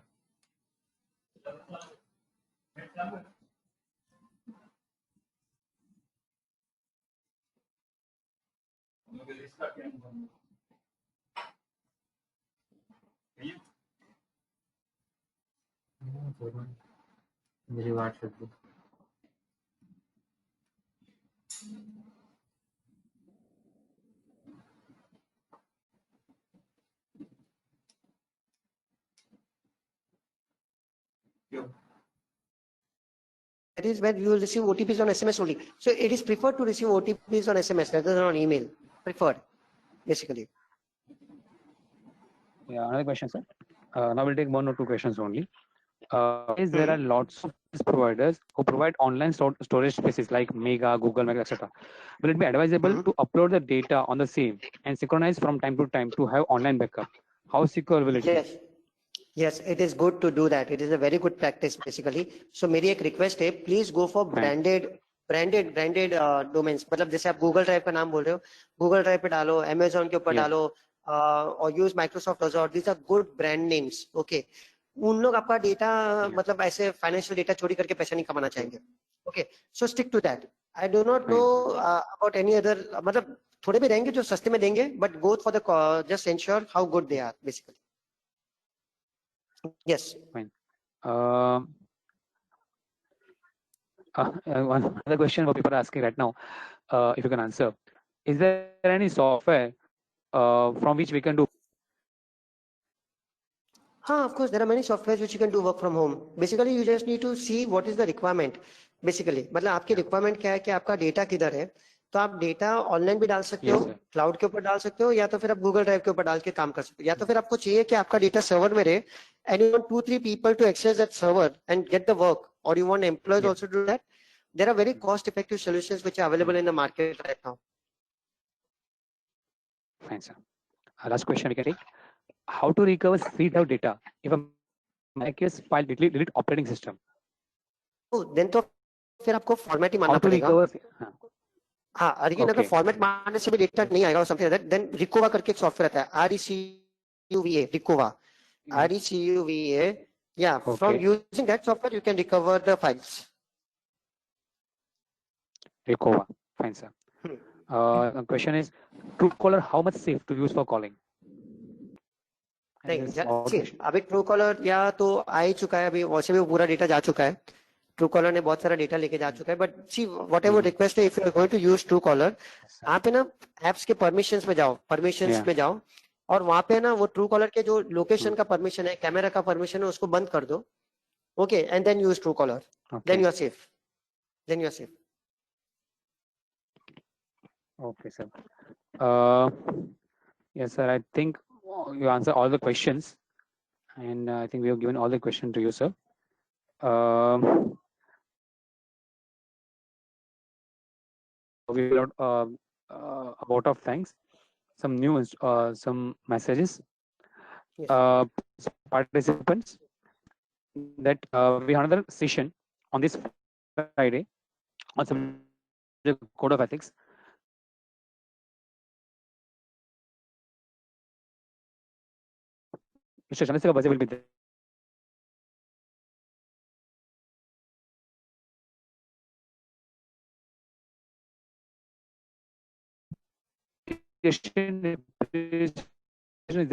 मेरी बात सुन. That is when you will receive OTPs on SMS only. So it is preferred to receive OTPs on SMS rather than on email. Preferred, basically. Yeah, another question, sir. Now we'll take one or two questions only. Is there are lots of providers who provide online storage spaces like Mega, Google Mega, etc. Will it be advisable to upload the data on the same and synchronize from time to time to have online backup? How secure will it be? Yes. Yes, it is good to do that. It is a very good practice basically. So मेरी एक request है, please go for branded domains. मतलब जैसे आप Google Drive का नाम बोल रहे हो, Google Drive पे डालो, Amazon के ऊपर डालो, और use Microsoft Azure. These are good brand names. Okay. उन लोग आपका डेटा मतलब ऐसे फाइनेंशियल डेटा चोरी करके पैसा नहीं कमाना चाहेंगे. Okay. So stick to that. I do not know about any other. मतलब थोड़े भी रहेंगे जो सस्ते में देंगे, but go for the just ensure how good they are basically. Yes. Fine. One other question what people are asking right now, if you can answer, is there any software from which we can do? Of course, there are many softwares which you can do work from home. Basically, you just need to see what is the requirement. Basically, मतलब आपकी requirement क्या है कि आपका data किधर है, तो आप डेटा ऑनलाइन भी डाल सकते हो, क्लाउड के ऊपर डाल सकते हो, या तो फिर आप गूगल ड्राइव के ऊपर डाल के काम कर सकते हो, या तो फिर आपको चाहिए कि आपका डेटा सर्वर में रहे and you want 2-3 people to access that server and get the work, or you want employees also to do that. There are very cost-effective solutions which are available in the market right now. Fine, sir. Last question we can take. How to recover read out data if a Mac is file delete operating system? Oh, then तो फिर आपको format ही मानना How to पड़ेगा. recover? हाँ, अगर अगर format मारने से भी डेटा नहीं आएगा समथिंग लाइक दैट, देन रिकोवा करके एक सॉफ्टवेयर आता है, RECUVA, रिकोवा, RECUVA. Yeah, from using that software you can recover the files. Recover. Fine, sir. The question is, Truecaller, how much safe to use for calling? नहीं, अभी true collar या तो आ ही चुका है, अभी वैसे भी पूरा डेटा जा चुका है, ट्रू कॉलर ने बहुत सारा डेटा लेके जा चुका है. But see whatever request है, if you are going to use Truecaller, आप है ना एप्स के परमिशंस में जाओ, और वहां पे ना वो ट्रू कॉलर के जो लोकेशन का परमिशन है, कैमरा का परमिशन है, उसको बंद कर दो. Okay, and then use Truecaller, then you are safe. Okay, sir. Yes, sir. I think you answer all the questions, and I think we have given all the questions to you, sir. We got a lot of thanks. Some news, some messages. Yes. Participants, that we have another session on this Friday on some code of ethics. Mr. Chandrasekhar Baje will be there. Is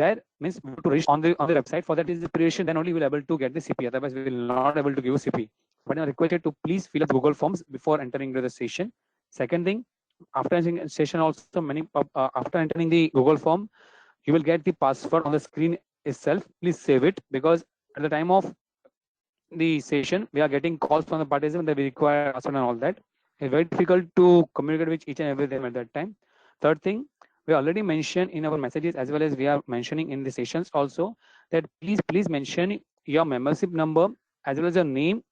there means to reach on the website. For that is the preparation, then only we will able to get the CP. Otherwise, we will not able to give CP. But I requested to please fill up Google Forms before entering into the session. Second thing, after entering session also after entering the Google Form, you will get the password on the screen itself. Please save it, because at the time of the session we are getting calls from the participant that we require password and all that. It's very difficult to communicate with each and every them at that time. Third thing, we already mentioned in our messages, as well as we are mentioning in the sessions also, that please mention your membership number as well as your name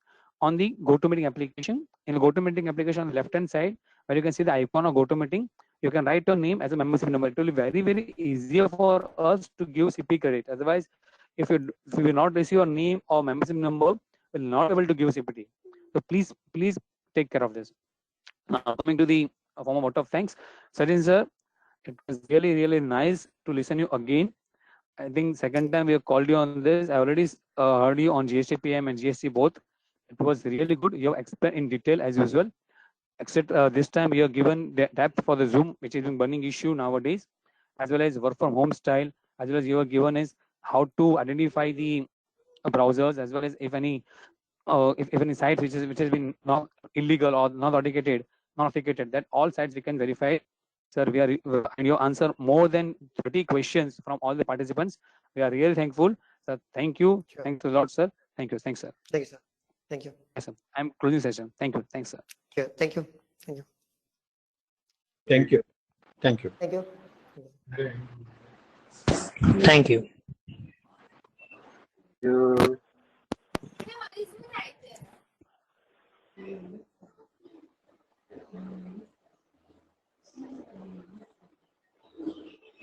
on the GoToMeeting application. In the GoToMeeting application on the left hand side, where you can see the icon of GoToMeeting, you can write your name as a membership number. It will be very easier for us to give CP credit. Otherwise, if you will not receive your name or membership number, will not be able to give CPT. So please take care of this. Now coming to the form of vote of thanks, Sajin sir, it was really nice to listen you again. I think second time we have called you on this. I already heard you on GST PM and GST both. It was really good. You have explained in detail as usual. Except this time you have given the depth for the Zoom, which is a burning issue nowadays, as well as work from home style, as well as you have given is how to identify the browsers, as well as if any sites which has been not illegal or not authenticated, that all sites we can verify. Sir, we are and you answer more than 30 questions from all the participants. We are really thankful. Sir, thank you. Sure. Thanks a lot, sir. Thank you, sir. Thank you, sir. Thank you. Yes, sir. I'm closing session. Thank you, thanks, sir. Sure. Thank you. Thank you. Thank you. Thank you. Thank you. Thank you.